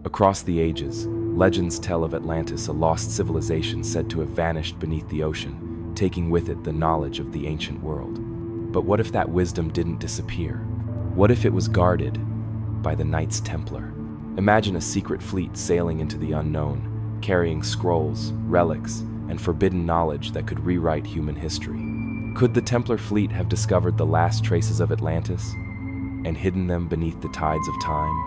Across the ages, legends tell of Atlantis, a lost civilization said to have vanished beneath the ocean, taking with it the knowledge of the ancient world. But what if that wisdom didn't disappear? What if it was guarded by the Knights Templar? Imagine a secret fleet sailing into the unknown, carrying scrolls, relics, and forbidden knowledge that could rewrite human history. Could the Templar Fleet have discovered the last traces of Atlantis and hidden them beneath the tides of time?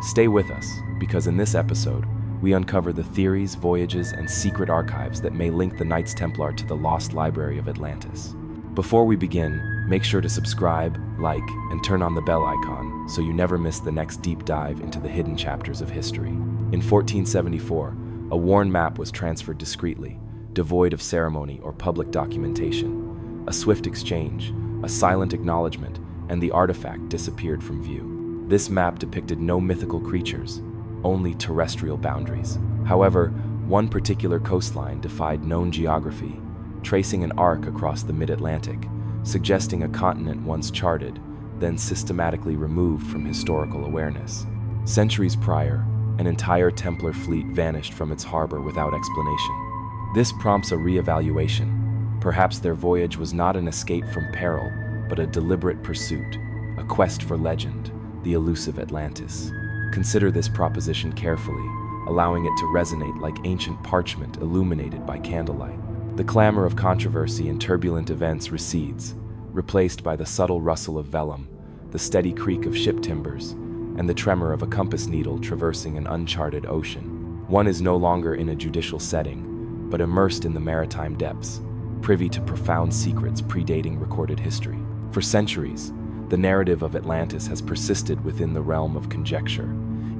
Stay with us, because in this episode, we uncover the theories, voyages, and secret archives that may link the Knights Templar to the lost library of Atlantis. Before we begin, make sure to subscribe, like, and turn on the bell icon so you never miss the next deep dive into the hidden chapters of history. In 1474, a worn map was transferred discreetly, devoid of ceremony or public documentation. A swift exchange, a silent acknowledgement, and the artifact disappeared from view. This map depicted no mythical creatures, only terrestrial boundaries. However, one particular coastline defied known geography, tracing an arc across the mid-Atlantic, suggesting a continent once charted, then systematically removed from historical awareness. Centuries prior, an entire Templar fleet vanished from its harbor without explanation. This prompts a re-evaluation. Perhaps their voyage was not an escape from peril, but a deliberate pursuit, a quest for legend, the elusive Atlantis. Consider this proposition carefully, allowing it to resonate like ancient parchment illuminated by candlelight. The clamor of controversy and turbulent events recedes, replaced by the subtle rustle of vellum, the steady creak of ship timbers, and the tremor of a compass needle traversing an uncharted ocean. One is no longer in a judicial setting, but immersed in the maritime depths, privy to profound secrets predating recorded history. For centuries, the narrative of Atlantis has persisted within the realm of conjecture,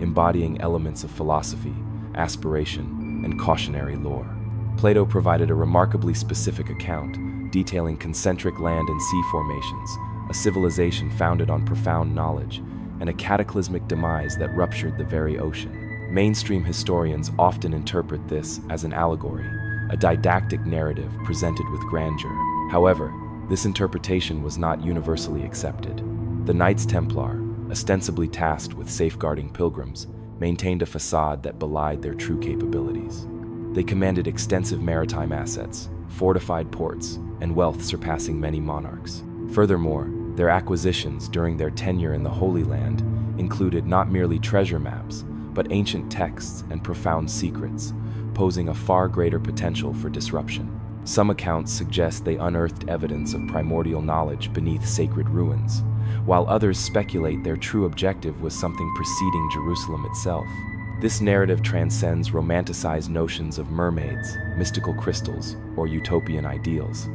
embodying elements of philosophy, aspiration, and cautionary lore. Plato provided a remarkably specific account, detailing concentric land and sea formations, a civilization founded on profound knowledge, and a cataclysmic demise that ruptured the very ocean. Mainstream historians often interpret this as an allegory, a didactic narrative presented with grandeur. However, this interpretation was not universally accepted. The Knights Templar, ostensibly tasked with safeguarding pilgrims, maintained a facade that belied their true capabilities. They commanded extensive maritime assets, fortified ports, and wealth surpassing many monarchs. Furthermore, their acquisitions during their tenure in the Holy Land included not merely treasure maps, but ancient texts and profound secrets, posing a far greater potential for disruption. Some accounts suggest they unearthed evidence of primordial knowledge beneath sacred ruins, while others speculate their true objective was something preceding Jerusalem itself. This narrative transcends romanticized notions of mermaids, mystical crystals, or utopian ideals.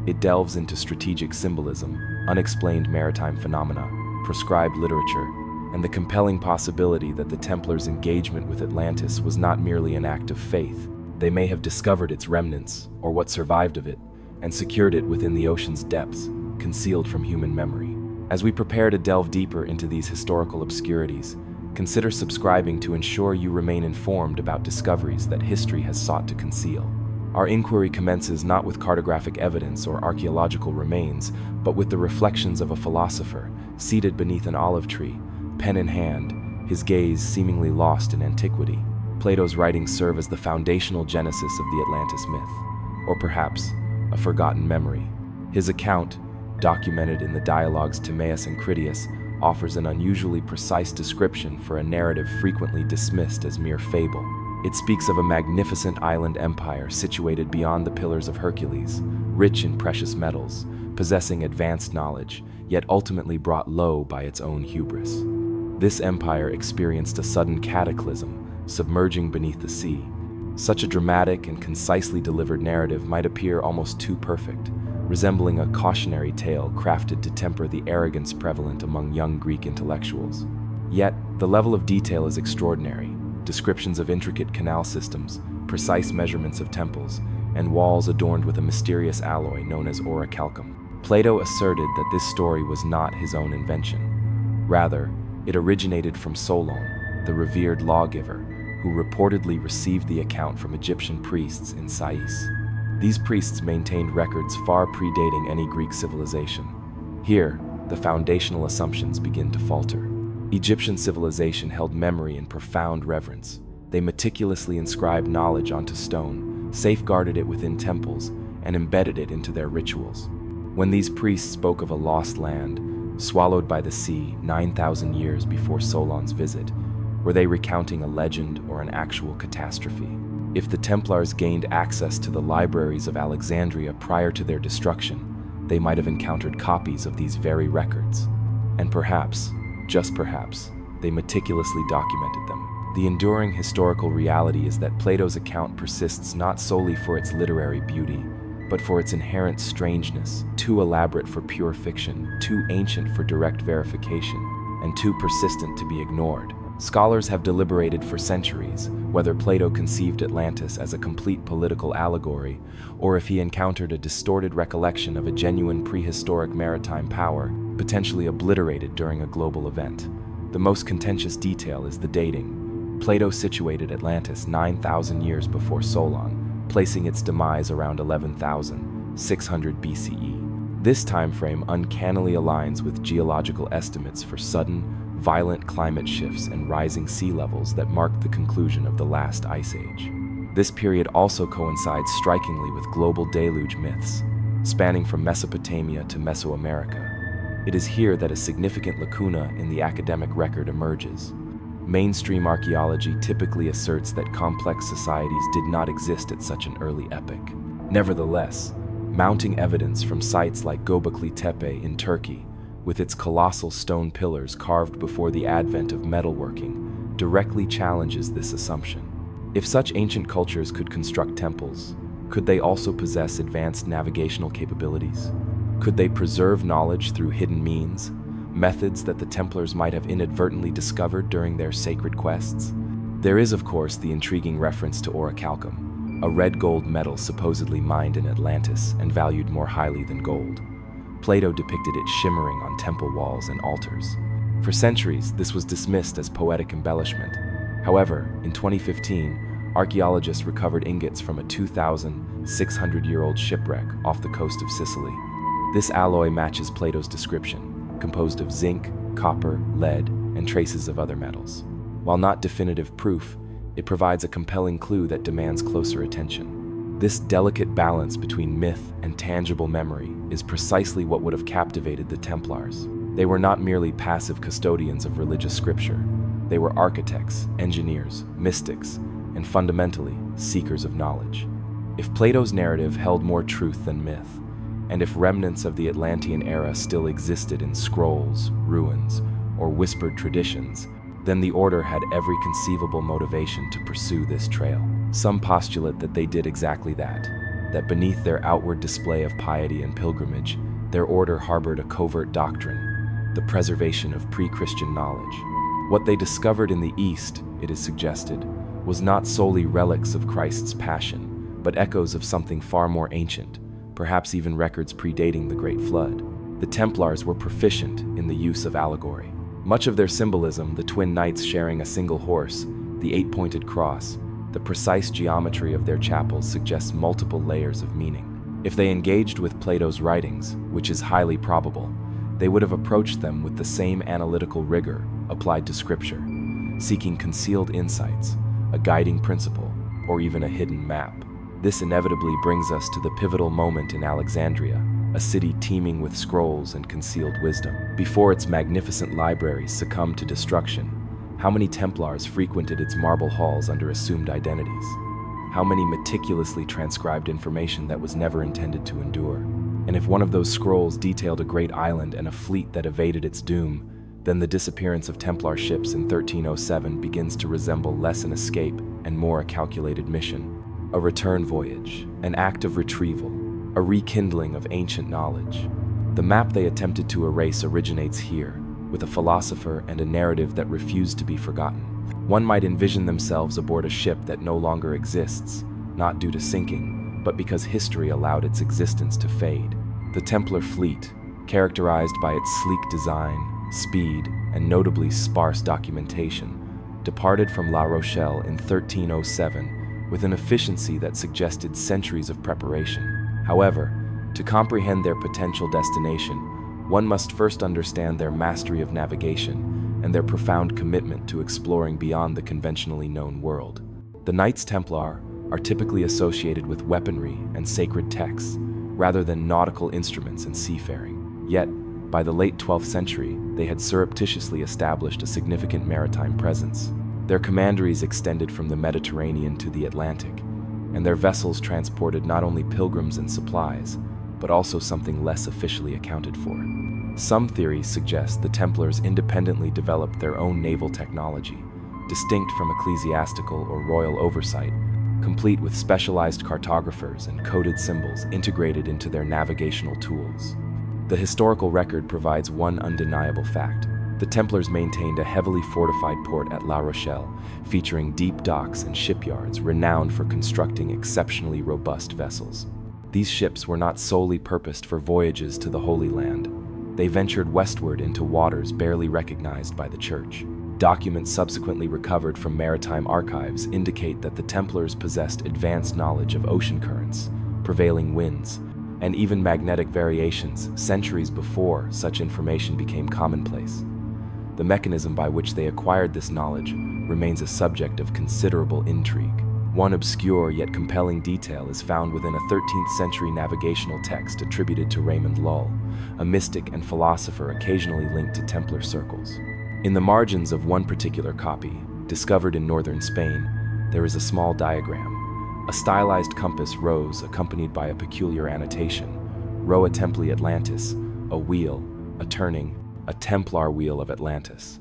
It delves into strategic symbolism, unexplained maritime phenomena, prescribed literature, and the compelling possibility that the Templars' engagement with Atlantis was not merely an act of faith. They may have discovered its remnants, or what survived of it, and secured it within the ocean's depths, concealed from human memory. As we prepare to delve deeper into these historical obscurities, consider subscribing to ensure you remain informed about discoveries that history has sought to conceal. Our inquiry commences not with cartographic evidence or archaeological remains, but with the reflections of a philosopher, seated beneath an olive tree, pen in hand, his gaze seemingly lost in antiquity. Plato's writings serve as the foundational genesis of the Atlantis myth, or perhaps a forgotten memory. His account, documented in the dialogues Timaeus and Critias, offers an unusually precise description for a narrative frequently dismissed as mere fable. It speaks of a magnificent island empire situated beyond the Pillars of Hercules, rich in precious metals, possessing advanced knowledge, yet ultimately brought low by its own hubris. This empire experienced a sudden cataclysm, submerging beneath the sea. Such a dramatic and concisely delivered narrative might appear almost too perfect, resembling a cautionary tale crafted to temper the arrogance prevalent among young Greek intellectuals. Yet, the level of detail is extraordinary. Descriptions of intricate canal systems, precise measurements of temples, and walls adorned with a mysterious alloy known as orichalcum. Plato asserted that this story was not his own invention. Rather, it originated from Solon, the revered lawgiver, who reportedly received the account from Egyptian priests in Sais. These priests maintained records far predating any Greek civilization. Here, the foundational assumptions begin to falter. Egyptian civilization held memory in profound reverence. They meticulously inscribed knowledge onto stone, safeguarded it within temples, and embedded it into their rituals. When these priests spoke of a lost land, swallowed by the sea 9,000 years before Solon's visit, were they recounting a legend or an actual catastrophe? If the Templars gained access to the libraries of Alexandria prior to their destruction, they might have encountered copies of these very records. And perhaps, just perhaps, they meticulously documented them. The enduring historical reality is that Plato's account persists not solely for its literary beauty, but for its inherent strangeness, too elaborate for pure fiction, too ancient for direct verification, and too persistent to be ignored. Scholars have deliberated for centuries whether Plato conceived Atlantis as a complete political allegory, or if he encountered a distorted recollection of a genuine prehistoric maritime power, potentially obliterated during a global event. The most contentious detail is the dating. Plato situated Atlantis 9,000 years before Solon, placing its demise around 11,600 BCE. This timeframe uncannily aligns with geological estimates for sudden, violent climate shifts and rising sea levels that marked the conclusion of the last ice age. This period also coincides strikingly with global deluge myths, spanning from Mesopotamia to Mesoamerica. It is here that a significant lacuna in the academic record emerges. Mainstream archaeology typically asserts that complex societies did not exist at such an early epoch. Nevertheless, mounting evidence from sites like Göbekli Tepe in Turkey, with its colossal stone pillars carved before the advent of metalworking, directly challenges this assumption. If such ancient cultures could construct temples, could they also possess advanced navigational capabilities? Could they preserve knowledge through hidden means, methods that the Templars might have inadvertently discovered during their sacred quests? There is, of course, the intriguing reference to orichalcum, a red gold metal supposedly mined in Atlantis and valued more highly than gold. Plato depicted it shimmering on temple walls and altars. For centuries, this was dismissed as poetic embellishment. However, in 2015, archaeologists recovered ingots from a 2,600-year-old shipwreck off the coast of Sicily. This alloy matches Plato's description, composed of zinc, copper, lead, and traces of other metals. While not definitive proof, it provides a compelling clue that demands closer attention. This delicate balance between myth and tangible memory is precisely what would have captivated the Templars. They were not merely passive custodians of religious scripture. They were architects, engineers, mystics, and fundamentally, seekers of knowledge. If Plato's narrative held more truth than myth, and if remnants of the Atlantean era still existed in scrolls, ruins, or whispered traditions, then the order had every conceivable motivation to pursue this trail. Some postulate that they did exactly that beneath their outward display of piety and pilgrimage, their order harbored a covert doctrine, the preservation of pre-Christian knowledge. What they discovered in the East, it is suggested, was not solely relics of Christ's passion, but echoes of something far more ancient, perhaps even records predating the Great Flood. The Templars were proficient in the use of allegory. Much of their symbolism, the twin knights sharing a single horse, the eight-pointed cross, the precise geometry of their chapels suggests multiple layers of meaning. If they engaged with Plato's writings, which is highly probable, they would have approached them with the same analytical rigor applied to scripture, seeking concealed insights, a guiding principle, or even a hidden map. This inevitably brings us to the pivotal moment in Alexandria, a city teeming with scrolls and concealed wisdom. Before its magnificent libraries succumbed to destruction, how many Templars frequented its marble halls under assumed identities? How many meticulously transcribed information that was never intended to endure? And if one of those scrolls detailed a great island and a fleet that evaded its doom, then the disappearance of Templar ships in 1307 begins to resemble less an escape and more a calculated mission. A return voyage, an act of retrieval, a rekindling of ancient knowledge. The map they attempted to erase originates here, with a philosopher and a narrative that refused to be forgotten. One might envision themselves aboard a ship that no longer exists, not due to sinking, but because history allowed its existence to fade. The Templar Fleet, characterized by its sleek design, speed, and notably sparse documentation, departed from La Rochelle in 1307 with an efficiency that suggested centuries of preparation. However, to comprehend their potential destination, one must first understand their mastery of navigation and their profound commitment to exploring beyond the conventionally known world. The Knights Templar are typically associated with weaponry and sacred texts, rather than nautical instruments and seafaring. Yet, by the late 12th century, they had surreptitiously established a significant maritime presence. Their commanderies extended from the Mediterranean to the Atlantic, and their vessels transported not only pilgrims and supplies, but also something less officially accounted for. Some theories suggest the Templars independently developed their own naval technology, distinct from ecclesiastical or royal oversight, complete with specialized cartographers and coded symbols integrated into their navigational tools. The historical record provides one undeniable fact. The Templars maintained a heavily fortified port at La Rochelle, featuring deep docks and shipyards renowned for constructing exceptionally robust vessels. These ships were not solely purposed for voyages to the Holy Land. They ventured westward into waters barely recognized by the Church. Documents subsequently recovered from maritime archives indicate that the Templars possessed advanced knowledge of ocean currents, prevailing winds, and even magnetic variations centuries before such information became commonplace. The mechanism by which they acquired this knowledge remains a subject of considerable intrigue. One obscure yet compelling detail is found within a 13th century navigational text attributed to Raymond Lull, a mystic and philosopher occasionally linked to Templar circles. In the margins of one particular copy, discovered in northern Spain, there is a small diagram. A stylized compass rose accompanied by a peculiar annotation: Roa Templi Atlantis, a wheel, a turning, a Templar wheel of Atlantis.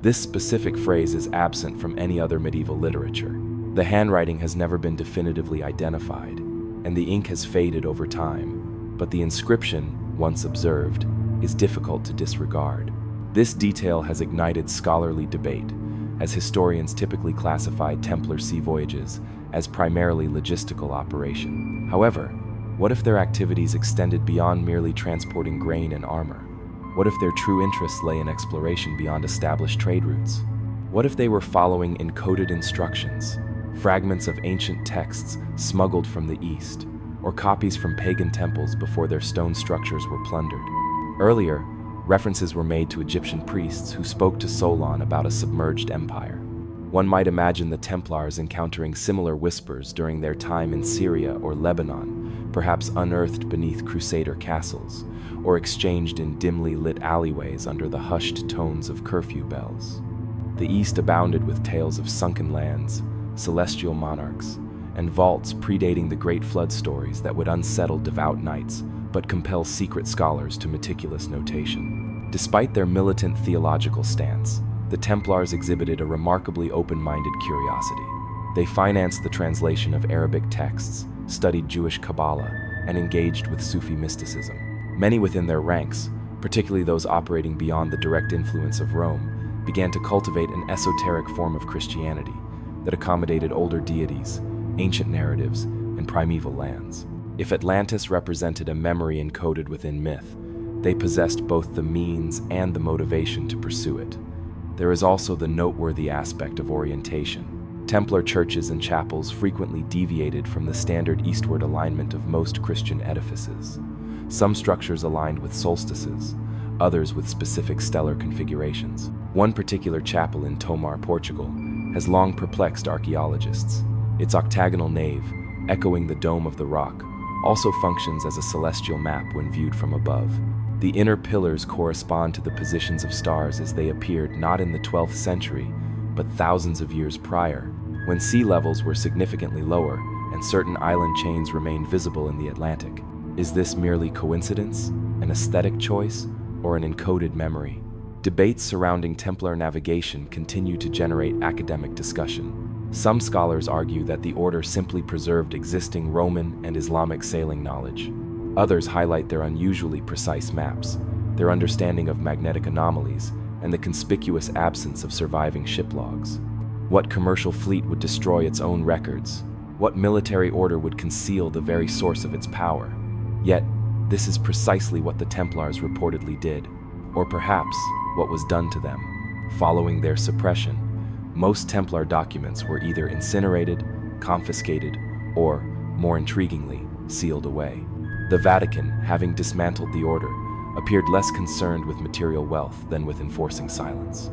This specific phrase is absent from any other medieval literature. The handwriting has never been definitively identified, and the ink has faded over time, but the inscription, once observed, is difficult to disregard. This detail has ignited scholarly debate, as historians typically classify Templar sea voyages as primarily logistical operation. However, what if their activities extended beyond merely transporting grain and armor? What if their true interests lay in exploration beyond established trade routes? What if they were following encoded instructions, fragments of ancient texts smuggled from the East, or copies from pagan temples before their stone structures were plundered? Earlier, references were made to Egyptian priests who spoke to Solon about a submerged empire. One might imagine the Templars encountering similar whispers during their time in Syria or Lebanon, perhaps unearthed beneath Crusader castles, or exchanged in dimly lit alleyways under the hushed tones of curfew bells. The East abounded with tales of sunken lands, celestial monarchs, and vaults predating the Great Flood stories that would unsettle devout knights but compel secret scholars to meticulous notation. Despite their militant theological stance, the Templars exhibited a remarkably open-minded curiosity. They financed the translation of Arabic texts, studied Jewish Kabbalah, and engaged with Sufi mysticism. Many within their ranks, particularly those operating beyond the direct influence of Rome, began to cultivate an esoteric form of Christianity that accommodated older deities, ancient narratives, and primeval lands. If Atlantis represented a memory encoded within myth, they possessed both the means and the motivation to pursue it. There is also the noteworthy aspect of orientation. Templar churches and chapels frequently deviated from the standard eastward alignment of most Christian edifices. Some structures aligned with solstices, others with specific stellar configurations. One particular chapel in Tomar, Portugal, has long perplexed archaeologists. Its octagonal nave, echoing the dome of the rock, also functions as a celestial map when viewed from above. The inner pillars correspond to the positions of stars as they appeared not in the 12th century, but thousands of years prior, when sea levels were significantly lower and certain island chains remained visible in the Atlantic. Is this merely coincidence, an aesthetic choice, or an encoded memory? Debates surrounding Templar navigation continue to generate academic discussion. Some scholars argue that the order simply preserved existing Roman and Islamic sailing knowledge. Others highlight their unusually precise maps, their understanding of magnetic anomalies, and the conspicuous absence of surviving ship logs. What commercial fleet would destroy its own records? What military order would conceal the very source of its power? Yet, this is precisely what the Templars reportedly did, or perhaps what was done to them. Following their suppression, most Templar documents were either incinerated, confiscated, or, more intriguingly, sealed away. The Vatican, having dismantled the order, appeared less concerned with material wealth than with enforcing silence.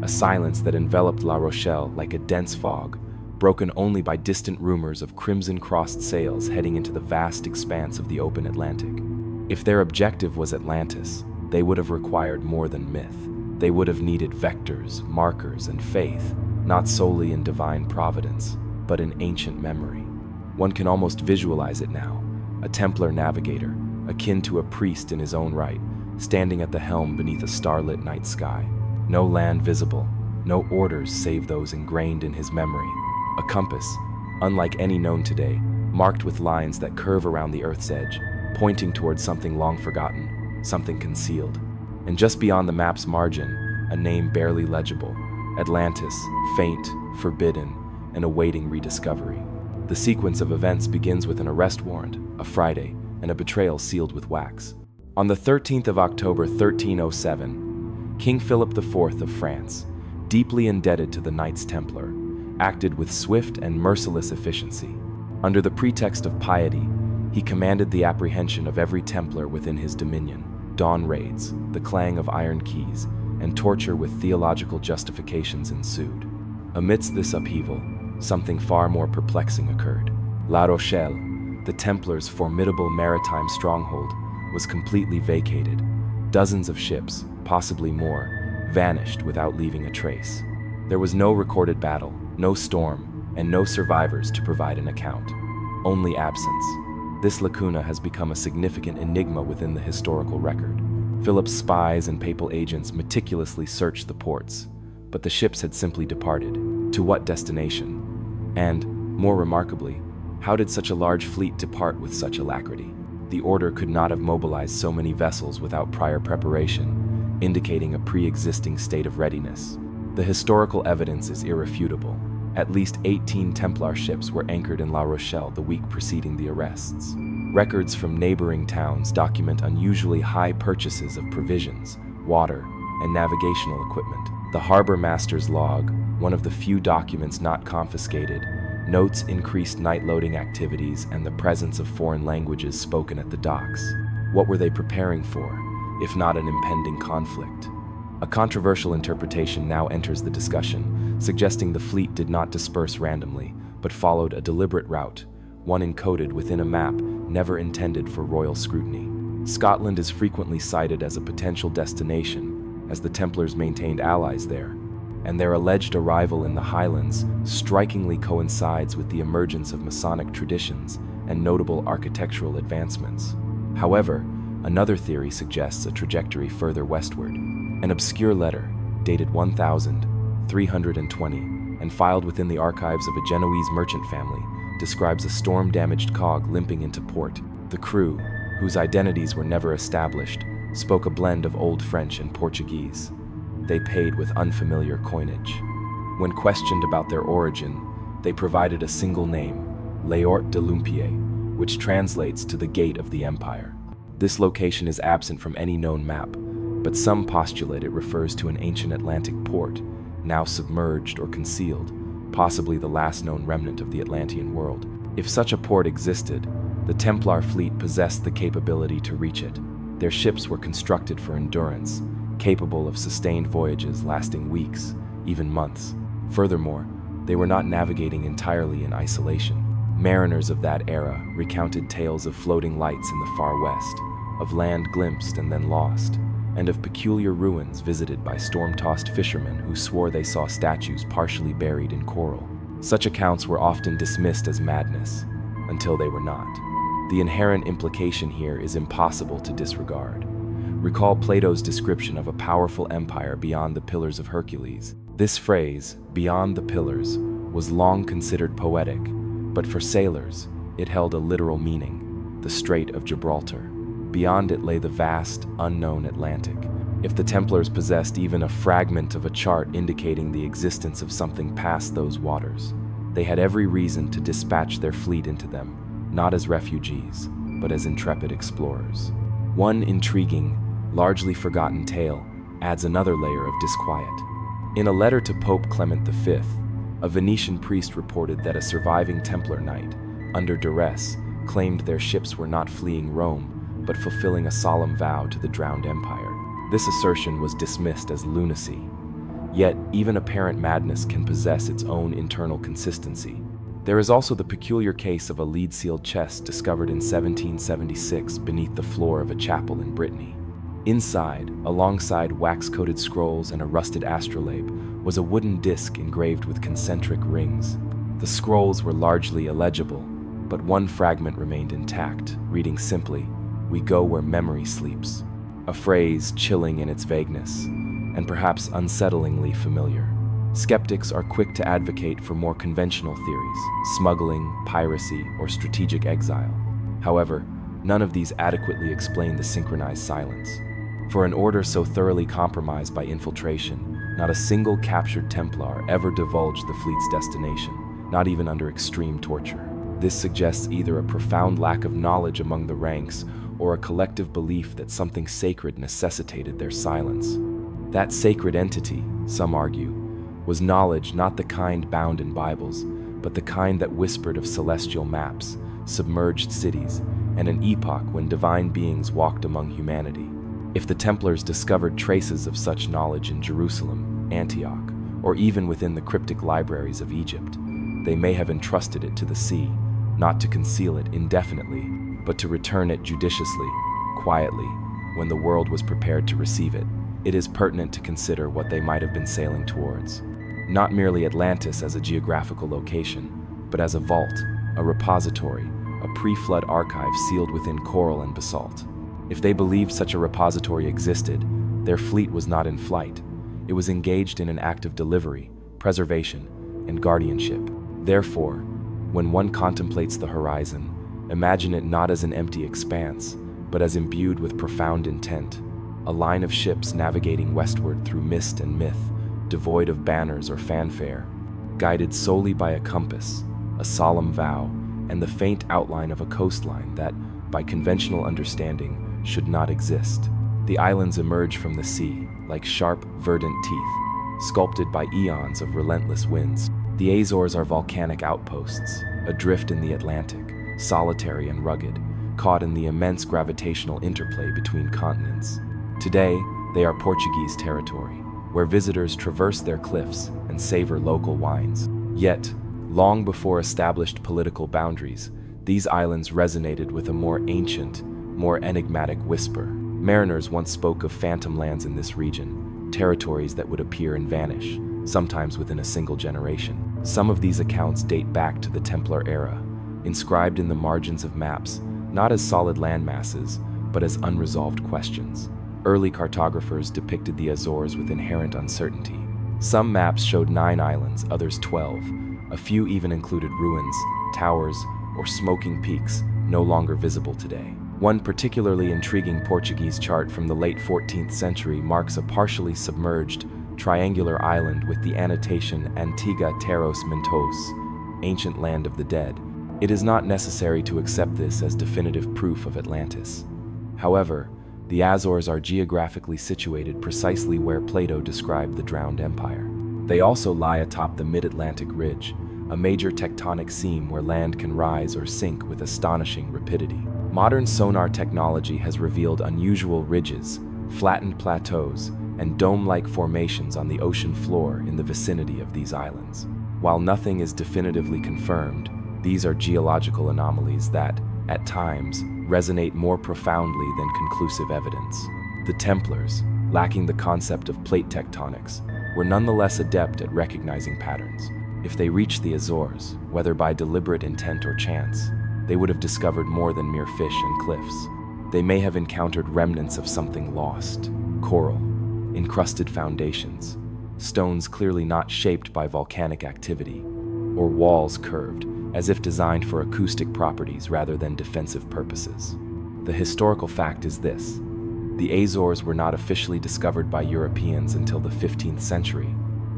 a silence that enveloped La Rochelle like a dense fog, broken only by distant rumors of crimson-crossed sails heading into the vast expanse of the open Atlantic. If their objective was Atlantis, they would have required more than myth. They would have needed vectors, markers, and faith, not solely in divine providence, but in ancient memory. One can almost visualize it now, a Templar navigator, akin to a priest in his own right, standing at the helm beneath a starlit night sky. No land visible, no orders save those ingrained in his memory. A compass, unlike any known today, marked with lines that curve around the Earth's edge, pointing towards something long forgotten, something concealed. And just beyond the map's margin, a name barely legible, Atlantis, faint, forbidden, and awaiting rediscovery. The sequence of events begins with an arrest warrant, a Friday, and a betrayal sealed with wax. On the 13th of October 1307, King Philip IV of France, deeply indebted to the Knights Templar, acted with swift and merciless efficiency. Under the pretext of piety, he commanded the apprehension of every Templar within his dominion. Dawn raids, the clang of iron keys, and torture with theological justifications ensued. Amidst this upheaval, something far more perplexing occurred. La Rochelle, the Templars' formidable maritime stronghold, was completely vacated. Dozens of ships, possibly more, vanished without leaving a trace. There was no recorded battle, no storm, and no survivors to provide an account. Only absence. This lacuna has become a significant enigma within the historical record. Philip's spies and papal agents meticulously searched the ports, but the ships had simply departed. To what destination? And, more remarkably, how did such a large fleet depart with such alacrity? The order could not have mobilized so many vessels without prior preparation, indicating a pre-existing state of readiness. The historical evidence is irrefutable. At least 18 Templar ships were anchored in La Rochelle the week preceding the arrests. Records from neighboring towns document unusually high purchases of provisions, water, and navigational equipment. The harbor master's log, one of the few documents not confiscated, notes increased night loading activities and the presence of foreign languages spoken at the docks. What were they preparing for, if not an impending conflict? A controversial interpretation now enters the discussion, suggesting the fleet did not disperse randomly, but followed a deliberate route, one encoded within a map never intended for royal scrutiny. Scotland is frequently cited as a potential destination, as the Templars maintained allies there, and their alleged arrival in the Highlands strikingly coincides with the emergence of Masonic traditions and notable architectural advancements. However, another theory suggests a trajectory further westward. An obscure letter, dated 1320 and filed within the archives of a Genoese merchant family, describes a storm-damaged cog limping into port. The crew, whose identities were never established, spoke a blend of Old French and Portuguese. They paid with unfamiliar coinage. When questioned about their origin, they provided a single name, Les Hortes de l'Empire, which translates to the Gate of the Empire. This location is absent from any known map, but some postulate it refers to an ancient Atlantic port, now submerged or concealed, possibly the last known remnant of the Atlantean world. If such a port existed, the Templar Fleet possessed the capability to reach it. Their ships were constructed for endurance, capable of sustained voyages lasting weeks, even months. Furthermore, they were not navigating entirely in isolation. Mariners of that era recounted tales of floating lights in the far west, of land glimpsed and then lost, and of peculiar ruins visited by storm-tossed fishermen who swore they saw statues partially buried in coral. Such accounts were often dismissed as madness, until they were not. The inherent implication here is impossible to disregard. Recall Plato's description of a powerful empire beyond the Pillars of Hercules. This phrase, beyond the pillars, was long considered poetic, but for sailors, it held a literal meaning, the Strait of Gibraltar. Beyond it lay the vast, unknown Atlantic. If the Templars possessed even a fragment of a chart indicating the existence of something past those waters, they had every reason to dispatch their fleet into them, not as refugees, but as intrepid explorers. One intriguing, largely forgotten tale adds another layer of disquiet. In a letter to Pope Clement V, a Venetian priest reported that a surviving Templar knight, under duress, claimed their ships were not fleeing Rome, but fulfilling a solemn vow to the drowned empire. This assertion was dismissed as lunacy. Yet, even apparent madness can possess its own internal consistency. There is also the peculiar case of a lead-sealed chest discovered in 1776 beneath the floor of a chapel in Brittany. Inside, alongside wax-coated scrolls and a rusted astrolabe, was a wooden disc engraved with concentric rings. The scrolls were largely illegible, but one fragment remained intact, reading simply, "We go where memory sleeps," a phrase chilling in its vagueness, and perhaps unsettlingly familiar. Skeptics are quick to advocate for more conventional theories, smuggling, piracy, or strategic exile. However, none of these adequately explain the synchronized silence. For an order so thoroughly compromised by infiltration, not a single captured Templar ever divulged the fleet's destination, not even under extreme torture. This suggests either a profound lack of knowledge among the ranks or a collective belief that something sacred necessitated their silence. That sacred entity, some argue, was knowledge not the kind bound in Bibles, but the kind that whispered of celestial maps, submerged cities, and an epoch when divine beings walked among humanity. If the Templars discovered traces of such knowledge in Jerusalem, Antioch, or even within the cryptic libraries of Egypt, they may have entrusted it to the sea, not to conceal it indefinitely, but to return it judiciously, quietly, when the world was prepared to receive it. It is pertinent to consider what they might have been sailing towards. Not merely Atlantis as a geographical location, but as a vault, a repository, a pre-flood archive sealed within coral and basalt. If they believed such a repository existed, their fleet was not in flight. It was engaged in an act of delivery, preservation, and guardianship. Therefore, when one contemplates the horizon, imagine it not as an empty expanse, but as imbued with profound intent. A line of ships navigating westward through mist and myth, devoid of banners or fanfare, guided solely by a compass, a solemn vow, and the faint outline of a coastline that, by conventional understanding, should not exist. The islands emerge from the sea, like sharp, verdant teeth, sculpted by eons of relentless winds. The Azores are volcanic outposts, adrift in the Atlantic, solitary and rugged, caught in the immense gravitational interplay between continents. Today, they are Portuguese territory, where visitors traverse their cliffs and savor local wines. Yet, long before established political boundaries, these islands resonated with a more ancient, more enigmatic whisper. Mariners once spoke of phantom lands in this region, territories that would appear and vanish, sometimes within a single generation. Some of these accounts date back to the Templar era, inscribed in the margins of maps, not as solid landmasses, but as unresolved questions. Early cartographers depicted the Azores with inherent uncertainty. Some maps showed 9 islands, others 12. A few even included ruins, towers, or smoking peaks no longer visible today. One particularly intriguing Portuguese chart from the late 14th century marks a partially submerged, triangular island with the annotation Antiga Terros Mentos, ancient land of the dead. It is not necessary to accept this as definitive proof of Atlantis. However, the Azores are geographically situated precisely where Plato described the drowned empire. They also lie atop the mid-Atlantic ridge, a major tectonic seam where land can rise or sink with astonishing rapidity. Modern sonar technology has revealed unusual ridges, flattened plateaus, and dome-like formations on the ocean floor in the vicinity of these islands. While nothing is definitively confirmed, these are geological anomalies that, at times, resonate more profoundly than conclusive evidence. The Templars, lacking the concept of plate tectonics, were nonetheless adept at recognizing patterns. If they reached the Azores, whether by deliberate intent or chance, they would have discovered more than mere fish and cliffs. They may have encountered remnants of something lost: coral, encrusted foundations, stones clearly not shaped by volcanic activity, or walls curved, as if designed for acoustic properties rather than defensive purposes. The historical fact is this: the Azores were not officially discovered by Europeans until the 15th century,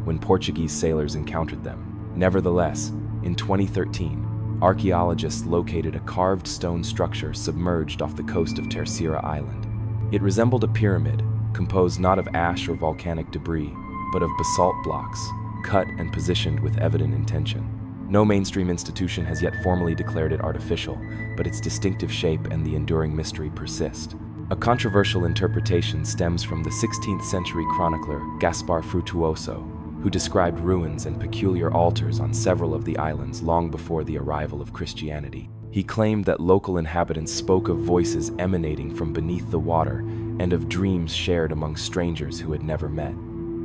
when Portuguese sailors encountered them. Nevertheless, in 2013, archaeologists located a carved stone structure submerged off the coast of Terceira Island. It resembled a pyramid, composed not of ash or volcanic debris, but of basalt blocks, cut and positioned with evident intention. No mainstream institution has yet formally declared it artificial, but its distinctive shape and the enduring mystery persist. A controversial interpretation stems from the 16th century chronicler Gaspar Frutuoso, who described ruins and peculiar altars on several of the islands long before the arrival of Christianity. He claimed that local inhabitants spoke of voices emanating from beneath the water and of dreams shared among strangers who had never met.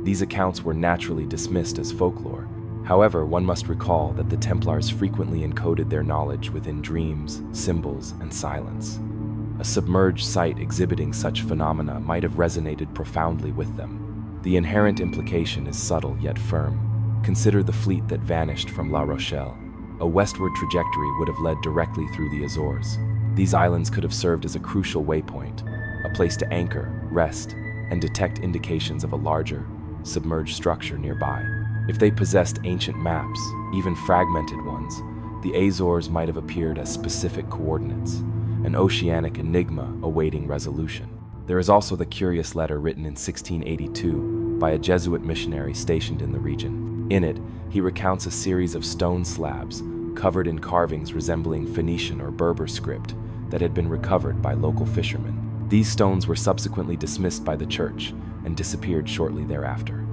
These accounts were naturally dismissed as folklore. However, one must recall that the Templars frequently encoded their knowledge within dreams, symbols, and silence. A submerged site exhibiting such phenomena might have resonated profoundly with them. The inherent implication is subtle yet firm. Consider the fleet that vanished from La Rochelle. A westward trajectory would have led directly through the Azores. These islands could have served as a crucial waypoint, a place to anchor, rest, and detect indications of a larger, submerged structure nearby. If they possessed ancient maps, even fragmented ones, the Azores might have appeared as specific coordinates, an oceanic enigma awaiting resolution. There is also the curious letter written in 1682 by a Jesuit missionary stationed in the region. In it, he recounts a series of stone slabs covered in carvings resembling Phoenician or Berber script that had been recovered by local fishermen. These stones were subsequently dismissed by the church and disappeared shortly thereafter.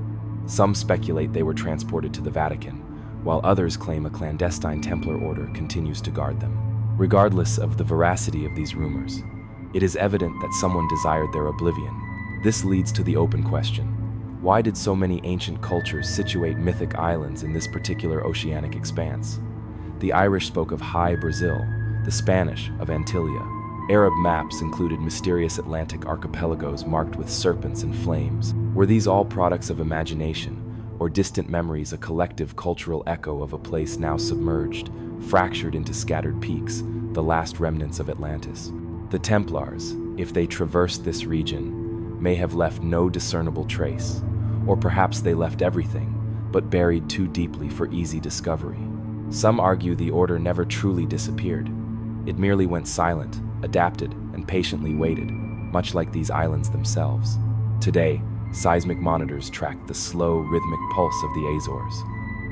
Some speculate they were transported to the Vatican, while others claim a clandestine Templar order continues to guard them. Regardless of the veracity of these rumors, it is evident that someone desired their oblivion. This leads to the open question: why did so many ancient cultures situate mythic islands in this particular oceanic expanse? The Irish spoke of High Brazil, the Spanish of Antillia. Arab maps included mysterious Atlantic archipelagos marked with serpents and flames. Were these all products of imagination, or distant memories, a collective cultural echo of a place now submerged, fractured into scattered peaks, the last remnants of Atlantis? The Templars, if they traversed this region, may have left no discernible trace, or perhaps they left everything, but buried too deeply for easy discovery. Some argue the order never truly disappeared. It merely went silent, adapted, and patiently waited, much like these islands themselves. Today, seismic monitors track the slow, rhythmic pulse of the Azores.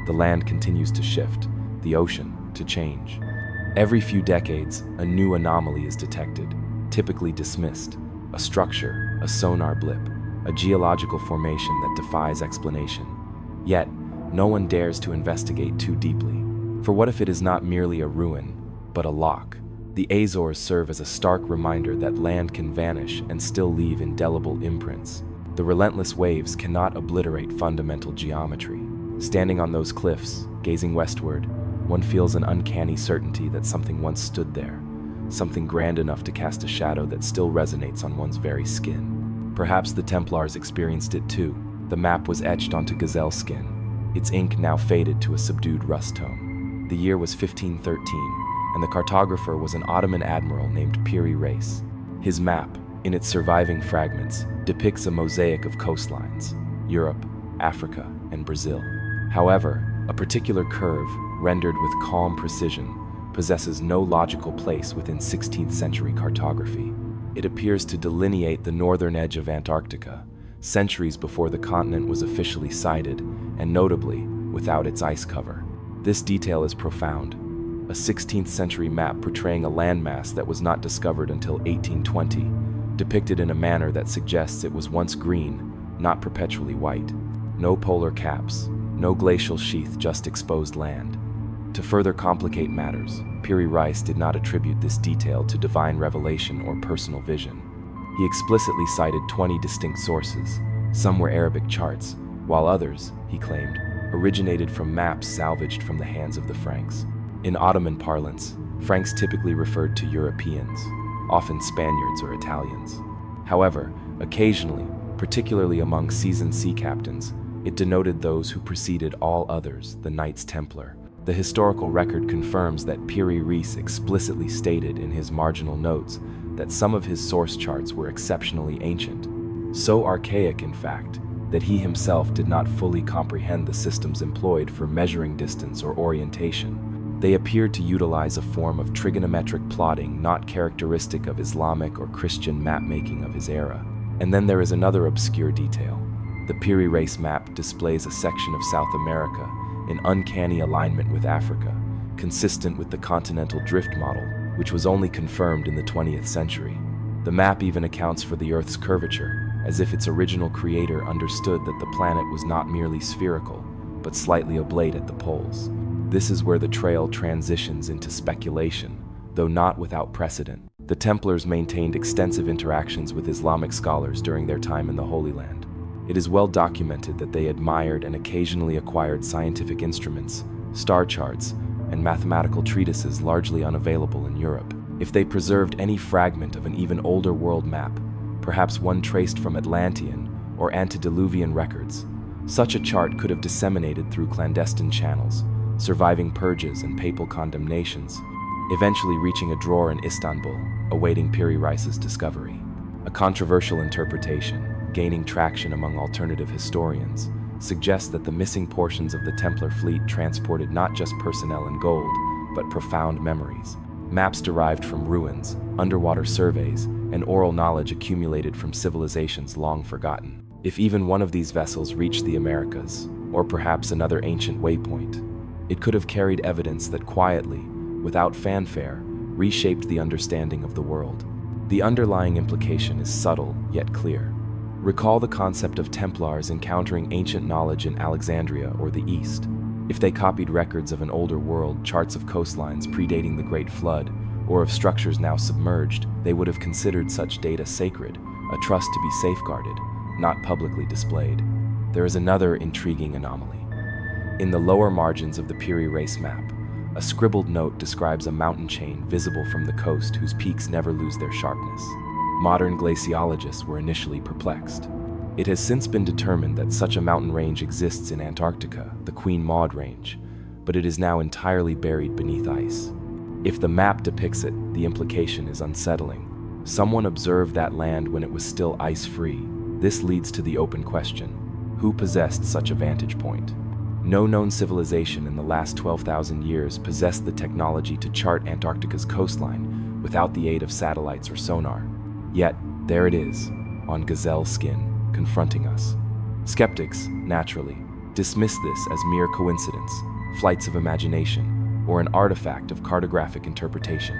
The land continues to shift, the ocean to change. Every few decades, a new anomaly is detected, typically dismissed: a structure, a sonar blip, a geological formation that defies explanation. Yet, no one dares to investigate too deeply. For what if it is not merely a ruin, but a lock? The Azores serve as a stark reminder that land can vanish and still leave indelible imprints. The relentless waves cannot obliterate fundamental geometry. Standing on those cliffs, gazing westward, one feels an uncanny certainty that something once stood there, something grand enough to cast a shadow that still resonates on one's very skin. Perhaps the Templars experienced it too. The map was etched onto gazelle skin, its ink now faded to a subdued rust tone. The year was 1513, and the cartographer was an Ottoman admiral named Piri Reis. His map, in its surviving fragments, depicts a mosaic of coastlines: Europe, Africa, and Brazil. However, a particular curve, rendered with calm precision, possesses no logical place within 16th century cartography. It appears to delineate the northern edge of Antarctica, centuries before the continent was officially sighted, and notably, without its ice cover. This detail is profound. A 16th century map portraying a landmass that was not discovered until 1820, depicted in a manner that suggests it was once green, not perpetually white. No polar caps, no glacial sheath, just exposed land. To further complicate matters, Piri Reis did not attribute this detail to divine revelation or personal vision. He explicitly cited 20 distinct sources. Some were Arabic charts, while others, he claimed, originated from maps salvaged from the hands of the Franks. In Ottoman parlance, Franks typically referred to Europeans, often Spaniards or Italians. However, occasionally, particularly among seasoned sea captains, it denoted those who preceded all others, the Knights Templar. The historical record confirms that Piri Reis explicitly stated in his marginal notes that some of his source charts were exceptionally ancient, so archaic in fact, that he himself did not fully comprehend the systems employed for measuring distance or orientation. They appeared to utilize a form of trigonometric plotting not characteristic of Islamic or Christian map-making of his era. And then there is another obscure detail. The Piri Reis map displays a section of South America in uncanny alignment with Africa, consistent with the continental drift model, which was only confirmed in the 20th century. The map even accounts for the Earth's curvature, as if its original creator understood that the planet was not merely spherical, but slightly oblate at the poles. This is where the trail transitions into speculation, though not without precedent. The Templars maintained extensive interactions with Islamic scholars during their time in the Holy Land. It is well documented that they admired and occasionally acquired scientific instruments, star charts, and mathematical treatises largely unavailable in Europe. If they preserved any fragment of an even older world map, perhaps one traced from Atlantean or antediluvian records, such a chart could have disseminated through clandestine channels, surviving purges and papal condemnations, eventually reaching a drawer in Istanbul, awaiting Piri Reis's discovery. A controversial interpretation, gaining traction among alternative historians, suggests that the missing portions of the Templar Fleet transported not just personnel and gold, but profound memories. Maps derived from ruins, underwater surveys, and oral knowledge accumulated from civilizations long forgotten. If even one of these vessels reached the Americas, or perhaps another ancient waypoint, it could have carried evidence that quietly, without fanfare, reshaped the understanding of the world. The underlying implication is subtle yet clear. Recall the concept of Templars encountering ancient knowledge in Alexandria or the East. If they copied records of an older world, charts of coastlines predating the Great Flood, or of structures now submerged, they would have considered such data sacred, a trust to be safeguarded, not publicly displayed. There is another intriguing anomaly. In the lower margins of the Piri Reis map, a scribbled note describes a mountain chain visible from the coast whose peaks never lose their sharpness. Modern glaciologists were initially perplexed. It has since been determined that such a mountain range exists in Antarctica, the Queen Maud Range, but it is now entirely buried beneath ice. If the map depicts it, the implication is unsettling. Someone observed that land when it was still ice-free. This leads to the open question: who possessed such a vantage point? No known civilization in the last 12,000 years possessed the technology to chart Antarctica's coastline without the aid of satellites or sonar. Yet, there it is, on gazelle skin, confronting us. Skeptics, naturally, dismiss this as mere coincidence, flights of imagination, or an artifact of cartographic interpretation.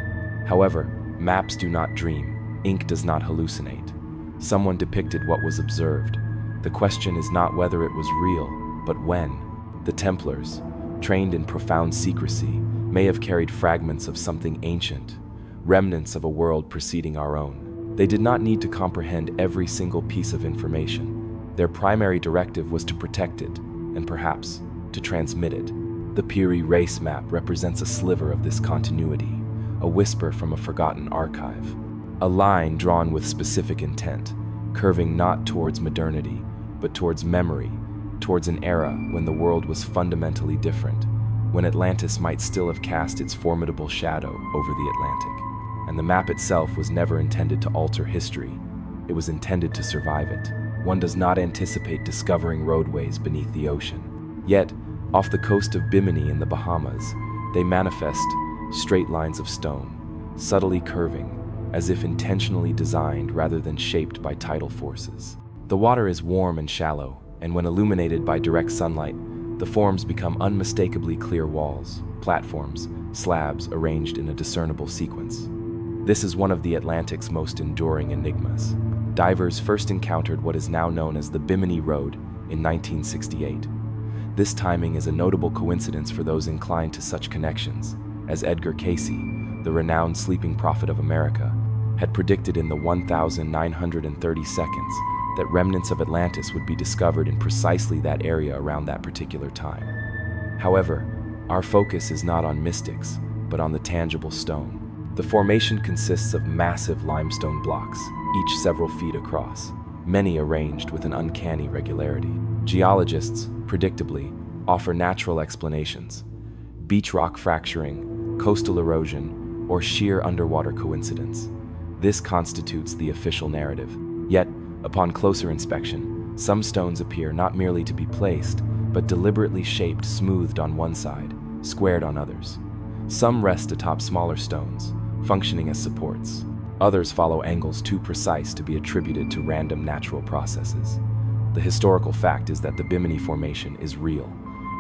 However, maps do not dream, ink does not hallucinate. Someone depicted what was observed. The question is not whether it was real, but when. The Templars, trained in profound secrecy, may have carried fragments of something ancient, remnants of a world preceding our own. They did not need to comprehend every single piece of information. Their primary directive was to protect it, and perhaps to transmit it. The Piri Reis map represents a sliver of this continuity, a whisper from a forgotten archive. A line drawn with specific intent, curving not towards modernity, but towards memory, towards an era when the world was fundamentally different, when Atlantis might still have cast its formidable shadow over the Atlantic. And the map itself was never intended to alter history. It was intended to survive it. One does not anticipate discovering roadways beneath the ocean. Yet, off the coast of Bimini in the Bahamas, they manifest straight lines of stone, subtly curving, as if intentionally designed rather than shaped by tidal forces. The water is warm and shallow, and when illuminated by direct sunlight, the forms become unmistakably clear walls, platforms, slabs arranged in a discernible sequence. This is one of the Atlantic's most enduring enigmas. Divers first encountered what is now known as the Bimini Road in 1968. This timing is a notable coincidence for those inclined to such connections, as Edgar Cayce, the renowned sleeping prophet of America, had predicted in the 1930 seconds that remnants of Atlantis would be discovered in precisely that area around that particular time. However, our focus is not on mystics, but on the tangible stone. The formation consists of massive limestone blocks, each several feet across, many arranged with an uncanny regularity. Geologists, predictably, offer natural explanations: beach rock fracturing, coastal erosion, or sheer underwater coincidence. This constitutes the official narrative. Yet, upon closer inspection, some stones appear not merely to be placed, but deliberately shaped, smoothed on one side, squared on others. Some rest atop smaller stones, functioning as supports. Others follow angles too precise to be attributed to random natural processes. The historical fact is that the Bimini Formation is real.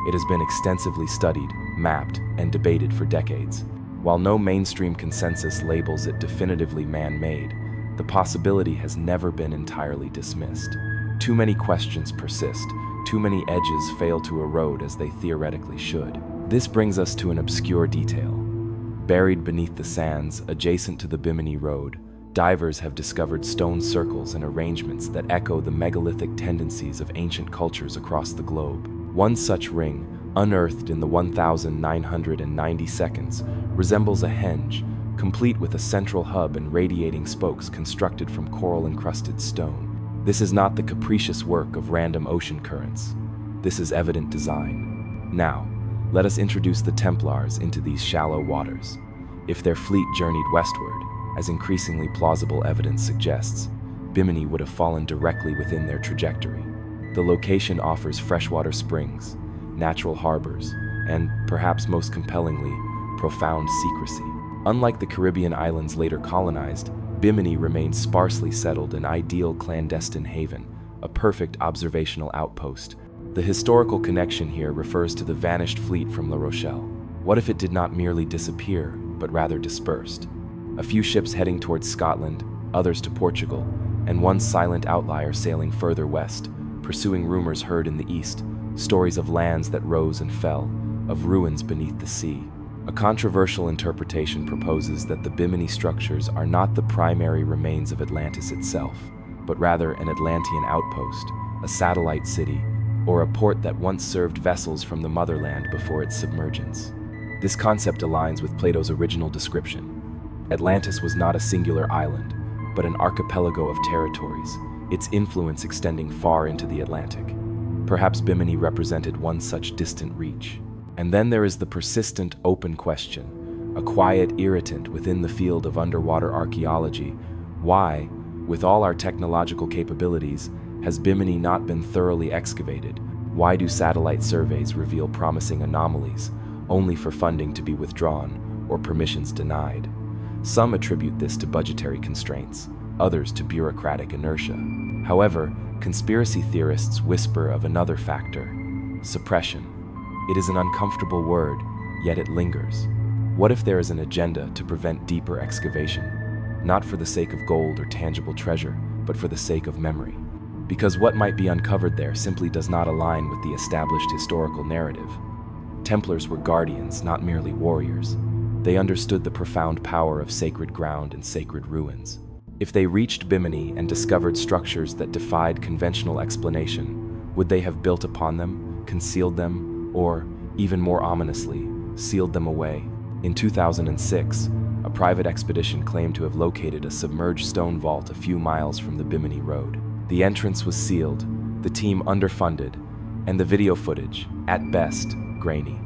It has been extensively studied, mapped, and debated for decades. While no mainstream consensus labels it definitively man-made, the possibility has never been entirely dismissed. Too many questions persist, too many edges fail to erode as they theoretically should. This brings us to an obscure detail. Buried beneath the sands, adjacent to the Bimini Road, divers have discovered stone circles and arrangements that echo the megalithic tendencies of ancient cultures across the globe. One such ring, unearthed in the 1990 seconds, resembles a henge, complete with a central hub and radiating spokes constructed from coral-encrusted stone. This is not the capricious work of random ocean currents. This is evident design. Now, let us introduce the Templars into these shallow waters. If their fleet journeyed westward, as increasingly plausible evidence suggests, Bimini would have fallen directly within their trajectory. The location offers freshwater springs, natural harbors, and, perhaps most compellingly, profound secrecy. Unlike the Caribbean islands later colonized, Bimini remains sparsely settled, an ideal clandestine haven, a perfect observational outpost. The historical connection here refers to the vanished fleet from La Rochelle. What if it did not merely disappear, but rather dispersed? A few ships heading towards Scotland, others to Portugal, and one silent outlier sailing further west, pursuing rumors heard in the east, stories of lands that rose and fell, of ruins beneath the sea. A controversial interpretation proposes that the Bimini structures are not the primary remains of Atlantis itself, but rather an Atlantean outpost, a satellite city, or a port that once served vessels from the motherland before its submergence. This concept aligns with Plato's original description. Atlantis was not a singular island, but an archipelago of territories, its influence extending far into the Atlantic. Perhaps Bimini represented one such distant reach. And then there is the persistent open question, a quiet irritant within the field of underwater archaeology. Why, with all our technological capabilities, has Bimini not been thoroughly excavated? Why do satellite surveys reveal promising anomalies, only for funding to be withdrawn or permissions denied? Some attribute this to budgetary constraints, others to bureaucratic inertia. However, conspiracy theorists whisper of another factor: suppression. It is an uncomfortable word, yet it lingers. What if there is an agenda to prevent deeper excavation, not for the sake of gold or tangible treasure, but for the sake of memory? Because what might be uncovered there simply does not align with the established historical narrative. Templars were guardians, not merely warriors. They understood the profound power of sacred ground and sacred ruins. If they reached Bimini and discovered structures that defied conventional explanation, would they have built upon them, concealed them, or, even more ominously, sealed them away? In 2006, a private expedition claimed to have located a submerged stone vault a few miles from the Bimini Road. The entrance was sealed, the team underfunded, and the video footage, at best, grainy.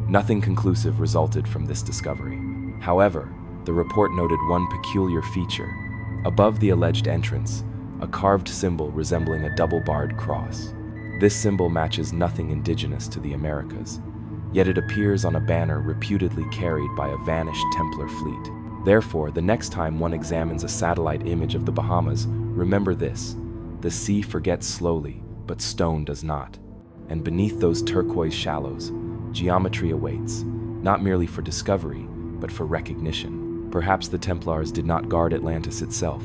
Nothing conclusive resulted from this discovery. However, the report noted one peculiar feature. Above the alleged entrance, a carved symbol resembling a double-barred cross. This symbol matches nothing indigenous to the Americas, yet it appears on a banner reputedly carried by a vanished Templar fleet. Therefore, the next time one examines a satellite image of the Bahamas, remember this: the sea forgets slowly, but stone does not. And beneath those turquoise shallows, geometry awaits, not merely for discovery, but for recognition. Perhaps the Templars did not guard Atlantis itself.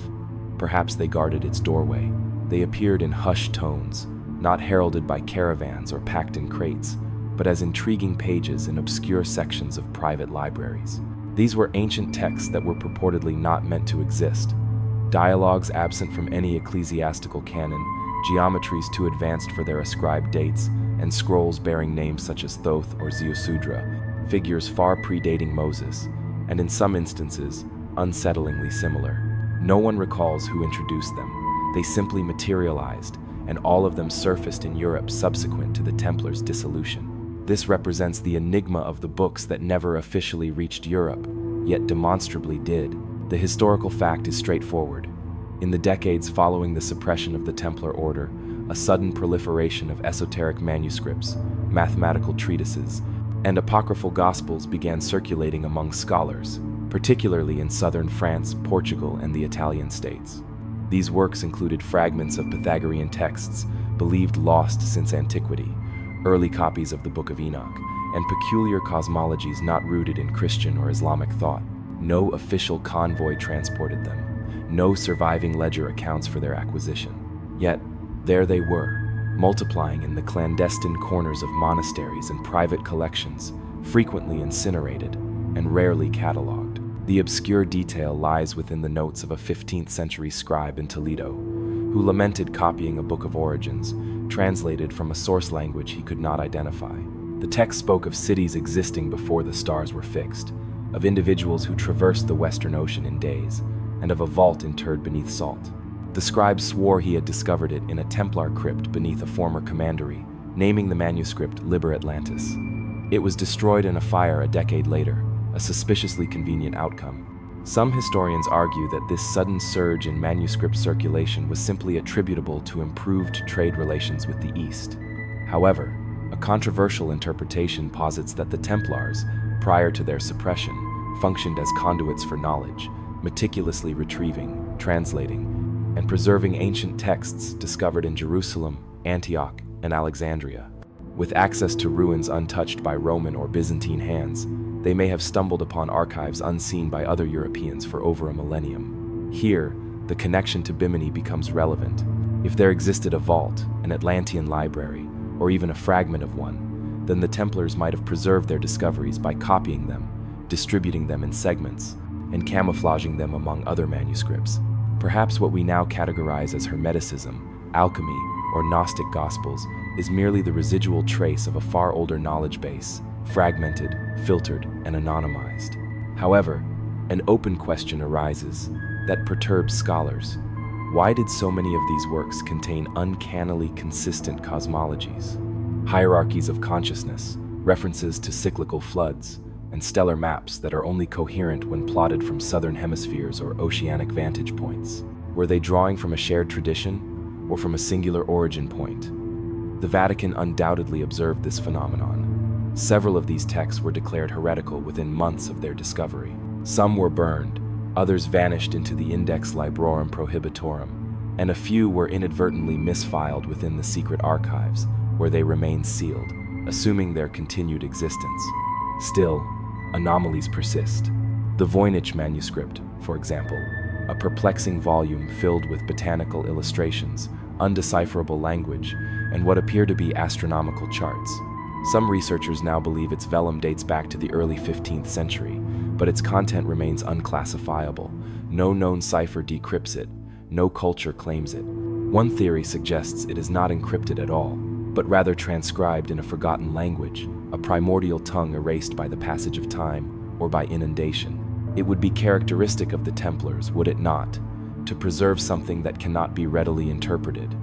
Perhaps they guarded its doorway. They appeared in hushed tones, not heralded by caravans or packed in crates, but as intriguing pages in obscure sections of private libraries. These were ancient texts that were purportedly not meant to exist. Dialogues absent from any ecclesiastical canon, geometries too advanced for their ascribed dates, and scrolls bearing names such as Thoth or Ziusudra, figures far predating Moses, and in some instances, unsettlingly similar. No one recalls who introduced them. They simply materialized, and all of them surfaced in Europe subsequent to the Templars' dissolution. This represents the enigma of the books that never officially reached Europe, yet demonstrably did. The historical fact is straightforward. In the decades following the suppression of the Templar Order, a sudden proliferation of esoteric manuscripts, mathematical treatises, and apocryphal gospels began circulating among scholars, particularly in southern France, Portugal, and the Italian states. These works included fragments of Pythagorean texts, believed lost since antiquity, early copies of the Book of Enoch, and peculiar cosmologies not rooted in Christian or Islamic thought. No official convoy transported them, No surviving ledger accounts for their acquisition. Yet, there they were, multiplying in the clandestine corners of monasteries and private collections, frequently incinerated and rarely catalogued. The obscure detail lies within the notes of a 15th century scribe in Toledo, who lamented copying a book of origins, translated from a source language he could not identify. The text spoke of cities existing before the stars were fixed, of individuals who traversed the Western Ocean in days, and of a vault interred beneath salt. The scribe swore he had discovered it in a Templar crypt beneath a former commandery, naming the manuscript Liber Atlantis. It was destroyed in a fire a decade later, a suspiciously convenient outcome. Some historians argue that this sudden surge in manuscript circulation was simply attributable to improved trade relations with the East. However, a controversial interpretation posits that the Templars, prior to their suppression, functioned as conduits for knowledge, meticulously retrieving, translating, and preserving ancient texts discovered in Jerusalem, Antioch, and Alexandria. With access to ruins untouched by Roman or Byzantine hands, they may have stumbled upon archives unseen by other Europeans for over a millennium. Here, the connection to Bimini becomes relevant. If there existed a vault, an Atlantean library, or even a fragment of one, then the Templars might have preserved their discoveries by copying them, distributing them in segments, and camouflaging them among other manuscripts. Perhaps what we now categorize as Hermeticism, alchemy, or Gnostic Gospels is merely the residual trace of a far older knowledge base, fragmented, filtered, and anonymized. However, an open question arises that perturbs scholars. Why did so many of these works contain uncannily consistent cosmologies, hierarchies of consciousness, references to cyclical floods, and stellar maps that are only coherent when plotted from southern hemispheres or oceanic vantage points? Were they drawing from a shared tradition or from a singular origin point? The Vatican undoubtedly observed this phenomenon. Several of these texts were declared heretical within months of their discovery. Some were burned, others vanished into the Index Librorum Prohibitorum, and a few were inadvertently misfiled within the secret archives, where they remain sealed, assuming their continued existence. Still, anomalies persist. The Voynich manuscript, for example, a perplexing volume filled with botanical illustrations, undecipherable language, and what appear to be astronomical charts. Some researchers now believe its vellum dates back to the early 15th century, but its content remains unclassifiable. No known cipher decrypts it, no culture claims it. One theory suggests it is not encrypted at all, but rather transcribed in a forgotten language, a primordial tongue erased by the passage of time or by inundation. It would be characteristic of the Templars, would it not, to preserve something that cannot be readily interpreted,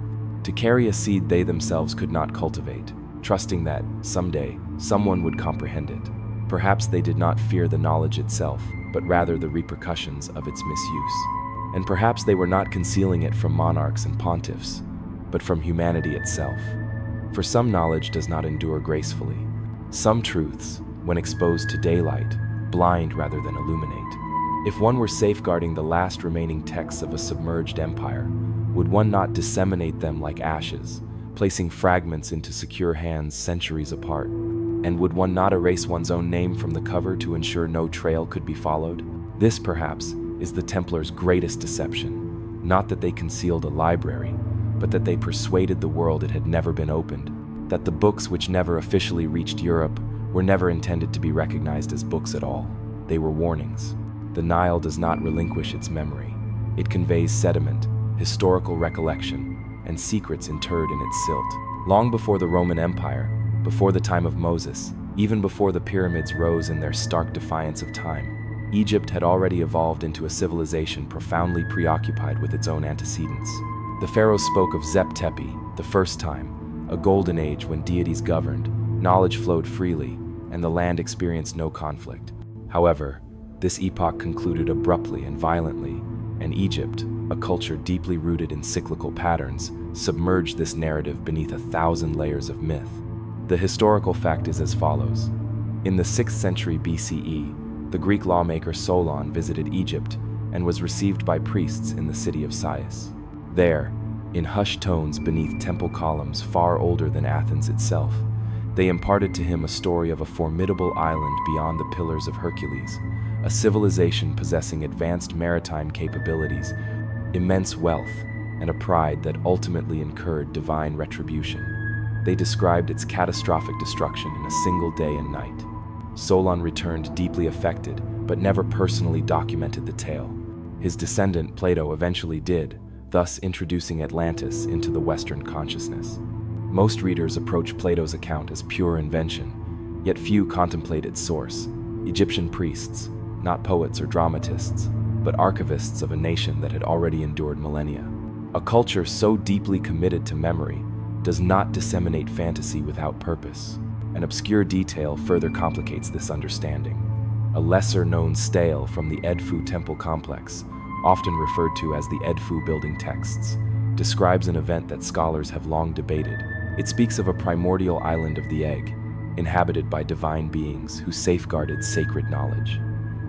to carry a seed they themselves could not cultivate, trusting that, someday, someone would comprehend it. Perhaps they did not fear the knowledge itself, but rather the repercussions of its misuse. And perhaps they were not concealing it from monarchs and pontiffs, but from humanity itself. For some knowledge does not endure gracefully. Some truths, when exposed to daylight, blind rather than illuminate. If one were safeguarding the last remaining texts of a submerged empire, would one not disseminate them like ashes, placing fragments into secure hands centuries apart? And would one not erase one's own name from the cover to ensure no trail could be followed? This, perhaps, is the Templars' greatest deception. Not that they concealed a library, but that they persuaded the world it had never been opened, that the books which never officially reached Europe were never intended to be recognized as books at all. They were warnings. The Nile does not relinquish its memory. It conveys sediment, historical recollection, and secrets interred in its silt. Long before the Roman Empire, before the time of Moses, even before the pyramids rose in their stark defiance of time, Egypt had already evolved into a civilization profoundly preoccupied with its own antecedents. The pharaohs spoke of Zep-Tepi, the first time, a golden age when deities governed, knowledge flowed freely, and the land experienced no conflict. However, this epoch concluded abruptly and violently, and Egypt, a culture deeply rooted in cyclical patterns, submerged this narrative beneath 1,000 layers of myth. The historical fact is as follows. In the 6th century BCE, the Greek lawmaker Solon visited Egypt and was received by priests in the city of Sais. There, in hushed tones beneath temple columns far older than Athens itself, they imparted to him a story of a formidable island beyond the Pillars of Hercules, a civilization possessing advanced maritime capabilities, immense wealth, and a pride that ultimately incurred divine retribution. They described its catastrophic destruction in a single day and night. Solon returned deeply affected, but never personally documented the tale. His descendant Plato eventually did, thus introducing Atlantis into the Western consciousness. Most readers approach Plato's account as pure invention, yet few contemplate its source: Egyptian priests, not poets or dramatists, but archivists of a nation that had already endured millennia. A culture so deeply committed to memory does not disseminate fantasy without purpose. An obscure detail further complicates this understanding. A lesser-known stele from the Edfu temple complex, often referred to as the Edfu building texts, describes an event that scholars have long debated. It speaks of a primordial island of the egg, inhabited by divine beings who safeguarded sacred knowledge.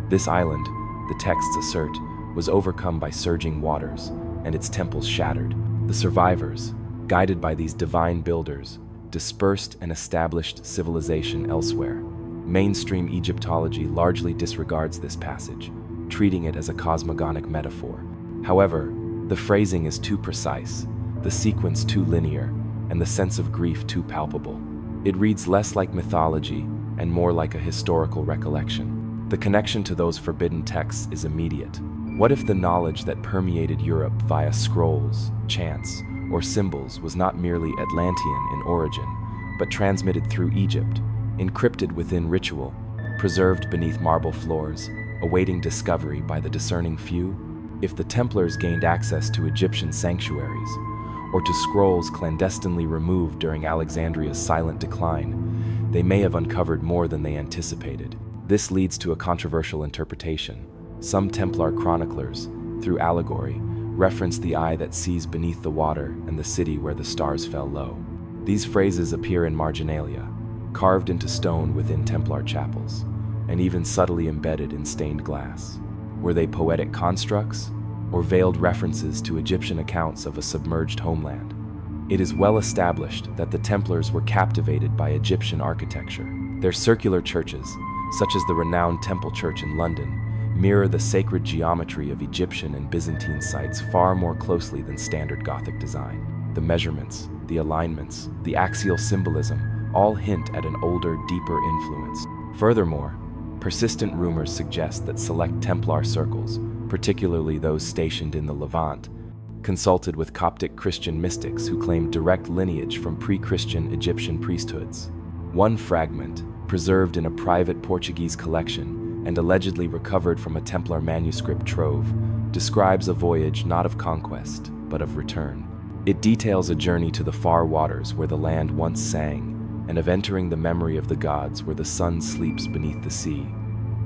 This island, the texts assert, was overcome by surging waters, and its temples shattered. The survivors, guided by these divine builders, dispersed and established civilization elsewhere. Mainstream Egyptology largely disregards this passage, treating it as a cosmogonic metaphor. However, the phrasing is too precise, the sequence too linear, and the sense of grief too palpable. It reads less like mythology and more like a historical recollection. The connection to those forbidden texts is immediate. What if the knowledge that permeated Europe via scrolls, chants, or symbols was not merely Atlantean in origin, but transmitted through Egypt, encrypted within ritual, preserved beneath marble floors, awaiting discovery by the discerning few? If the Templars gained access to Egyptian sanctuaries, or to scrolls clandestinely removed during Alexandria's silent decline, they may have uncovered more than they anticipated. This leads to a controversial interpretation. Some Templar chroniclers, through allegory, reference the eye that sees beneath the water and the city where the stars fell low. These phrases appear in marginalia, carved into stone within Templar chapels, and even subtly embedded in stained glass. Were they poetic constructs, or veiled references to Egyptian accounts of a submerged homeland? It is well established that the Templars were captivated by Egyptian architecture. Their circular churches, such as the renowned Temple Church in London, mirror the sacred geometry of Egyptian and Byzantine sites far more closely than standard Gothic design. The measurements, the alignments, the axial symbolism all hint at an older, deeper influence. Furthermore, persistent rumors suggest that select Templar circles, particularly those stationed in the Levant, consulted with Coptic Christian mystics who claimed direct lineage from pre-Christian Egyptian priesthoods. One fragment, preserved in a private Portuguese collection and allegedly recovered from a Templar manuscript trove, describes a voyage not of conquest, but of return. It details a journey to the far waters where the land once sang, and of entering the memory of the gods where the sun sleeps beneath the sea.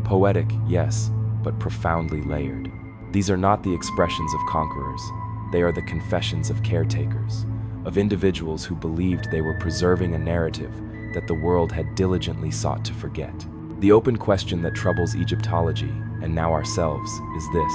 Poetic, yes, but profoundly layered. These are not the expressions of conquerors. They are the confessions of caretakers, of individuals who believed they were preserving a narrative that the world had diligently sought to forget. The open question that troubles Egyptology, and now ourselves, is this: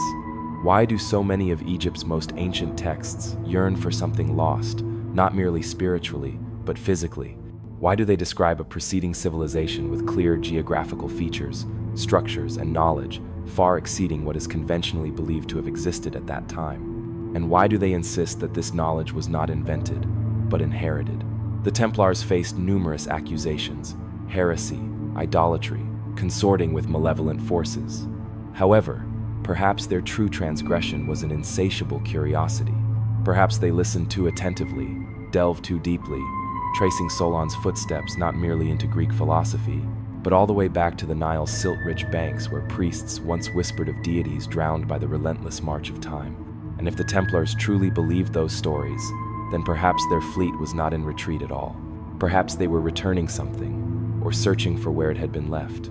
why do so many of Egypt's most ancient texts yearn for something lost, not merely spiritually, but physically? Why do they describe a preceding civilization with clear geographical features, structures, and knowledge far exceeding what is conventionally believed to have existed at that time? And why do they insist that this knowledge was not invented, but inherited? The Templars faced numerous accusations: heresy, idolatry, consorting with malevolent forces. However, perhaps their true transgression was an insatiable curiosity. Perhaps they listened too attentively, delved too deeply, tracing Solon's footsteps not merely into Greek philosophy, but all the way back to the Nile's silt-rich banks where priests once whispered of deities drowned by the relentless march of time. And if the Templars truly believed those stories, then perhaps their fleet was not in retreat at all. Perhaps they were returning something, or searching for where it had been left.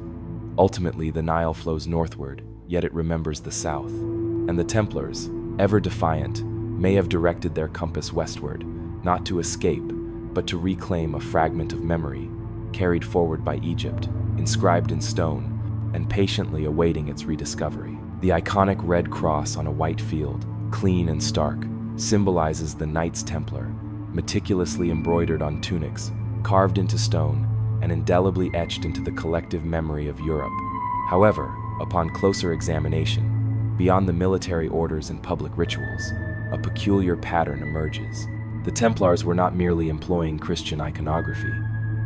Ultimately, the Nile flows northward, yet it remembers the south. And the Templars, ever defiant, may have directed their compass westward, not to escape, but to reclaim a fragment of memory, carried forward by Egypt, inscribed in stone, and patiently awaiting its rediscovery. The iconic red cross on a white field, clean and stark, symbolizes the Knights Templar, meticulously embroidered on tunics, carved into stone, and indelibly etched into the collective memory of Europe. However, Upon closer examination, beyond the military orders and public rituals, a peculiar pattern emerges. The Templars were not merely employing Christian iconography,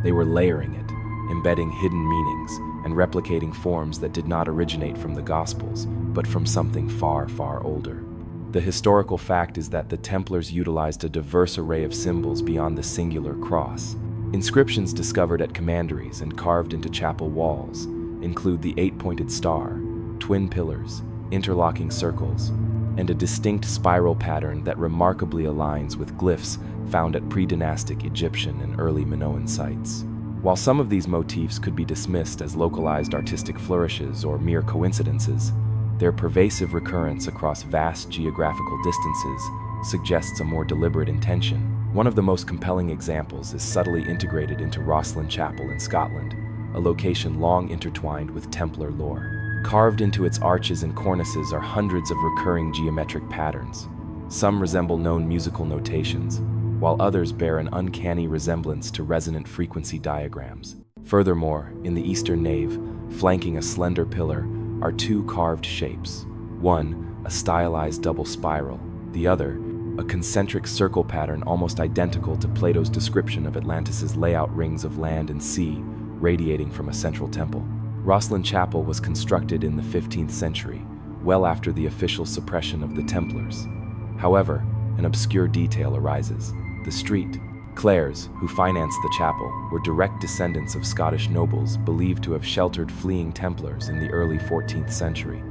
they were layering it, embedding hidden meanings, and replicating forms that did not originate from the Gospels, but from something far, far older. The historical fact is that the Templars utilized a diverse array of symbols beyond the singular cross. Inscriptions discovered at commanderies and carved into chapel walls include the 8-pointed star, twin pillars, interlocking circles, and a distinct spiral pattern that remarkably aligns with glyphs found at pre-dynastic Egyptian and early Minoan sites. While some of these motifs could be dismissed as localized artistic flourishes or mere coincidences, their pervasive recurrence across vast geographical distances suggests a more deliberate intention. One of the most compelling examples is subtly integrated into Rosslyn Chapel in Scotland, a location long intertwined with Templar lore. Carved into its arches and cornices are hundreds of recurring geometric patterns. Some resemble known musical notations, while others bear an uncanny resemblance to resonant frequency diagrams. Furthermore, in the eastern nave, flanking a slender pillar, are two carved shapes. One, a stylized double spiral, the other, a concentric circle pattern almost identical to Plato's description of Atlantis' layout rings of land and sea radiating from a central temple. Rosslyn Chapel was constructed in the 15th century, well after the official suppression of the Templars. However, an obscure detail arises. The street, Clares, who financed the chapel, were direct descendants of Scottish nobles believed to have sheltered fleeing Templars in the early 14th century.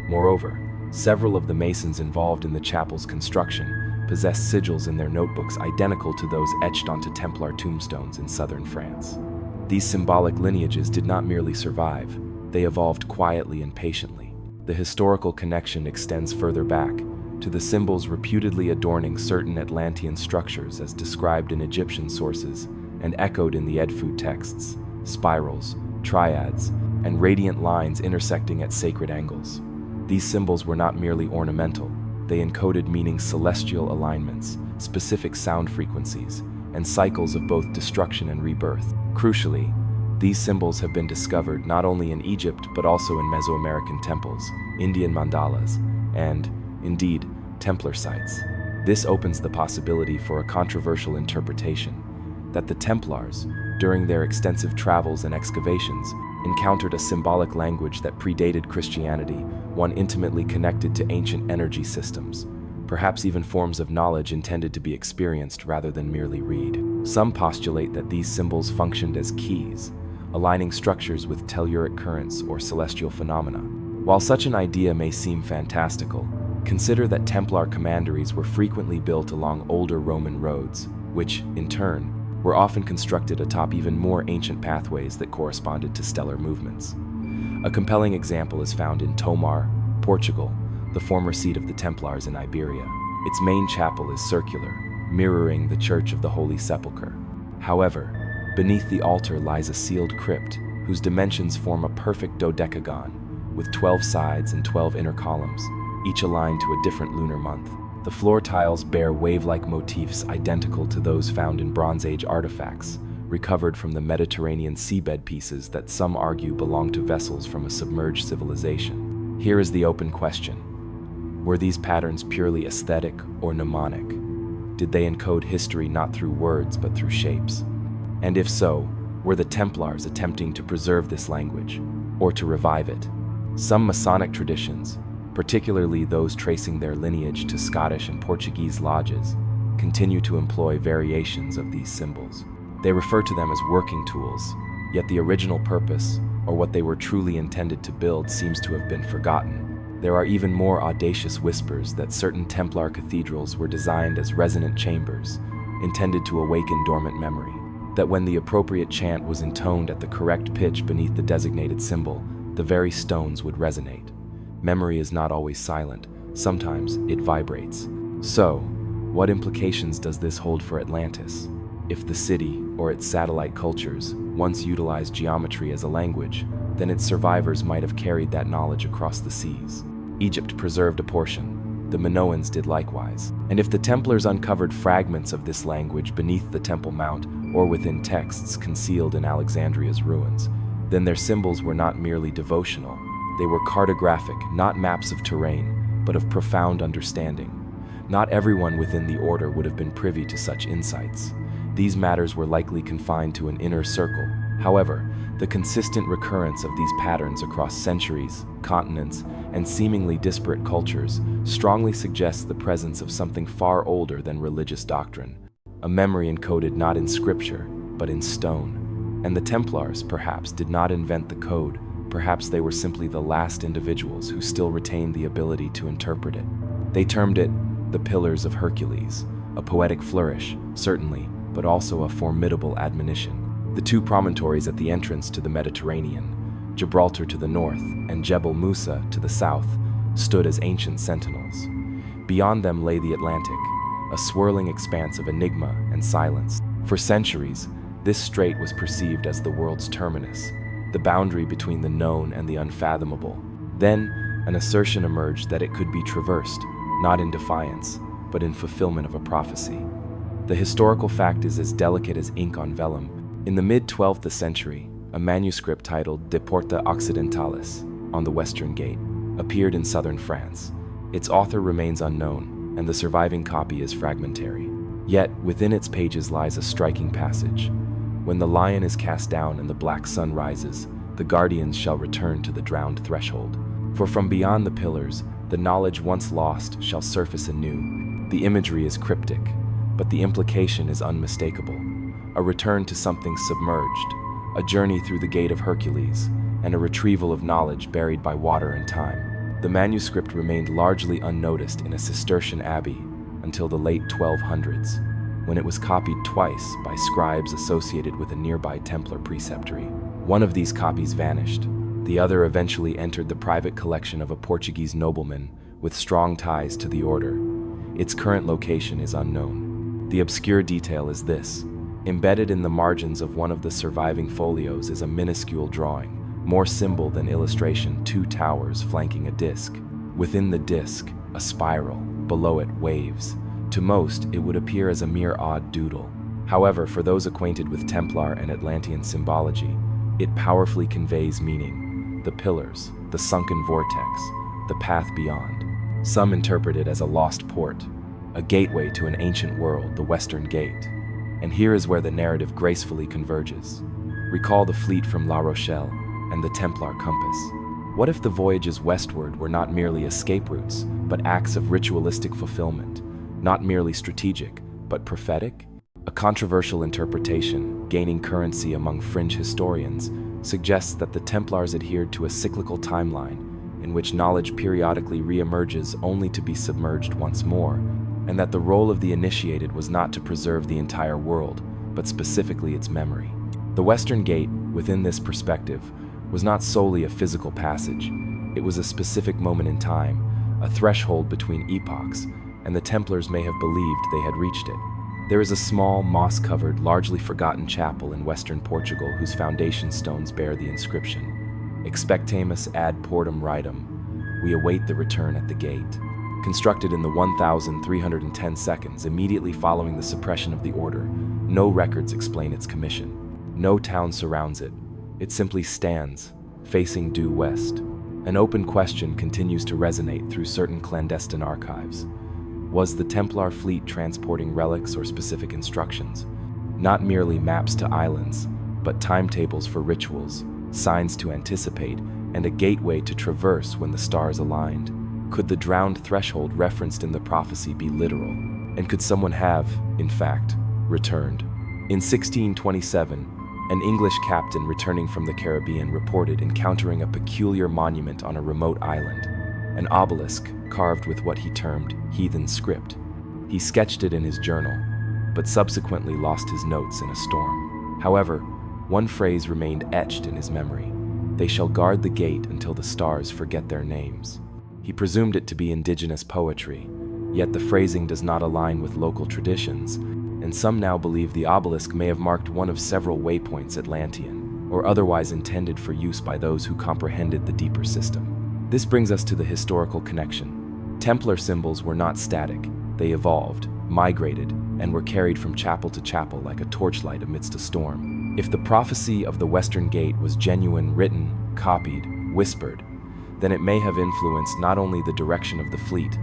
Moreover, several of the masons involved in the chapel's construction possessed sigils in their notebooks identical to those etched onto Templar tombstones in southern France. These symbolic lineages did not merely survive, they evolved quietly and patiently. The historical connection extends further back, to the symbols reputedly adorning certain Atlantean structures as described in Egyptian sources and echoed in the Edfu texts: spirals, triads, and radiant lines intersecting at sacred angles. These symbols were not merely ornamental, they encoded meaning celestial alignments, specific sound frequencies, and cycles of both destruction and rebirth. Crucially, these symbols have been discovered not only in Egypt but also in Mesoamerican temples, Indian mandalas, and, indeed, Templar sites. This opens the possibility for a controversial interpretation that the Templars, during their extensive travels and excavations, encountered a symbolic language that predated Christianity, one intimately connected to ancient energy systems, perhaps even forms of knowledge intended to be experienced rather than merely read. Some postulate that these symbols functioned as keys, aligning structures with telluric currents or celestial phenomena. While such an idea may seem fantastical, consider that Templar commanderies were frequently built along older Roman roads, which, in turn, were often constructed atop even more ancient pathways that corresponded to stellar movements. A compelling example is found in Tomar, Portugal, the former seat of the Templars in Iberia. Its main chapel is circular, mirroring the Church of the Holy Sepulchre. However, beneath the altar lies a sealed crypt, whose dimensions form a perfect dodecagon, with 12 sides and 12 inner columns, each aligned to a different lunar month. The floor tiles bear wave-like motifs identical to those found in Bronze Age artifacts, recovered from the Mediterranean seabed pieces that some argue belong to vessels from a submerged civilization. Here is the open question. Were these patterns purely aesthetic or mnemonic? Did they encode history not through words but through shapes? And if so, were the Templars attempting to preserve this language, or to revive it? Some Masonic traditions, particularly those tracing their lineage to Scottish and Portuguese lodges, continue to employ variations of these symbols. They refer to them as working tools, yet the original purpose, or what they were truly intended to build, seems to have been forgotten. There are even more audacious whispers that certain Templar cathedrals were designed as resonant chambers, intended to awaken dormant memory, that when the appropriate chant was intoned at the correct pitch beneath the designated symbol, the very stones would resonate. Memory is not always silent, sometimes it vibrates. So, what implications does this hold for Atlantis? If the city, or its satellite cultures, once utilized geometry as a language, then its survivors might have carried that knowledge across the seas. Egypt preserved a portion, the Minoans did likewise. And if the Templars uncovered fragments of this language beneath the Temple Mount or within texts concealed in Alexandria's ruins, then their symbols were not merely devotional, They were cartographic, not maps of terrain, but of profound understanding. Not everyone within the order would have been privy to such insights. These matters were likely confined to an inner circle. However, the consistent recurrence of these patterns across centuries, continents, and seemingly disparate cultures strongly suggests the presence of something far older than religious doctrine, a memory encoded not in scripture, but in stone. And the Templars, perhaps, did not invent the code. Perhaps they were simply the last individuals who still retained the ability to interpret it. They termed it the Pillars of Hercules, a poetic flourish, certainly, but also a formidable admonition. The two promontories at the entrance to the Mediterranean, Gibraltar to the north and Jebel Musa to the south, stood as ancient sentinels. Beyond them lay the Atlantic, a swirling expanse of enigma and silence. For centuries, this strait was perceived as the world's terminus, the boundary between the known and the unfathomable. Then, an assertion emerged that it could be traversed, not in defiance, but in fulfillment of a prophecy. The historical fact is as delicate as ink on vellum. In the mid-12th century, a manuscript titled De Porta Occidentalis, on the Western Gate, appeared in southern France. Its author remains unknown, and the surviving copy is fragmentary. Yet, within its pages lies a striking passage. When the lion is cast down and the black sun rises, the guardians shall return to the drowned threshold. For from beyond the pillars, the knowledge once lost shall surface anew. The imagery is cryptic, but the implication is unmistakable. A return to something submerged, a journey through the Gate of Hercules, and a retrieval of knowledge buried by water and time. The manuscript remained largely unnoticed in a Cistercian abbey until the late 1200s, when it was copied twice by scribes associated with a nearby Templar preceptory. One of these copies vanished. The other eventually entered the private collection of a Portuguese nobleman with strong ties to the order. Its current location is unknown. The obscure detail is this. Embedded in the margins of one of the surviving folios is a minuscule drawing, more symbol than illustration, two towers flanking a disc. Within the disc, a spiral, below it waves. To most, it would appear as a mere odd doodle. However, for those acquainted with Templar and Atlantean symbology, it powerfully conveys meaning. The pillars, the sunken vortex, the path beyond. Some interpret it as a lost port, a gateway to an ancient world, the Western Gate. And here is where the narrative gracefully converges. Recall the fleet from La Rochelle and the Templar compass. What if the voyages westward were not merely escape routes, but acts of ritualistic fulfillment, not merely strategic, but prophetic? A controversial interpretation, gaining currency among fringe historians, suggests that the Templars adhered to a cyclical timeline in which knowledge periodically re-emerges only to be submerged once more, and that the role of the initiated was not to preserve the entire world, but specifically its memory. The Western Gate, within this perspective, was not solely a physical passage. It was a specific moment in time, a threshold between epochs, and the Templars may have believed they had reached it. There is a small, moss-covered, largely forgotten chapel in western Portugal whose foundation stones bear the inscription, Expectamus ad portum raitum, we await the return at the gate. Constructed in the 1,310 seconds immediately following the suppression of the order, no records explain its commission. No town surrounds it. It simply stands, facing due west. An open question continues to resonate through certain clandestine archives. Was the Templar Fleet transporting relics or specific instructions? Not merely maps to islands, but timetables for rituals, signs to anticipate, and a gateway to traverse when the stars aligned. Could the drowned threshold referenced in the prophecy be literal? And could someone have, in fact, returned? In 1627, an English captain returning from the Caribbean reported encountering a peculiar monument on a remote island, an obelisk carved with what he termed heathen script. He sketched it in his journal, but subsequently lost his notes in a storm. However, one phrase remained etched in his memory: "They shall guard the gate until the stars forget their names." He presumed it to be indigenous poetry, yet the phrasing does not align with local traditions, and some now believe the obelisk may have marked one of several waypoints Atlantean, or otherwise intended for use by those who comprehended the deeper system. This brings us to the historical connection. Templar symbols were not static. They evolved, migrated, and were carried from chapel to chapel like a torchlight amidst a storm. If the prophecy of the Western Gate was genuine, written, copied, whispered, then it may have influenced not only the direction of the fleet,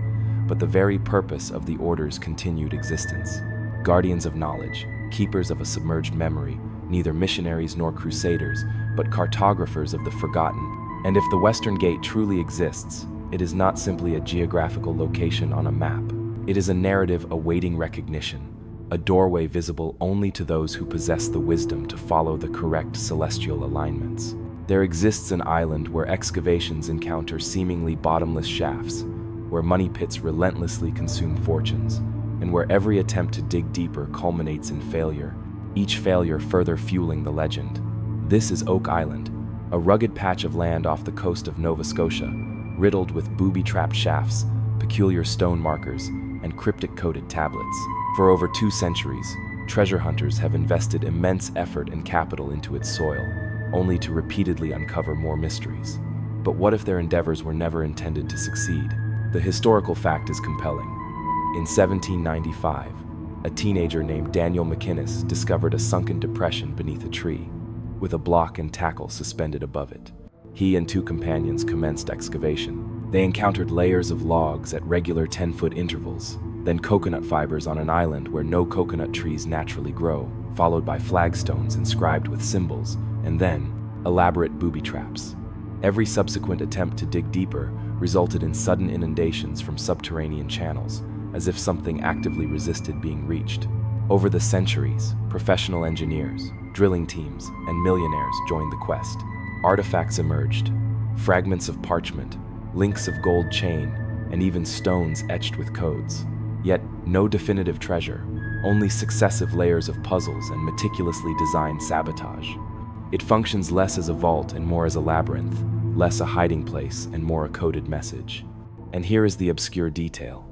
but the very purpose of the Order's continued existence. Guardians of knowledge, keepers of a submerged memory, neither missionaries nor crusaders, but cartographers of the forgotten. And if the Western Gate truly exists, it is not simply a geographical location on a map. It is a narrative awaiting recognition, a doorway visible only to those who possess the wisdom to follow the correct celestial alignments. There exists an island where excavations encounter seemingly bottomless shafts, where money pits relentlessly consume fortunes, and where every attempt to dig deeper culminates in failure, each failure further fueling the legend. This is Oak Island, a rugged patch of land off the coast of Nova Scotia, riddled with booby-trapped shafts, peculiar stone markers, and cryptic-coded tablets. For over 2 centuries, treasure hunters have invested immense effort and capital into its soil, only to repeatedly uncover more mysteries. But what if their endeavors were never intended to succeed? The historical fact is compelling. In 1795, a teenager named Daniel McInnes discovered a sunken depression beneath a tree, with a block and tackle suspended above it. He and 2 companions commenced excavation. They encountered layers of logs at regular 10-foot intervals, then coconut fibers on an island where no coconut trees naturally grow, followed by flagstones inscribed with symbols, and then elaborate booby traps. Every subsequent attempt to dig deeper resulted in sudden inundations from subterranean channels, as if something actively resisted being reached. Over the centuries, professional engineers, drilling teams, and millionaires joined the quest. Artifacts emerged, fragments of parchment, links of gold chain, and even stones etched with codes. Yet, no definitive treasure, only successive layers of puzzles and meticulously designed sabotage. It functions less as a vault and more as a labyrinth, less a hiding place and more a coded message. And here is the obscure detail.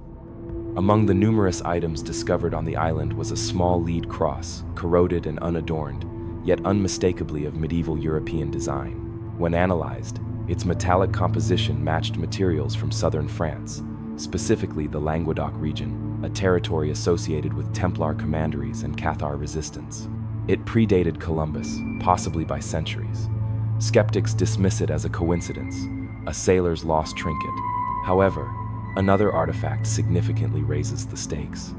Among the numerous items discovered on the island was a small lead cross, corroded and unadorned, yet unmistakably of medieval European design. When analyzed, its metallic composition matched materials from southern France, specifically the Languedoc region, a territory associated with Templar commanderies and Cathar resistance. It predated Columbus, possibly by centuries. Skeptics dismiss it as a coincidence, a sailor's lost trinket. However, another artifact significantly raises the stakes.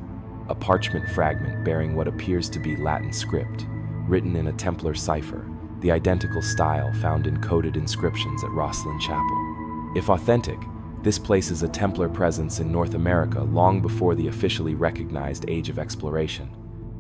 A parchment fragment bearing what appears to be Latin script, written in a Templar cipher, the identical style found in coded inscriptions at Rosslyn Chapel. If authentic, this places a Templar presence in North America long before the officially recognized Age of Exploration.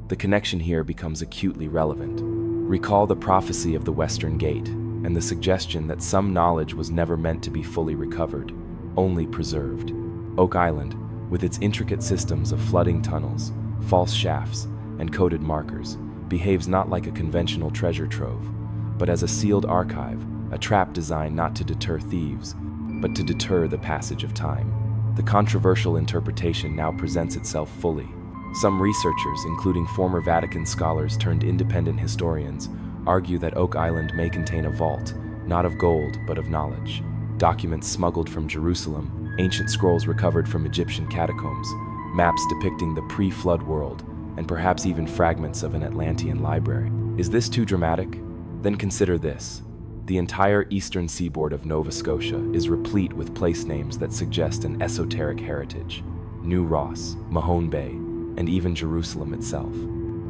The connection here becomes acutely relevant. Recall the prophecy of the Western Gate and the suggestion that some knowledge was never meant to be fully recovered, only preserved. Oak Island, with its intricate systems of flooding tunnels, false shafts, and coded markers, behaves not like a conventional treasure trove, but as a sealed archive, a trap designed not to deter thieves, but to deter the passage of time. The controversial interpretation now presents itself fully. Some researchers, including former Vatican scholars turned independent historians, argue that Oak Island may contain a vault, not of gold, but of knowledge. Documents smuggled from Jerusalem, ancient scrolls recovered from Egyptian catacombs, maps depicting the pre-flood world, and perhaps even fragments of an Atlantean library. Is this too dramatic? Then consider this. The entire eastern seaboard of Nova Scotia is replete with place names that suggest an esoteric heritage. New Ross, Mahone Bay, and even Jerusalem itself.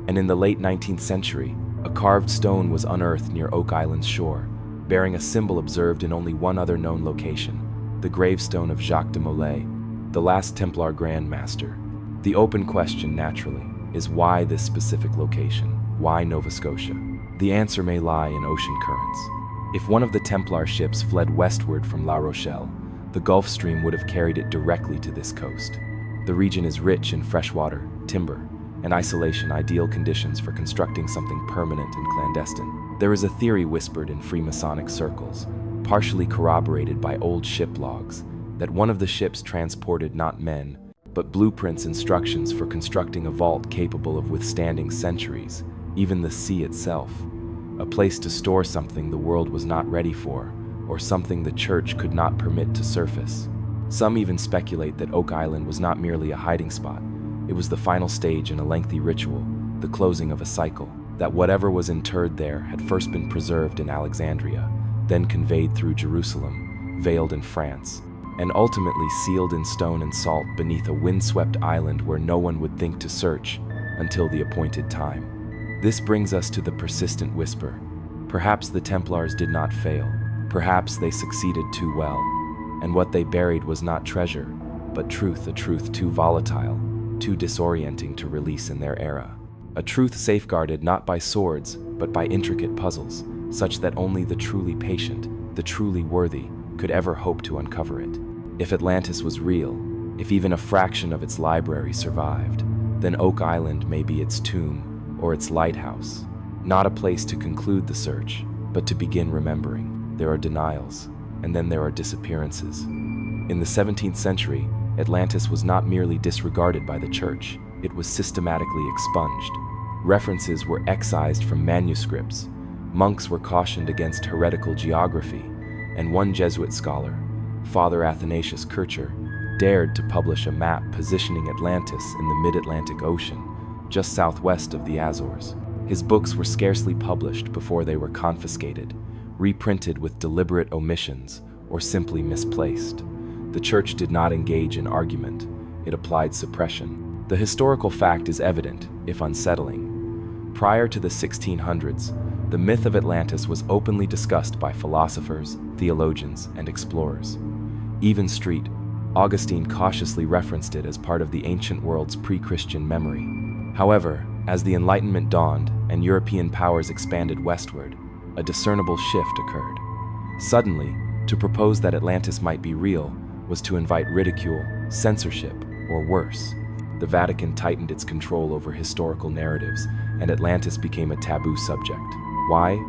And in the late 19th century, a carved stone was unearthed near Oak Island's shore, bearing a symbol observed in only one other known location, the gravestone of Jacques de Molay, the last Templar Grand Master. The open question, naturally, is why this specific location? Why Nova Scotia? The answer may lie in ocean currents. If one of the Templar ships fled westward from La Rochelle, the Gulf Stream would have carried it directly to this coast. The region is rich in freshwater, timber, and isolation, ideal conditions for constructing something permanent and clandestine. There is a theory whispered in Freemasonic circles, partially corroborated by old ship logs, that one of the ships transported not men, but blueprints, instructions for constructing a vault capable of withstanding centuries, even the sea itself. A place to store something the world was not ready for, or something the church could not permit to surface. Some even speculate that Oak Island was not merely a hiding spot. It was the final stage in a lengthy ritual, the closing of a cycle, that whatever was interred there had first been preserved in Alexandria, then conveyed through Jerusalem, veiled in France, and ultimately sealed in stone and salt beneath a windswept island where no one would think to search until the appointed time. This brings us to the persistent whisper. Perhaps the Templars did not fail. Perhaps they succeeded too well, and what they buried was not treasure, but truth, a truth too volatile, too disorienting to release in their era. A truth safeguarded not by swords, but by intricate puzzles, such that only the truly patient, the truly worthy, could ever hope to uncover it. If Atlantis was real, if even a fraction of its library survived, then Oak Island may be its tomb or its lighthouse. Not a place to conclude the search, but to begin remembering. There are denials, and then there are disappearances. In the 17th century, Atlantis was not merely disregarded by the church, it was systematically expunged. References were excised from manuscripts, monks were cautioned against heretical geography, and one Jesuit scholar, Father Athanasius Kircher, dared to publish a map positioning Atlantis in the mid-Atlantic Ocean, just southwest of the Azores. His books were scarcely published before they were confiscated, reprinted with deliberate omissions, or simply misplaced. The church did not engage in argument, it applied suppression. The historical fact is evident, if unsettling. Prior to the 1600s, the myth of Atlantis was openly discussed by philosophers, theologians, and explorers. Even Street, Augustine cautiously referenced it as part of the ancient world's pre-Christian memory. However, as the Enlightenment dawned and European powers expanded westward, a discernible shift occurred. Suddenly, to propose that Atlantis might be real was to invite ridicule, censorship, or worse. The Vatican tightened its control over historical narratives, and Atlantis became a taboo subject. Why?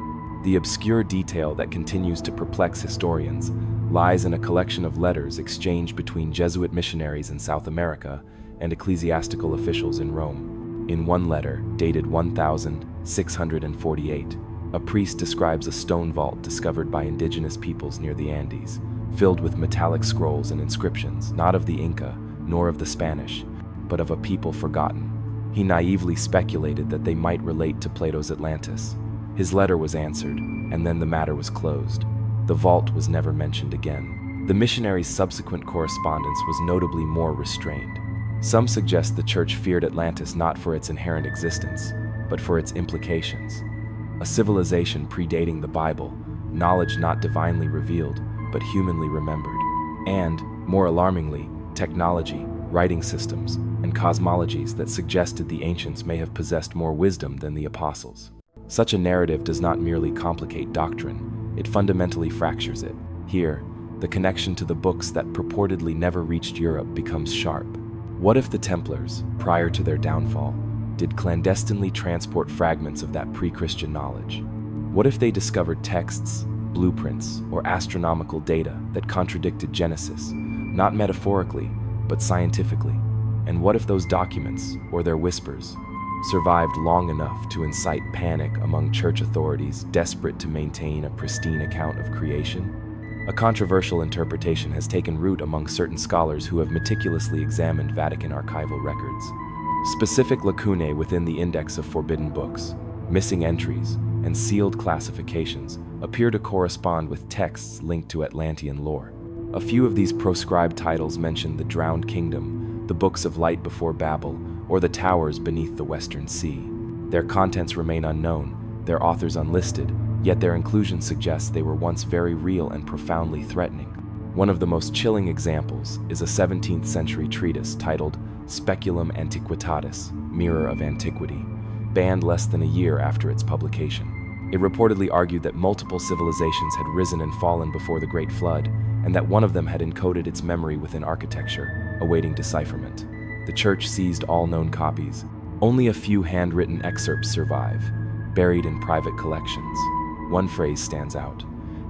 The obscure detail that continues to perplex historians lies in a collection of letters exchanged between Jesuit missionaries in South America and ecclesiastical officials in Rome. In one letter, dated 1648, a priest describes a stone vault discovered by indigenous peoples near the Andes, filled with metallic scrolls and inscriptions, not of the Inca, nor of the Spanish, but of a people forgotten. He naively speculated that they might relate to Plato's Atlantis. His letter was answered, and then the matter was closed. The vault was never mentioned again. The missionary's subsequent correspondence was notably more restrained. Some suggest the church feared Atlantis not for its inherent existence, but for its implications. A civilization predating the Bible, knowledge not divinely revealed, but humanly remembered. And, more alarmingly, technology, writing systems, and cosmologies that suggested the ancients may have possessed more wisdom than the apostles. Such a narrative does not merely complicate doctrine, it fundamentally fractures it. Here, the connection to the books that purportedly never reached Europe becomes sharp. What if the Templars, prior to their downfall, did clandestinely transport fragments of that pre-Christian knowledge? What if they discovered texts, blueprints, or astronomical data that contradicted Genesis, not metaphorically, but scientifically? And what if those documents, or their whispers, survived long enough to incite panic among church authorities desperate to maintain a pristine account of creation? A controversial interpretation has taken root among certain scholars who have meticulously examined Vatican archival records. Specific lacunae within the Index of Forbidden Books, missing entries, and sealed classifications appear to correspond with texts linked to Atlantean lore. A few of these proscribed titles mention the Drowned Kingdom, the Books of Light Before Babel, or the Towers Beneath the Western Sea. Their contents remain unknown, their authors unlisted, yet their inclusion suggests they were once very real and profoundly threatening. One of the most chilling examples is a 17th century treatise titled Speculum Antiquitatis, Mirror of Antiquity, banned less than a year after its publication. It reportedly argued that multiple civilizations had risen and fallen before the Great Flood, and that one of them had encoded its memory within architecture, awaiting decipherment. The church seized all known copies. Only a few handwritten excerpts survive, buried in private collections. One phrase stands out.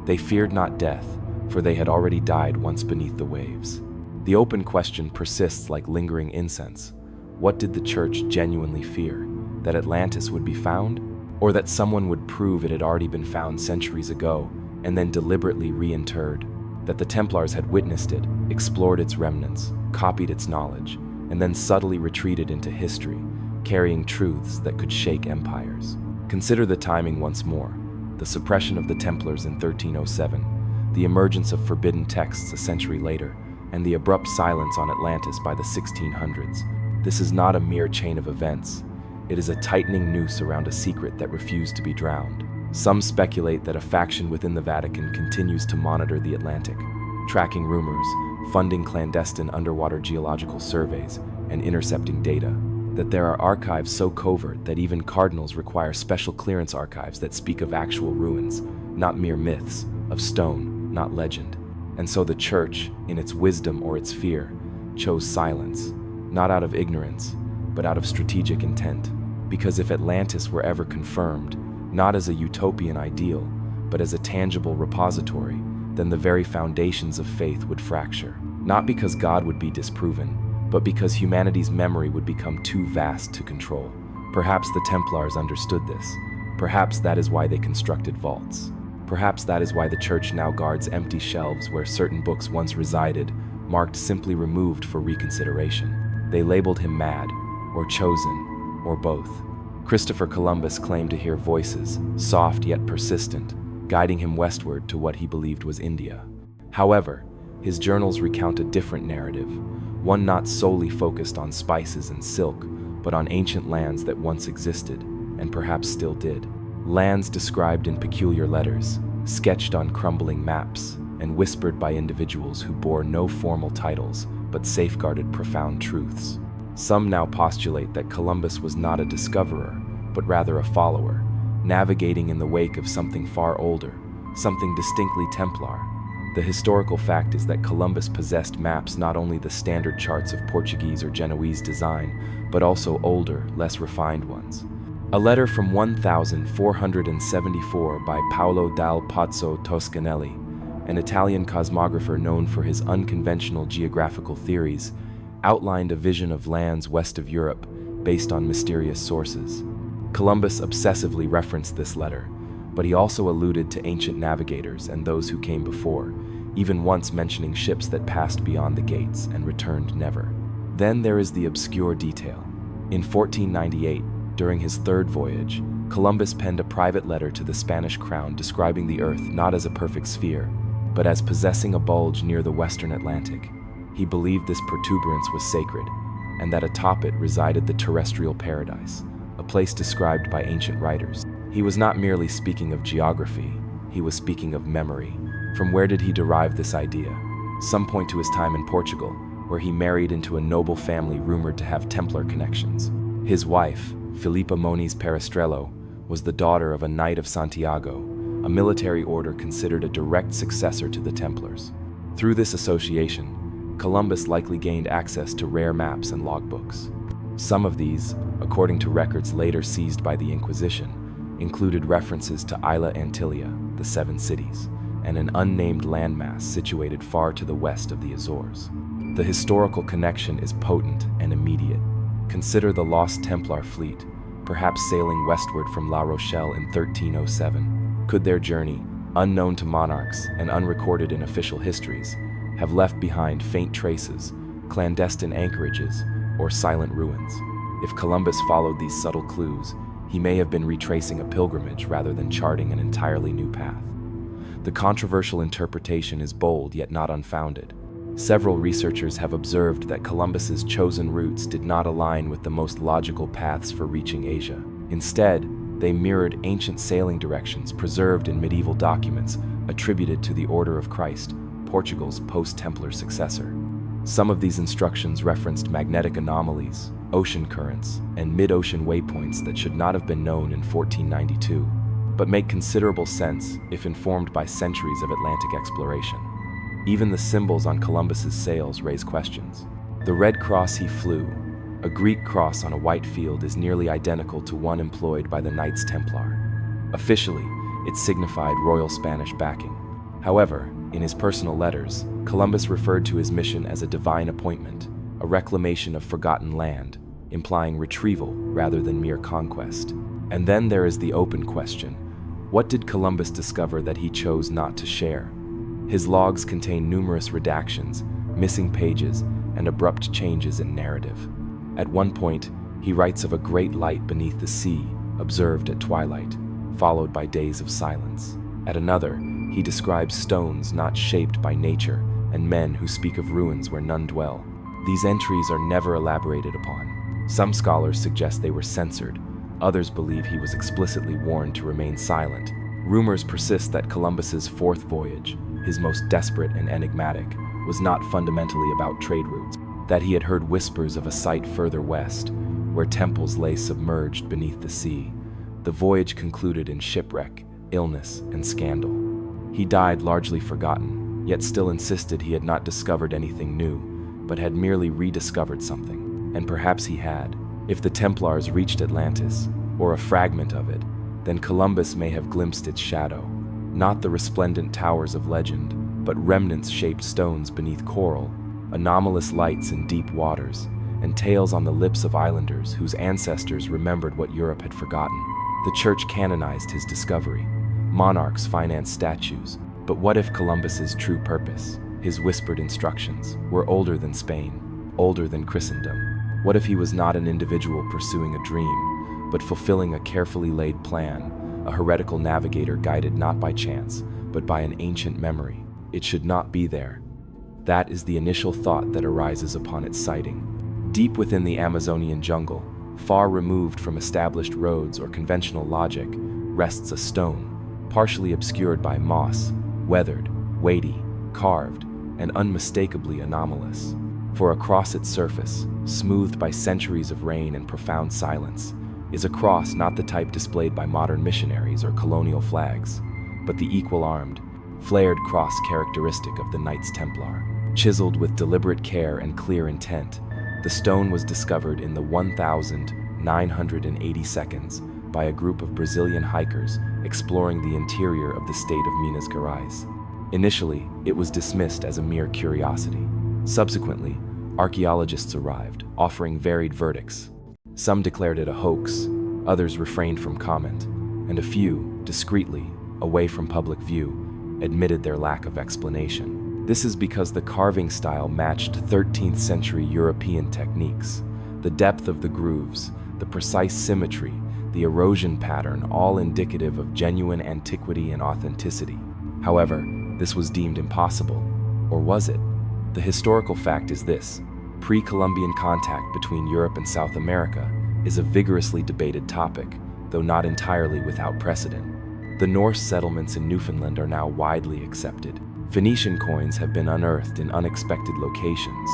They feared not death, for they had already died once beneath the waves. The open question persists like lingering incense. What did the church genuinely fear? That Atlantis would be found? Or that someone would prove it had already been found centuries ago and then deliberately reinterred? That the Templars had witnessed it, explored its remnants, copied its knowledge, and then subtly retreated into history, carrying truths that could shake empires. Consider the timing once more. The suppression of the Templars in 1307, the emergence of forbidden texts a century later, and the abrupt silence on Atlantis by the 1600s. This is not a mere chain of events. It is a tightening noose around a secret that refused to be drowned. Some speculate that a faction within the Vatican continues to monitor the Atlantic, tracking rumors, funding clandestine underwater geological surveys, and intercepting data. That there are archives so covert that even cardinals require special clearance archives that speak of actual ruins, not mere myths, of stone, not legend. And so the Church, in its wisdom or its fear, chose silence, not out of ignorance, but out of strategic intent. Because if Atlantis were ever confirmed, not as a utopian ideal, but as a tangible repository, then the very foundations of faith would fracture. Not because God would be disproven, but because humanity's memory would become too vast to control. Perhaps the Templars understood this. Perhaps that is why they constructed vaults. Perhaps that is why the Church now guards empty shelves where certain books once resided, marked simply removed for reconsideration. They labeled him mad, or chosen, or both. Christopher Columbus claimed to hear voices, soft yet persistent, guiding him westward to what he believed was India. However, his journals recount a different narrative, one not solely focused on spices and silk, but on ancient lands that once existed, and perhaps still did. Lands described in peculiar letters, sketched on crumbling maps, and whispered by individuals who bore no formal titles, but safeguarded profound truths. Some now postulate that Columbus was not a discoverer, but rather a follower, navigating in the wake of something far older, something distinctly Templar. The historical fact is that Columbus possessed maps not only the standard charts of Portuguese or Genoese design, but also older, less refined ones. A letter from 1474 by Paolo dal Pozzo Toscanelli, an Italian cosmographer known for his unconventional geographical theories, outlined a vision of lands west of Europe based on mysterious sources. Columbus obsessively referenced this letter, but he also alluded to ancient navigators and those who came before, even once mentioning ships that passed beyond the gates and returned never. Then there is the obscure detail. In 1498, during his third voyage, Columbus penned a private letter to the Spanish crown describing the Earth not as a perfect sphere, but as possessing a bulge near the western Atlantic. He believed this protuberance was sacred, and that atop it resided the terrestrial paradise, a place described by ancient writers. He was not merely speaking of geography, he was speaking of memory. From where did he derive this idea? Some point to his time in Portugal, where he married into a noble family rumored to have Templar connections. His wife, Filipa Moniz Perestrello, was the daughter of a Knight of Santiago, a military order considered a direct successor to the Templars. Through this association, Columbus likely gained access to rare maps and logbooks. Some of these, according to records later seized by the Inquisition, included references to Isla Antilia, the Seven Cities, and an unnamed landmass situated far to the west of the Azores. The historical connection is potent and immediate. Consider the lost Templar Fleet, perhaps sailing westward from La Rochelle in 1307. Could their journey, unknown to monarchs and unrecorded in official histories, have left behind faint traces, clandestine anchorages, or silent ruins? If Columbus followed these subtle clues, he may have been retracing a pilgrimage rather than charting an entirely new path. The controversial interpretation is bold yet not unfounded. Several researchers have observed that Columbus's chosen routes did not align with the most logical paths for reaching Asia. Instead, they mirrored ancient sailing directions preserved in medieval documents attributed to the Order of Christ, Portugal's post-Templar successor. Some of these instructions referenced magnetic anomalies, ocean currents, and mid-ocean waypoints that should not have been known in 1492, but make considerable sense if informed by centuries of Atlantic exploration. Even the symbols on Columbus's sails raise questions. The red cross he flew, a Greek cross on a white field, is nearly identical to one employed by the Knights Templar. Officially, it signified royal Spanish backing. However, in his personal letters, Columbus referred to his mission as a divine appointment, a reclamation of forgotten land, implying retrieval rather than mere conquest. And then there is the open question: what did Columbus discover that he chose not to share? His logs contain numerous redactions, missing pages, and abrupt changes in narrative. At one point, he writes of a great light beneath the sea, observed at twilight, followed by days of silence. At another, He describes stones not shaped by nature and men who speak of ruins where none dwell. These entries are never elaborated upon. Some scholars suggest they were censored. Others believe he was explicitly warned to remain silent. Rumors persist that Columbus's fourth voyage, his most desperate and enigmatic, was not fundamentally about trade routes, that he had heard whispers of a site further west, where temples lay submerged beneath the sea. The voyage concluded in shipwreck, illness, and scandal. He died largely forgotten, yet still insisted he had not discovered anything new, but had merely rediscovered something. And perhaps he had. If the Templars reached Atlantis, or a fragment of it, then Columbus may have glimpsed its shadow. Not the resplendent towers of legend, but remnants-shaped stones beneath coral, anomalous lights in deep waters, and tales on the lips of islanders whose ancestors remembered what Europe had forgotten. The church canonized his discovery. Monarchs financed statues. But what if Columbus's true purpose, his whispered instructions, were older than Spain, older than Christendom? What if he was not an individual pursuing a dream, but fulfilling a carefully laid plan, a heretical navigator guided not by chance, but by an ancient memory? It should not be there. That is the initial thought that arises upon its sighting. Deep within the Amazonian jungle, far removed from established roads or conventional logic, rests a stone, partially obscured by moss, weathered, weighty, carved, and unmistakably anomalous. For across its surface, smoothed by centuries of rain and profound silence, is a cross not the type displayed by modern missionaries or colonial flags, but the equal-armed, flared cross characteristic of the Knights Templar. Chiseled with deliberate care and clear intent, the stone was discovered in the 1980 by a group of Brazilian hikers exploring the interior of the state of Minas Gerais. Initially, it was dismissed as a mere curiosity. Subsequently, archaeologists arrived, offering varied verdicts. Some declared it a hoax, others refrained from comment, and a few, discreetly, away from public view, admitted their lack of explanation. This is because the carving style matched 13th century European techniques. The depth of the grooves, the precise symmetry, the erosion pattern, all indicative of genuine antiquity and authenticity. However, this was deemed impossible. Or was it? The historical fact is this: pre-Columbian contact between Europe and South America is a vigorously debated topic, though not entirely without precedent. The Norse settlements in Newfoundland are now widely accepted. Phoenician coins have been unearthed in unexpected locations,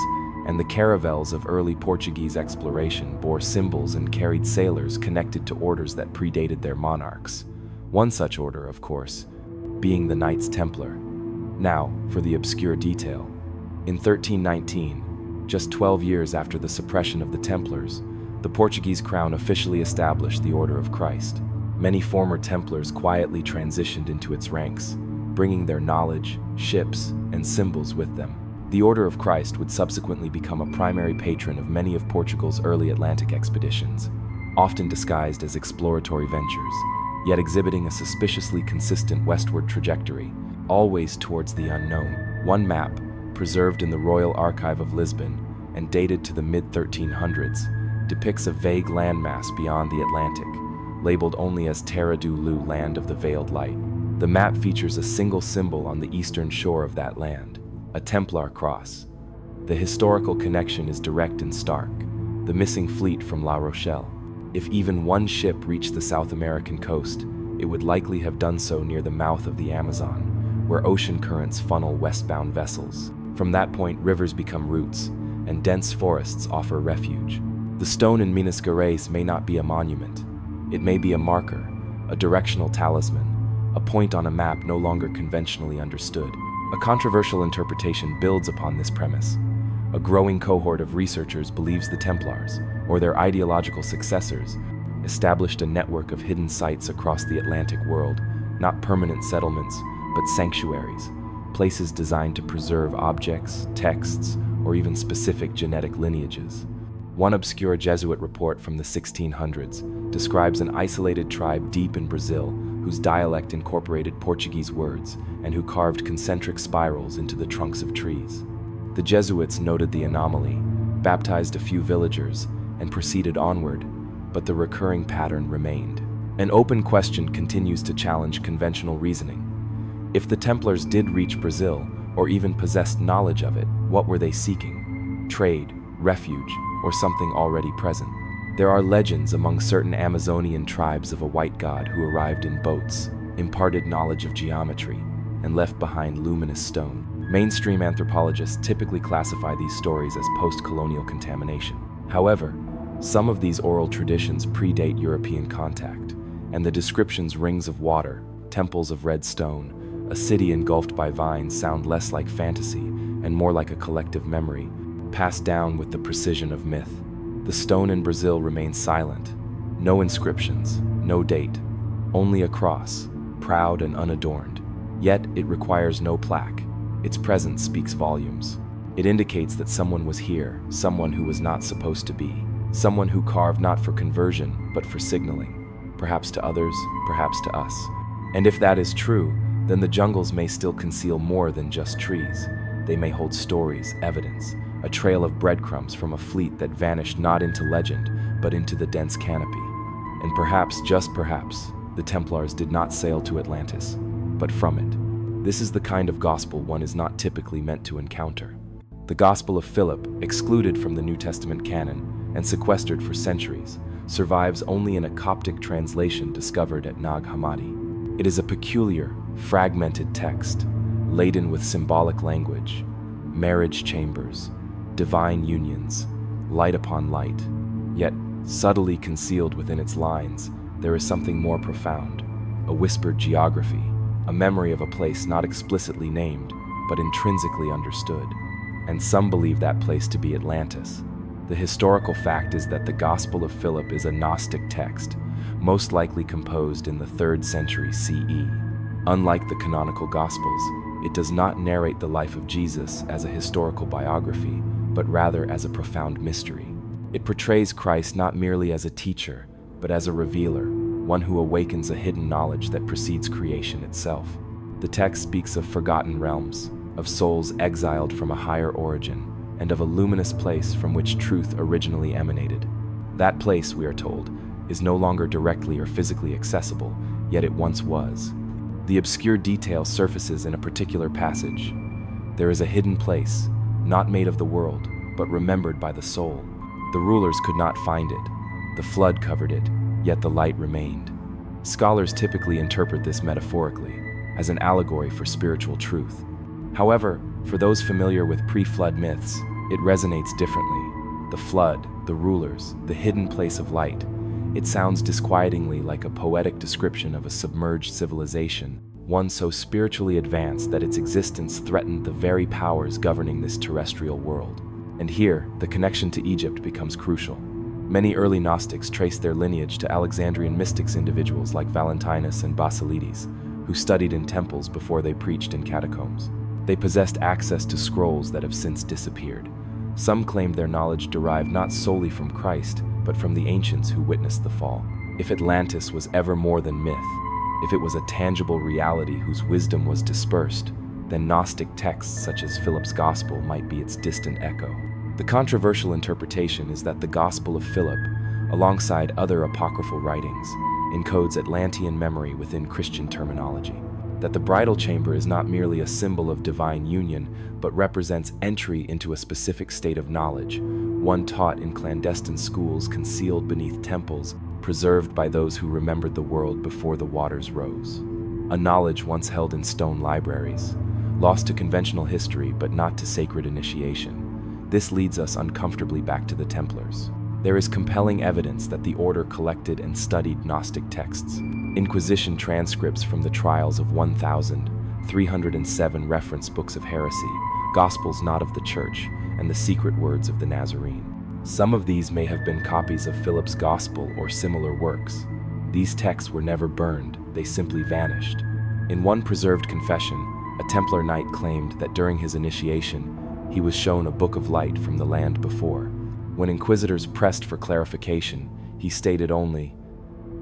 and the caravels of early Portuguese exploration bore symbols and carried sailors connected to orders that predated their monarchs. One such order, of course, being the Knights Templar. Now, for the obscure detail. In 1319, just 12 years after the suppression of the Templars, the Portuguese crown officially established the Order of Christ. Many former Templars quietly transitioned into its ranks, bringing their knowledge, ships, and symbols with them. The Order of Christ would subsequently become a primary patron of many of Portugal's early Atlantic expeditions, often disguised as exploratory ventures, yet exhibiting a suspiciously consistent westward trajectory, always towards the unknown. One map, preserved in the Royal Archive of Lisbon and dated to the mid-1300s, depicts a vague landmass beyond the Atlantic, labeled only as Terra do Lu, Land of the Veiled Light. The map features a single symbol on the eastern shore of that land, a Templar cross. The historical connection is direct and stark: the missing fleet from La Rochelle. If even one ship reached the South American coast, it would likely have done so near the mouth of the Amazon, where ocean currents funnel westbound vessels. From that point, rivers become routes, and dense forests offer refuge. The stone in Minas Gerais may not be a monument. It may be a marker, a directional talisman, a point on a map no longer conventionally understood. A controversial interpretation builds upon this premise. A growing cohort of researchers believes the Templars, or their ideological successors, established a network of hidden sites across the Atlantic world, not permanent settlements, but sanctuaries, places designed to preserve objects, texts, or even specific genetic lineages. One obscure Jesuit report from the 1600s describes an isolated tribe deep in Brazil whose dialect incorporated Portuguese words and who carved concentric spirals into the trunks of trees. The Jesuits noted the anomaly, baptized a few villagers, and proceeded onward, but the recurring pattern remained. An open question continues to challenge conventional reasoning. If the Templars did reach Brazil, or even possessed knowledge of it, what were they seeking? Trade, refuge, or something already present? There are legends among certain Amazonian tribes of a white god who arrived in boats, imparted knowledge of geometry, and left behind luminous stone. Mainstream anthropologists typically classify these stories as post-colonial contamination. However, some of these oral traditions predate European contact, and the descriptions rings of water, temples of red stone, a city engulfed by vines sound less like fantasy and more like a collective memory, passed down with the precision of myth. The stone in Brazil remains silent. No inscriptions, no date, only a cross, proud and unadorned. Yet it requires no plaque. Its presence speaks volumes. It indicates that someone was here, someone who was not supposed to be, someone who carved not for conversion, but for signaling, perhaps to others, perhaps to us. And if that is true, then the jungles may still conceal more than just trees. They may hold stories, evidence, a trail of breadcrumbs from a fleet that vanished not into legend, but into the dense canopy. And perhaps, just perhaps, the Templars did not sail to Atlantis, but from it. This is the kind of gospel one is not typically meant to encounter. The Gospel of Philip, excluded from the New Testament canon and sequestered for centuries, survives only in a Coptic translation discovered at Nag Hammadi. It is a peculiar, fragmented text, laden with symbolic language, marriage chambers, divine unions, light upon light. Yet, subtly concealed within its lines, there is something more profound, a whispered geography, a memory of a place not explicitly named, but intrinsically understood. And some believe that place to be Atlantis. The historical fact is that the Gospel of Philip is a Gnostic text, most likely composed in the 3rd century CE. Unlike the canonical Gospels, it does not narrate the life of Jesus as a historical biography, but rather as a profound mystery. It portrays Christ not merely as a teacher, but as a revealer, one who awakens a hidden knowledge that precedes creation itself. The text speaks of forgotten realms, of souls exiled from a higher origin, and of a luminous place from which truth originally emanated. That place, we are told, is no longer directly or physically accessible, yet it once was. The obscure detail surfaces in a particular passage. There is a hidden place, not made of the world, but remembered by the soul. The rulers could not find it. The flood covered it, yet the light remained. Scholars typically interpret this metaphorically, as an allegory for spiritual truth. However, for those familiar with pre-flood myths, it resonates differently. The flood, the rulers, the hidden place of light. It sounds disquietingly like a poetic description of a submerged civilization, one so spiritually advanced that its existence threatened the very powers governing this terrestrial world. And here, the connection to Egypt becomes crucial. Many early Gnostics trace their lineage to Alexandrian mystics, individuals like Valentinus and Basilides, who studied in temples before they preached in catacombs. They possessed access to scrolls that have since disappeared. Some claimed their knowledge derived not solely from Christ, but from the ancients who witnessed the fall. If Atlantis was ever more than myth, if it was a tangible reality whose wisdom was dispersed, then Gnostic texts such as Philip's Gospel might be its distant echo. The controversial interpretation is that the Gospel of Philip, alongside other apocryphal writings, encodes Atlantean memory within Christian terminology. That the bridal chamber is not merely a symbol of divine union, but represents entry into a specific state of knowledge, one taught in clandestine schools concealed beneath temples, preserved by those who remembered the world before the waters rose. A knowledge once held in stone libraries, lost to conventional history but not to sacred initiation. This leads us uncomfortably back to the Templars. There is compelling evidence that the order collected and studied Gnostic texts. Inquisition transcripts from the trials of 1,307 reference books of heresy, Gospels not of the Church, and the secret words of the Nazarene. Some of these may have been copies of Philip's Gospel or similar works. These texts were never burned, they simply vanished. In one preserved confession, a Templar knight claimed that during his initiation, he was shown a book of light from the land before. When inquisitors pressed for clarification, he stated only,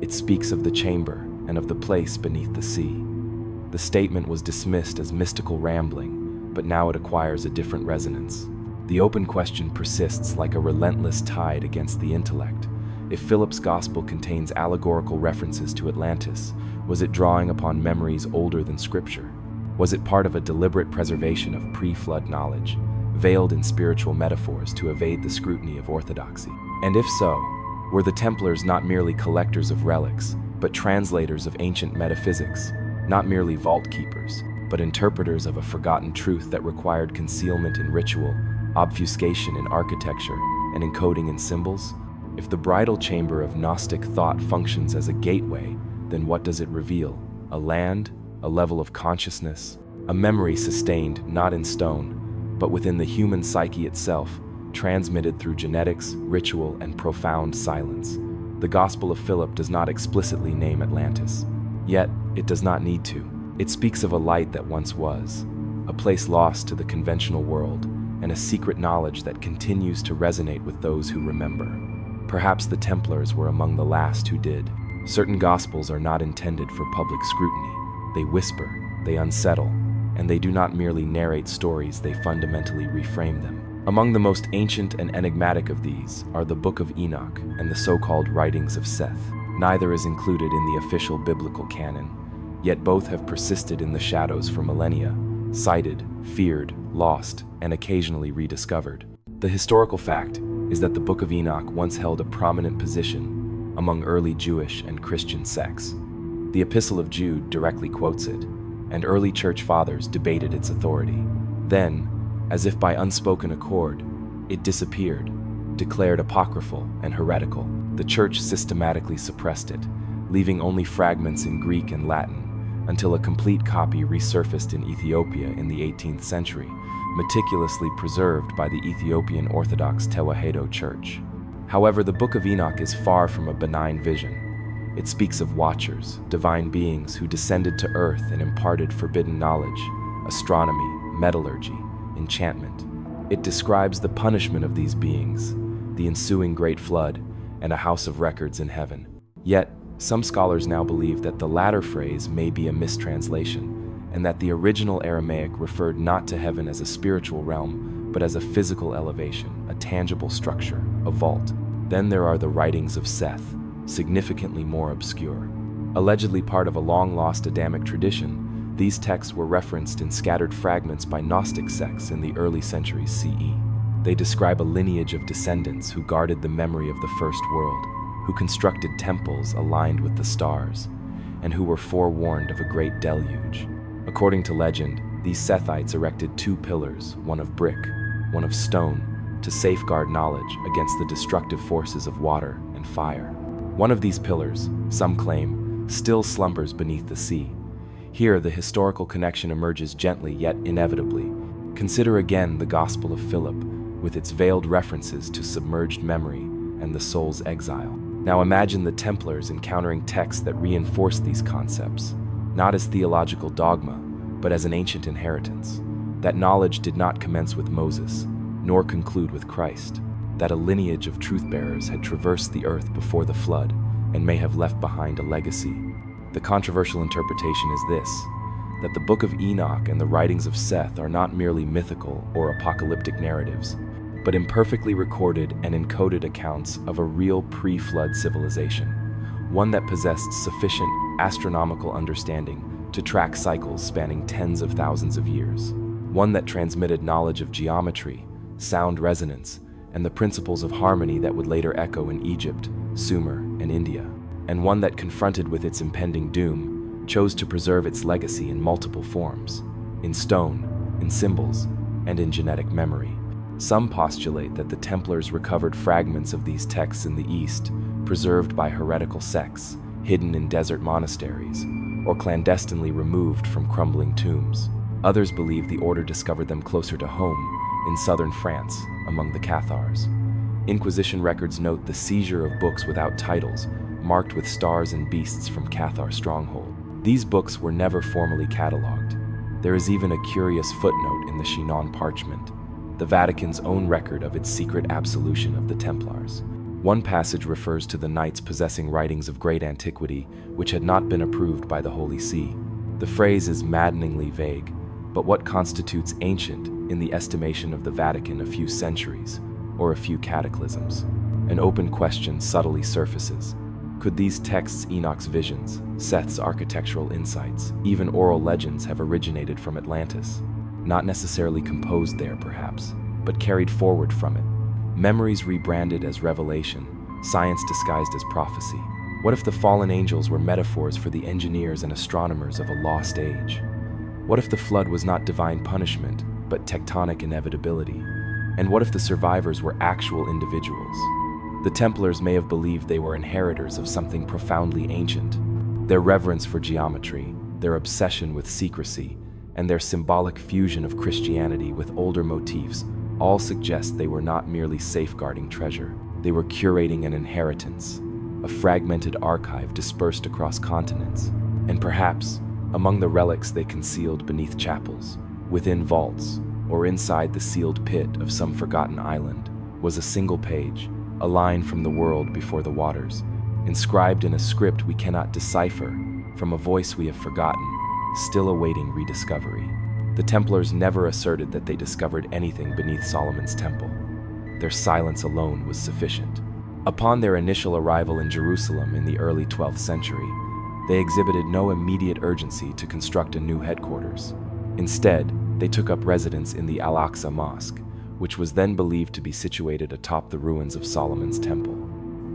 "It speaks of the chamber and of the place beneath the sea." The statement was dismissed as mystical rambling, but now it acquires a different resonance. The open question persists like a relentless tide against the intellect. If Philip's Gospel contains allegorical references to Atlantis, was it drawing upon memories older than Scripture? Was it part of a deliberate preservation of pre-flood knowledge, veiled in spiritual metaphors to evade the scrutiny of orthodoxy? And if so, were the Templars not merely collectors of relics, but translators of ancient metaphysics, not merely vault keepers, but interpreters of a forgotten truth that required concealment in ritual, obfuscation in architecture, and encoding in symbols? If the bridal chamber of Gnostic thought functions as a gateway, then what does it reveal? A land, a level of consciousness, a memory sustained not in stone, but within the human psyche itself, transmitted through genetics, ritual, and profound silence. The Gospel of Philip does not explicitly name Atlantis, yet it does not need to. It speaks of a light that once was, a place lost to the conventional world, and a secret knowledge that continues to resonate with those who remember. Perhaps the Templars were among the last who did. Certain Gospels are not intended for public scrutiny. They whisper, they unsettle, and they do not merely narrate stories, they fundamentally reframe them. Among the most ancient and enigmatic of these are the Book of Enoch and the so-called writings of Seth. Neither is included in the official biblical canon, yet both have persisted in the shadows for millennia, cited, feared, lost, and occasionally rediscovered. The historical fact is that the Book of Enoch once held a prominent position among early Jewish and Christian sects. The Epistle of Jude directly quotes it, and early church fathers debated its authority. Then, as if by unspoken accord, it disappeared, declared apocryphal and heretical. The church systematically suppressed it, leaving only fragments in Greek and Latin, until a complete copy resurfaced in Ethiopia in the 18th century, meticulously preserved by the Ethiopian Orthodox Tewahedo Church. However, the Book of Enoch is far from a benign vision. It speaks of watchers, divine beings who descended to earth and imparted forbidden knowledge, astronomy, metallurgy, enchantment. It describes the punishment of these beings, the ensuing great flood, and a house of records in heaven. Yet, some scholars now believe that the latter phrase may be a mistranslation, and that the original Aramaic referred not to heaven as a spiritual realm, but as a physical elevation, a tangible structure, a vault. Then there are the writings of Seth, significantly more obscure. Allegedly part of a long-lost Adamic tradition, these texts were referenced in scattered fragments by Gnostic sects in the early centuries CE. They describe a lineage of descendants who guarded the memory of the first world, who constructed temples aligned with the stars, and who were forewarned of a great deluge. According to legend, these Sethites erected 2 pillars, one of brick, one of stone, to safeguard knowledge against the destructive forces of water and fire. One of these pillars, some claim, still slumbers beneath the sea. Here, the historical connection emerges gently yet inevitably. Consider again the Gospel of Philip, with its veiled references to submerged memory and the soul's exile. Now imagine the Templars encountering texts that reinforce these concepts, not as theological dogma, but as an ancient inheritance. That knowledge did not commence with Moses, nor conclude with Christ. That a lineage of truth-bearers had traversed the earth before the flood, and may have left behind a legacy. The controversial interpretation is this, that the Book of Enoch and the writings of Seth are not merely mythical or apocalyptic narratives, but imperfectly recorded and encoded accounts of a real pre-flood civilization, one that possessed sufficient astronomical understanding to track cycles spanning tens of thousands of years, one that transmitted knowledge of geometry, sound resonance, and the principles of harmony that would later echo in Egypt, Sumer, and India, and one that, confronted with its impending doom, chose to preserve its legacy in multiple forms, in stone, in symbols, and in genetic memory. Some postulate that the Templars recovered fragments of these texts in the East, preserved by heretical sects, hidden in desert monasteries, or clandestinely removed from crumbling tombs. Others believe the order discovered them closer to home, in southern France, among the Cathars. Inquisition records note the seizure of books without titles, marked with stars and beasts from Cathar stronghold. These books were never formally catalogued. There is even a curious footnote in the Chinon parchment, the Vatican's own record of its secret absolution of the Templars. One passage refers to the knights possessing writings of great antiquity which had not been approved by the Holy See. The phrase is maddeningly vague, but what constitutes ancient in the estimation of the Vatican a few centuries, or a few cataclysms? An open question subtly surfaces. Could these texts, Enoch's visions, Seth's architectural insights, even oral legends have originated from Atlantis? Not necessarily composed there, perhaps, but carried forward from it. Memories rebranded as revelation, science disguised as prophecy. What if the fallen angels were metaphors for the engineers and astronomers of a lost age? What if the flood was not divine punishment, but tectonic inevitability? And what if the survivors were actual individuals? The Templars may have believed they were inheritors of something profoundly ancient. Their reverence for geometry, their obsession with secrecy, and their symbolic fusion of Christianity with older motifs all suggest they were not merely safeguarding treasure. They were curating an inheritance, a fragmented archive dispersed across continents. And perhaps, among the relics they concealed beneath chapels, within vaults, or inside the sealed pit of some forgotten island, was a single page, a line from the world before the waters, inscribed in a script we cannot decipher, from a voice we have forgotten, still awaiting rediscovery. The Templars never asserted that they discovered anything beneath Solomon's temple. Their silence alone was sufficient. Upon their initial arrival in Jerusalem in the early 12th century, they exhibited no immediate urgency to construct a new headquarters. Instead, they took up residence in the Al-Aqsa Mosque, which was then believed to be situated atop the ruins of Solomon's temple.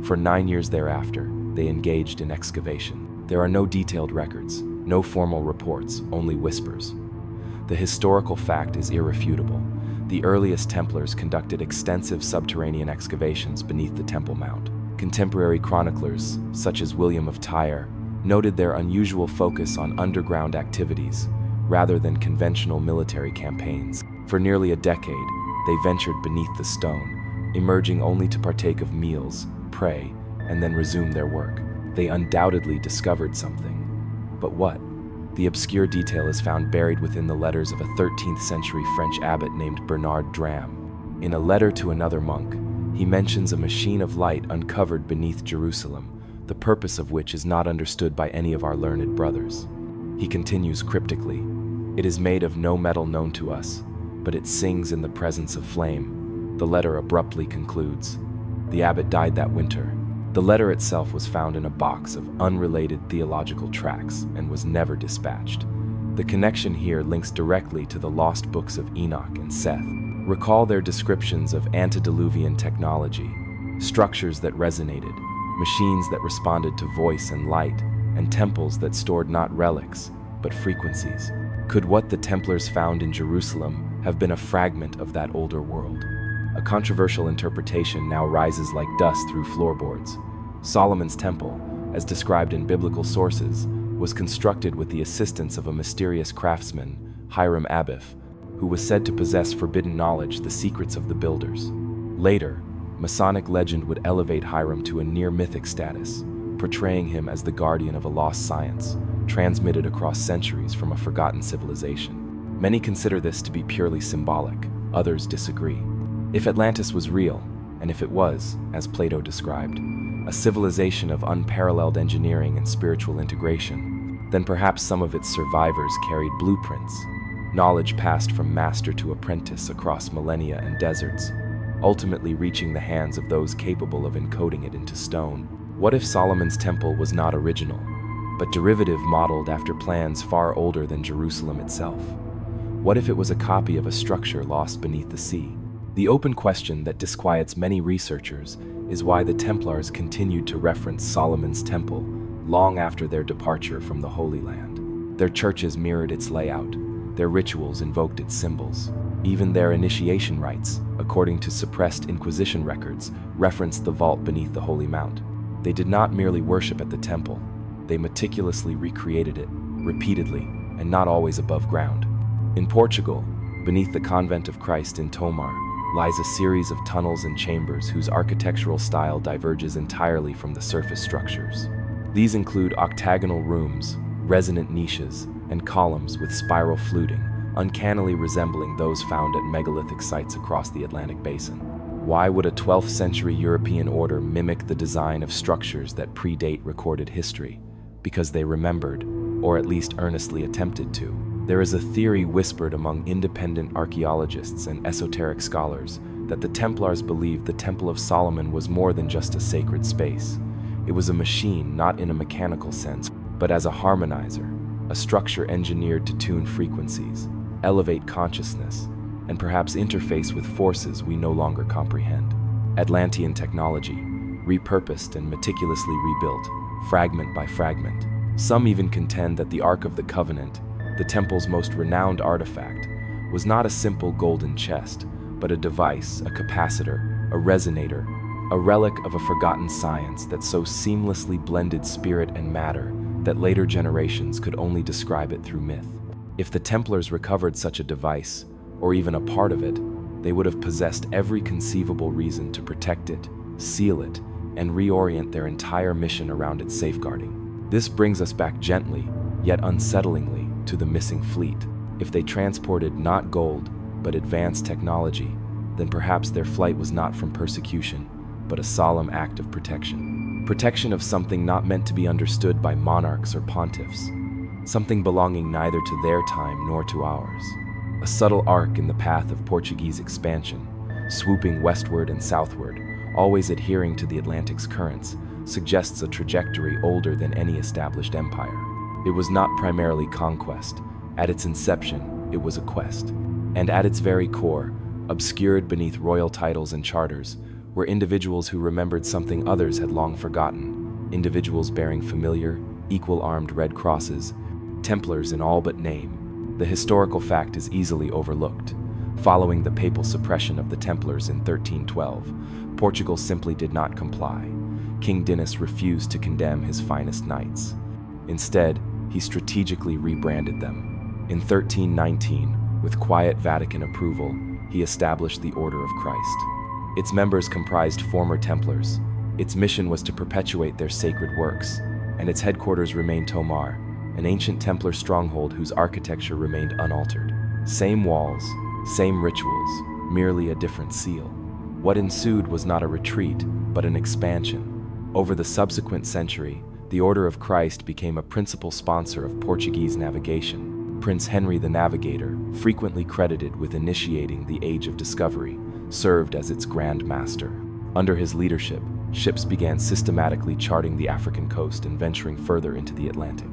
For 9 years thereafter, they engaged in excavation. There are no detailed records, no formal reports, only whispers. The historical fact is irrefutable. The earliest Templars conducted extensive subterranean excavations beneath the Temple Mount. Contemporary chroniclers, such as William of Tyre, noted their unusual focus on underground activities rather than conventional military campaigns. For nearly a decade, they ventured beneath the stone, emerging only to partake of meals, pray, and then resume their work. They undoubtedly discovered something. But what? The obscure detail is found buried within the letters of a 13th century French abbot named Bernard Dram. In a letter to another monk, he mentions a machine of light uncovered beneath Jerusalem, the purpose of which is not understood by any of our learned brothers. He continues cryptically, "It is made of no metal known to us, but it sings in the presence of flame." The letter abruptly concludes, "The abbot died that winter." The letter itself was found in a box of unrelated theological tracts and was never dispatched. The connection here links directly to the lost books of Enoch and Seth. Recall their descriptions of antediluvian technology, structures that resonated, machines that responded to voice and light, and temples that stored not relics, but frequencies. Could what the Templars found in Jerusalem have been a fragment of that older world? A controversial interpretation now rises like dust through floorboards. Solomon's temple, as described in biblical sources, was constructed with the assistance of a mysterious craftsman, Hiram Abiff, who was said to possess forbidden knowledge, the secrets of the builders. Later, Masonic legend would elevate Hiram to a near-mythic status, portraying him as the guardian of a lost science, transmitted across centuries from a forgotten civilization. Many consider this to be purely symbolic, others disagree. If Atlantis was real, and if it was, as Plato described, a civilization of unparalleled engineering and spiritual integration, then perhaps some of its survivors carried blueprints, knowledge passed from master to apprentice across millennia and deserts, ultimately reaching the hands of those capable of encoding it into stone. What if Solomon's temple was not original, but derivative modeled after plans far older than Jerusalem itself? What if it was a copy of a structure lost beneath the sea? The open question that disquiets many researchers is why the Templars continued to reference Solomon's temple long after their departure from the Holy Land. Their churches mirrored its layout, their rituals invoked its symbols. Even their initiation rites, according to suppressed Inquisition records, referenced the vault beneath the Holy Mount. They did not merely worship at the temple, they meticulously recreated it, repeatedly, and not always above ground. In Portugal, beneath the Convent of Christ in Tomar, lies a series of tunnels and chambers whose architectural style diverges entirely from the surface structures. These include octagonal rooms, resonant niches, and columns with spiral fluting, uncannily resembling those found at megalithic sites across the Atlantic basin. Why would a 12th century European order mimic the design of structures that predate recorded history? Because they remembered, or at least earnestly attempted to. There is a theory whispered among independent archaeologists and esoteric scholars that the Templars believed the Temple of Solomon was more than just a sacred space. It was a machine, not in a mechanical sense, but as a harmonizer, a structure engineered to tune frequencies, elevate consciousness, and perhaps interface with forces we no longer comprehend. Atlantean technology, repurposed and meticulously rebuilt, fragment by fragment. Some even contend that the Ark of the Covenant, the temple's most renowned artifact, was not a simple golden chest, but a device, a capacitor, a resonator, a relic of a forgotten science that so seamlessly blended spirit and matter that later generations could only describe it through myth. If the Templars recovered such a device, or even a part of it, they would have possessed every conceivable reason to protect it, seal it, and reorient their entire mission around its safeguarding. This brings us back gently, yet unsettlingly, to the missing fleet. If they transported not gold, but advanced technology, then perhaps their flight was not from persecution, but a solemn act of protection. Protection of something not meant to be understood by monarchs or pontiffs, something belonging neither to their time nor to ours. A subtle arc in the path of Portuguese expansion, swooping westward and southward, always adhering to the Atlantic's currents, suggests a trajectory older than any established empire. It was not primarily conquest. At its inception, it was a quest. And at its very core, obscured beneath royal titles and charters, were individuals who remembered something others had long forgotten, individuals bearing familiar, equal-armed red crosses, Templars in all but name. The historical fact is easily overlooked. Following the papal suppression of the Templars in 1312, Portugal simply did not comply. King Dinis refused to condemn his finest knights. Instead, he strategically rebranded them. In 1319, with quiet Vatican approval, he established the Order of Christ. Its members comprised former Templars. Its mission was to perpetuate their sacred works, and its headquarters remained Tomar, an ancient Templar stronghold whose architecture remained unaltered. Same walls, same rituals, merely a different seal. What ensued was not a retreat, but an expansion. Over the subsequent century, the Order of Christ became a principal sponsor of Portuguese navigation. Prince Henry the Navigator, frequently credited with initiating the Age of Discovery, served as its Grand Master. Under his leadership, ships began systematically charting the African coast and venturing further into the Atlantic.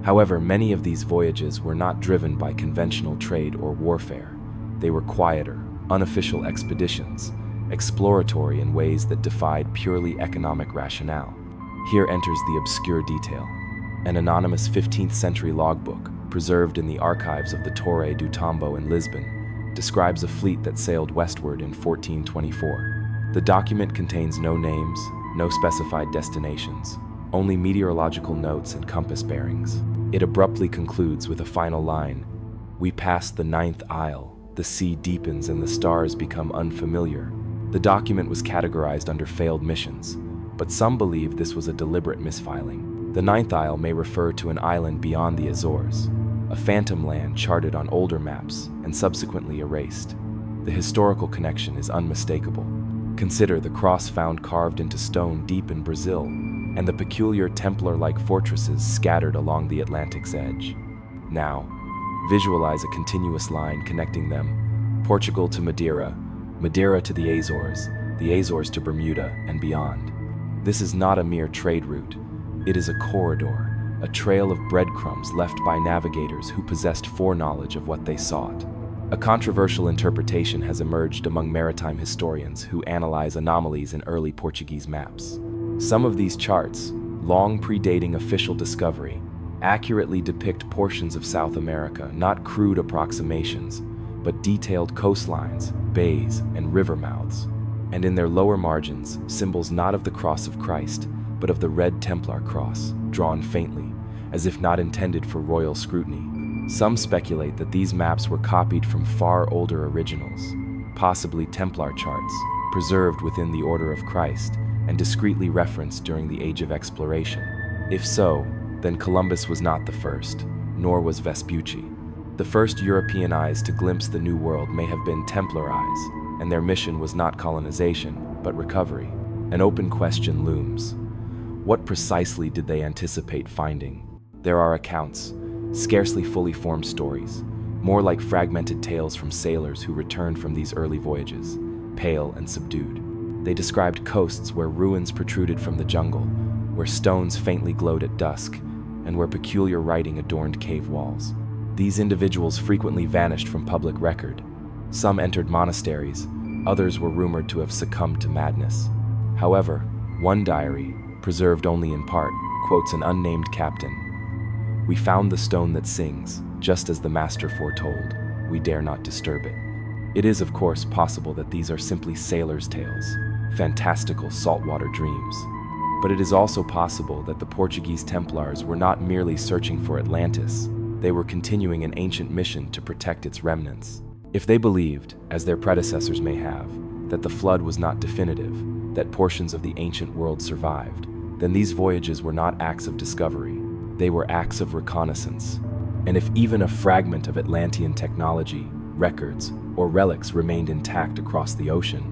However, many of these voyages were not driven by conventional trade or warfare. They were quieter, unofficial expeditions, exploratory in ways that defied purely economic rationale. Here enters the obscure detail. An anonymous 15th century logbook, preserved in the archives of the Torre do Tombo in Lisbon, describes a fleet that sailed westward in 1424. The document contains no names, no specified destinations, only meteorological notes and compass bearings. It abruptly concludes with a final line: "We pass the 9th isle, the sea deepens and the stars become unfamiliar." The document was categorized under failed missions, but some believe this was a deliberate misfiling. The 9th isle may refer to an island beyond the Azores, a phantom land charted on older maps and subsequently erased. The historical connection is unmistakable. Consider the cross found carved into stone deep in Brazil, and the peculiar Templar-like fortresses scattered along the Atlantic's edge. Now, visualize a continuous line connecting them: Portugal to Madeira, Madeira to the Azores to Bermuda, and beyond. This is not a mere trade route. It is a corridor, a trail of breadcrumbs left by navigators who possessed foreknowledge of what they sought. A controversial interpretation has emerged among maritime historians who analyze anomalies in early Portuguese maps. Some of these charts, long predating official discovery, accurately depict portions of South America, not crude approximations, but detailed coastlines, bays, and river mouths. And in their lower margins, symbols not of the cross of Christ, but of the red Templar cross, drawn faintly, as if not intended for royal scrutiny. Some speculate that these maps were copied from far older originals, possibly Templar charts, preserved within the Order of Christ, and discreetly referenced during the Age of Exploration. If so, then Columbus was not the first, nor was Vespucci. The first European eyes to glimpse the New World may have been Templar eyes, and their mission was not colonization, but recovery. An open question looms. What precisely did they anticipate finding? There are accounts, scarcely fully formed stories, more like fragmented tales from sailors who returned from these early voyages, pale and subdued. They described coasts where ruins protruded from the jungle, where stones faintly glowed at dusk, and where peculiar writing adorned cave walls. These individuals frequently vanished from public record. Some entered monasteries, others were rumored to have succumbed to madness. However, one diary, preserved only in part, quotes an unnamed captain. "We found the stone that sings, just as the master foretold. We dare not disturb it." It is, of course, possible that these are simply sailors' tales, fantastical saltwater dreams. But it is also possible that the Portuguese Templars were not merely searching for Atlantis, they were continuing an ancient mission to protect its remnants. If they believed, as their predecessors may have, that the flood was not definitive, that portions of the ancient world survived, then these voyages were not acts of discovery, they were acts of reconnaissance. And if even a fragment of Atlantean technology, records, or relics remained intact across the ocean,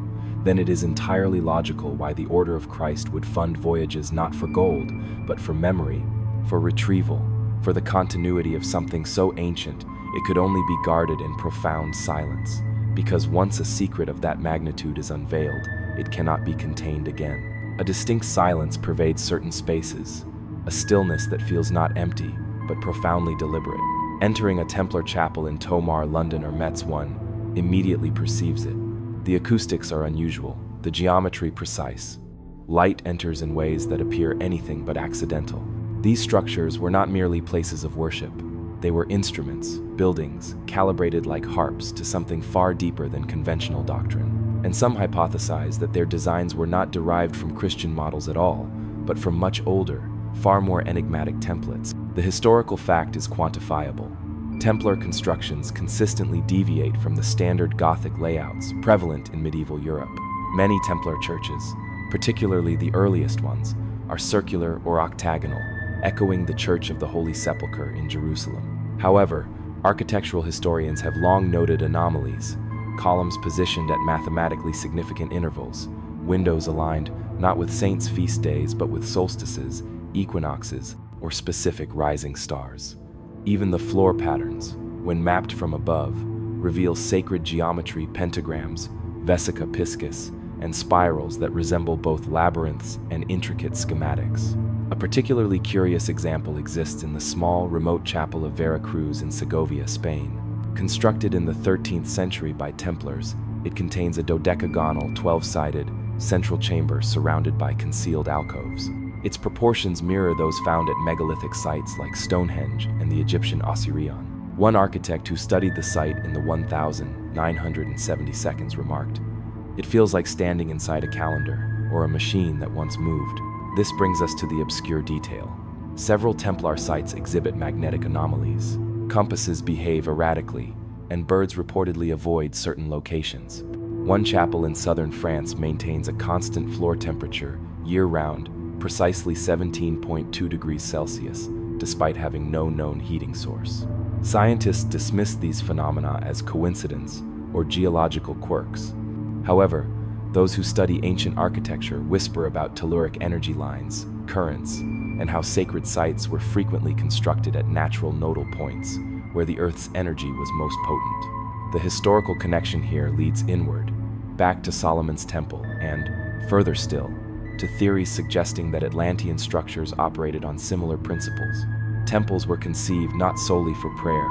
then it is entirely logical why the Order of Christ would fund voyages not for gold, but for memory, for retrieval, for the continuity of something so ancient it could only be guarded in profound silence, because once a secret of that magnitude is unveiled, it cannot be contained again. A distinct silence pervades certain spaces, a stillness that feels not empty, but profoundly deliberate. Entering a Templar chapel in Tomar, London, or Metz, one immediately perceives it. The acoustics are unusual, the geometry precise. Light enters in ways that appear anything but accidental. These structures were not merely places of worship. They were instruments, buildings, calibrated like harps to something far deeper than conventional doctrine. And some hypothesize that their designs were not derived from Christian models at all, but from much older, far more enigmatic templates. The historical fact is quantifiable. Templar constructions consistently deviate from the standard Gothic layouts prevalent in medieval Europe. Many Templar churches, particularly the earliest ones, are circular or octagonal, echoing the Church of the Holy Sepulchre in Jerusalem. However, architectural historians have long noted anomalies, columns positioned at mathematically significant intervals, windows aligned not with saints' feast days but with solstices, equinoxes, or specific rising stars. Even the floor patterns, when mapped from above, reveal sacred geometry, pentagrams, vesica piscis, and spirals that resemble both labyrinths and intricate schematics. A particularly curious example exists in the small, remote chapel of Veracruz in Segovia, Spain. Constructed in the 13th century by Templars, it contains a dodecagonal, 12-sided, central chamber surrounded by concealed alcoves. Its proportions mirror those found at megalithic sites like Stonehenge and the Egyptian Osirion. One architect who studied the site in the 1970s remarked, "It feels like standing inside a calendar or a machine that once moved." This brings us to the obscure detail. Several Templar sites exhibit magnetic anomalies. Compasses behave erratically, and birds reportedly avoid certain locations. One chapel in southern France maintains a constant floor temperature year-round, precisely 17.2 degrees Celsius, despite having no known heating source. Scientists dismiss these phenomena as coincidence or geological quirks. However, those who study ancient architecture whisper about telluric energy lines, currents, and how sacred sites were frequently constructed at natural nodal points, where the Earth's energy was most potent. The historical connection here leads inward, back to Solomon's Temple, and, further still, to theories suggesting that Atlantean structures operated on similar principles. Temples were conceived not solely for prayer,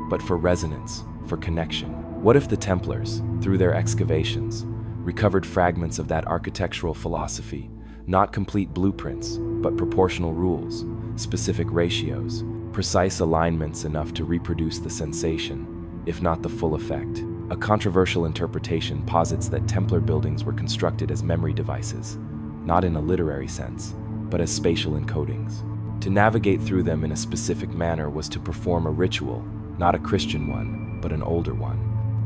but for resonance, for connection. What if the Templars, through their excavations, recovered fragments of that architectural philosophy, not complete blueprints, but proportional rules, specific ratios, precise alignments enough to reproduce the sensation, if not the full effect? A controversial interpretation posits that Templar buildings were constructed as memory devices, not in a literary sense, but as spatial encodings. To navigate through them in a specific manner was to perform a ritual, not a Christian one, but an older one.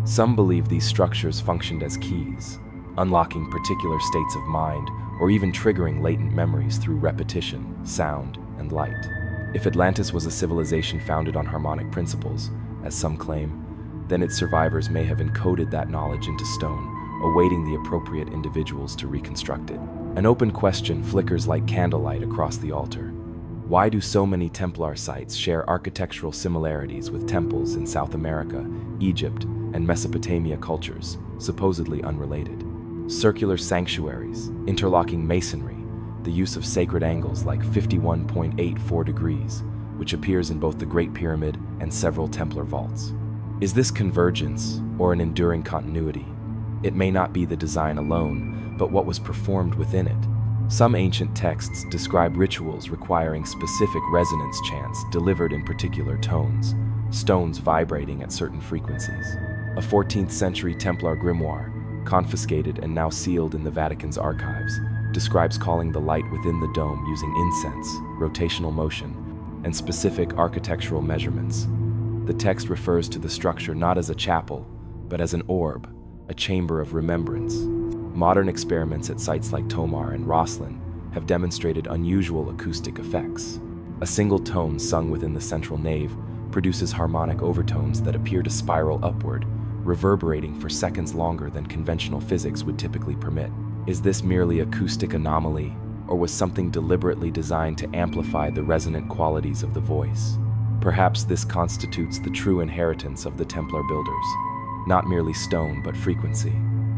Some believe these structures functioned as keys, unlocking particular states of mind, or even triggering latent memories through repetition, sound, and light. If Atlantis was a civilization founded on harmonic principles, as some claim, then its survivors may have encoded that knowledge into stone, awaiting the appropriate individuals to reconstruct it. An open question flickers like candlelight across the altar. Why do so many Templar sites share architectural similarities with temples in South America, Egypt, and Mesopotamia cultures, supposedly unrelated? Circular sanctuaries, interlocking masonry, the use of sacred angles like 51.84 degrees, which appears in both the Great Pyramid and several Templar vaults. Is this convergence or an enduring continuity? It may not be the design alone, but what was performed within it. Some ancient texts describe rituals requiring specific resonance chants delivered in particular tones, stones vibrating at certain frequencies. A 14th century Templar grimoire, confiscated and now sealed in the Vatican's archives, describes calling the light within the dome using incense, rotational motion, and specific architectural measurements. The text refers to the structure not as a chapel, but as an orb, a chamber of remembrance. Modern experiments at sites like Tomar and Roslin have demonstrated unusual acoustic effects. A single tone sung within the central nave produces harmonic overtones that appear to spiral upward, reverberating for seconds longer than conventional physics would typically permit. Is this merely acoustic anomaly, or was something deliberately designed to amplify the resonant qualities of the voice? Perhaps this constitutes the true inheritance of the Templar builders. Not merely stone, but frequency.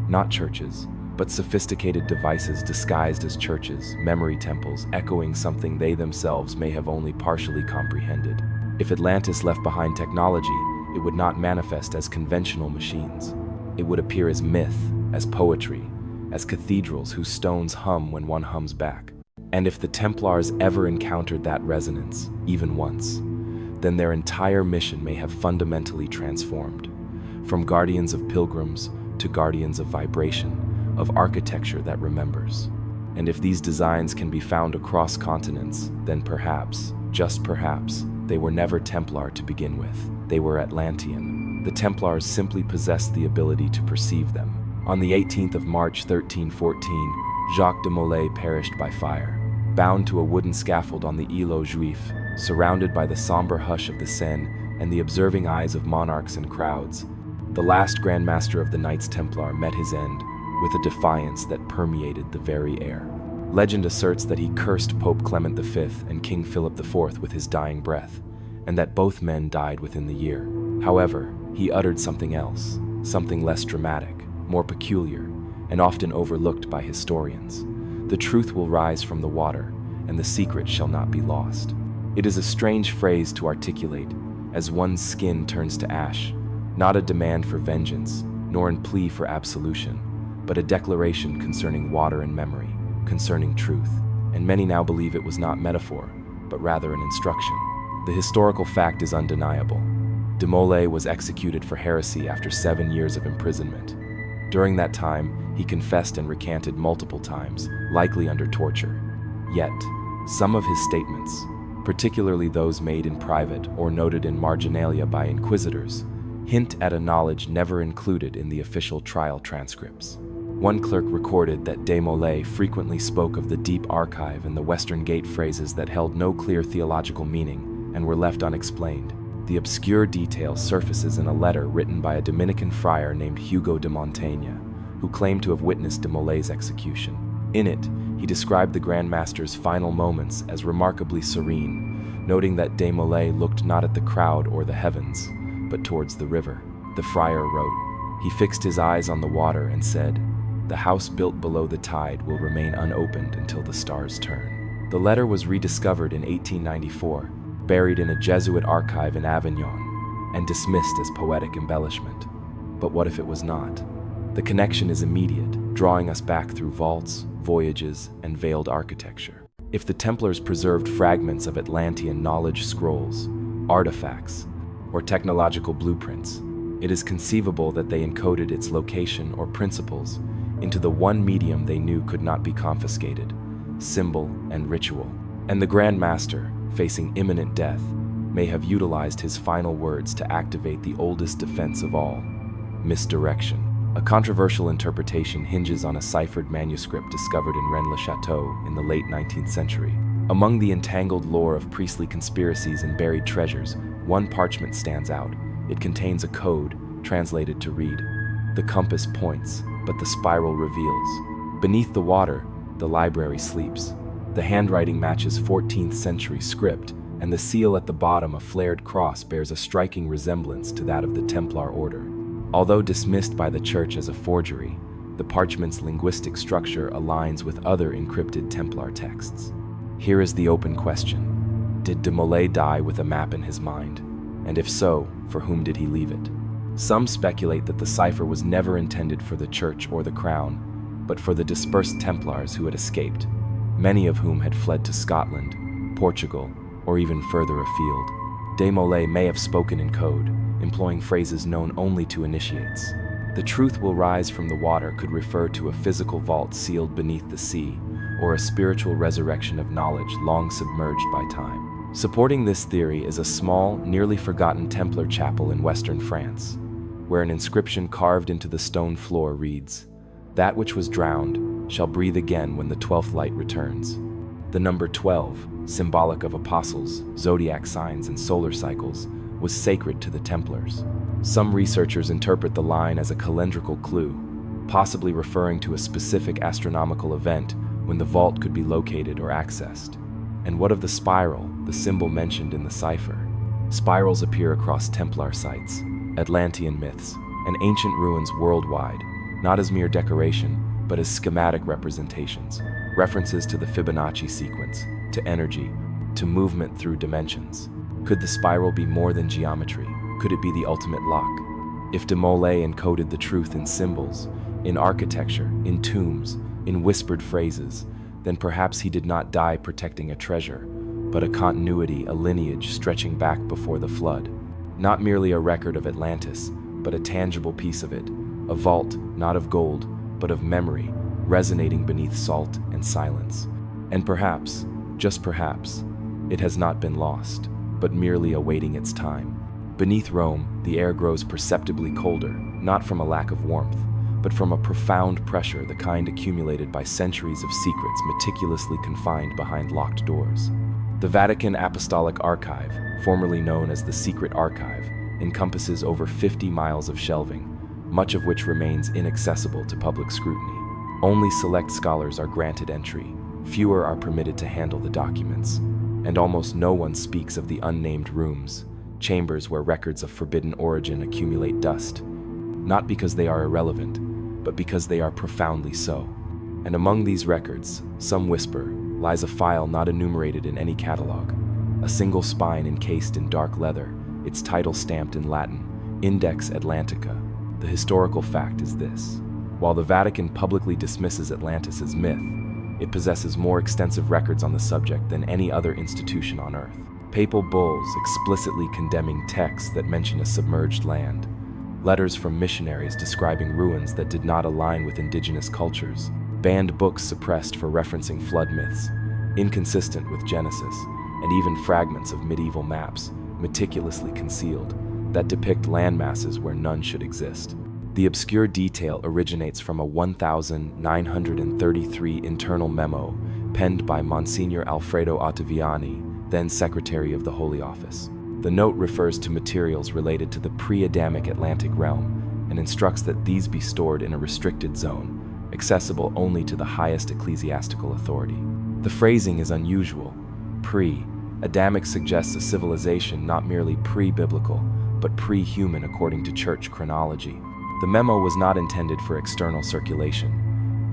Not churches, but sophisticated devices disguised as churches, memory temples, echoing something they themselves may have only partially comprehended. If Atlantis left behind technology, it would not manifest as conventional machines. It would appear as myth, as poetry, as cathedrals whose stones hum when one hums back. And if the Templars ever encountered that resonance, even once, then their entire mission may have fundamentally transformed. From guardians of pilgrims to guardians of vibration, of architecture that remembers. And if these designs can be found across continents, then perhaps, just perhaps, they were never Templar to begin with. They were Atlantean. The Templars simply possessed the ability to perceive them. On the 18th of March 1314, Jacques de Molay perished by fire, bound to a wooden scaffold on the Île aux Juifs, surrounded by the somber hush of the Seine and the observing eyes of monarchs and crowds. The last Grand Master of the Knights Templar met his end with a defiance that permeated the very air. Legend asserts that he cursed Pope Clement V and King Philip IV with his dying breath, and that both men died within the year. However, he uttered something else, something less dramatic, more peculiar, and often overlooked by historians. The truth will rise from the water, and the secret shall not be lost. It is a strange phrase to articulate, as one's skin turns to ash, not a demand for vengeance, nor in plea for absolution, but a declaration concerning water and memory, concerning truth, and many now believe it was not metaphor, but rather an instruction. The historical fact is undeniable. De Molay was executed for heresy after 7 years of imprisonment. During that time, he confessed and recanted multiple times, likely under torture. Yet, some of his statements, particularly those made in private or noted in marginalia by inquisitors, hint at a knowledge never included in the official trial transcripts. One clerk recorded that de Molay frequently spoke of the deep archive and the Western Gate phrases that held no clear theological meaning and were left unexplained. The obscure detail surfaces in a letter written by a Dominican friar named Hugo de Montaigne, who claimed to have witnessed de Molay's execution. In it, he described the Grand Master's final moments as remarkably serene, noting that de Molay looked not at the crowd or the heavens, but towards the river. The friar wrote, "He fixed his eyes on the water and said, 'The house built below the tide will remain unopened until the stars turn.'" The letter was rediscovered in 1894, buried in a Jesuit archive in Avignon, and dismissed as poetic embellishment. But what if it was not? The connection is immediate, drawing us back through vaults, voyages, and veiled architecture. If the Templars preserved fragments of Atlantean knowledge scrolls, artifacts, or technological blueprints, it is conceivable that they encoded its location or principles into the one medium they knew could not be confiscated: symbol and ritual. And the Grand Master, facing imminent death, may have utilized his final words to activate the oldest defense of all: misdirection. A controversial interpretation hinges on a ciphered manuscript discovered in Rennes-le-Château in the late 19th century. Among the entangled lore of priestly conspiracies and buried treasures, one parchment stands out. It contains a code, translated to read, "The compass points, but the spiral reveals." Beneath the water, the library sleeps. The handwriting matches 14th century script, and the seal at the bottom, a flared cross, bears a striking resemblance to that of the Templar order. Although dismissed by the Church as a forgery, the parchment's linguistic structure aligns with other encrypted Templar texts. Here is the open question. Did de Molay die with a map in his mind? And if so, for whom did he leave it? Some speculate that the cipher was never intended for the church or the crown, but for the dispersed Templars who had escaped, many of whom had fled to Scotland, Portugal, or even further afield. De Molay may have spoken in code, employing phrases known only to initiates. The truth will rise from the water could refer to a physical vault sealed beneath the sea, or a spiritual resurrection of knowledge long submerged by time. Supporting this theory is a small, nearly forgotten Templar chapel in western France, where an inscription carved into the stone floor reads, "That which was drowned shall breathe again when the 12th light returns." The number 12, symbolic of apostles, zodiac signs, and solar cycles, was sacred to the Templars. Some researchers interpret the line as a calendrical clue, possibly referring to a specific astronomical event when the vault could be located or accessed. And what of the spiral, the symbol mentioned in the cipher? Spirals appear across Templar sites, Atlantean myths, and ancient ruins worldwide, not as mere decoration, but as schematic representations, references to the Fibonacci sequence, to energy, to movement through dimensions. Could the spiral be more than geometry? Could it be the ultimate lock? If de Molay encoded the truth in symbols, in architecture, in tombs, in whispered phrases, then perhaps he did not die protecting a treasure, but a continuity, a lineage stretching back before the flood. Not merely a record of Atlantis, but a tangible piece of it, a vault not of gold, but of memory, resonating beneath salt and silence. And perhaps, just perhaps, it has not been lost, but merely awaiting its time. Beneath Rome, the air grows perceptibly colder, not from a lack of warmth, but from a profound pressure, the kind accumulated by centuries of secrets meticulously confined behind locked doors. The Vatican Apostolic Archive, formerly known as the Secret Archive, encompasses over 50 miles of shelving, much of which remains inaccessible to public scrutiny. Only select scholars are granted entry, fewer are permitted to handle the documents, and almost no one speaks of the unnamed rooms, chambers where records of forbidden origin accumulate dust, not because they are irrelevant, but because they are profoundly so. And among these records, some whisper, lies a file not enumerated in any catalog, a single spine encased in dark leather, its title stamped in Latin, Index Atlantica. The historical fact is this: while the Vatican publicly dismisses Atlantis as myth, it possesses more extensive records on the subject than any other institution on Earth. Papal bulls explicitly condemning texts that mention a submerged land, letters from missionaries describing ruins that did not align with indigenous cultures, banned books suppressed for referencing flood myths, inconsistent with Genesis, and even fragments of medieval maps, meticulously concealed, that depict landmasses where none should exist. The obscure detail originates from a 1933 internal memo penned by Monsignor Alfredo Ottaviani, then Secretary of the Holy Office. The note refers to materials related to the pre-Adamic Atlantic realm and instructs that these be stored in a restricted zone, accessible only to the highest ecclesiastical authority. The phrasing is unusual. Pre-Adamic suggests a civilization not merely pre-biblical, but pre-human according to church chronology. The memo was not intended for external circulation.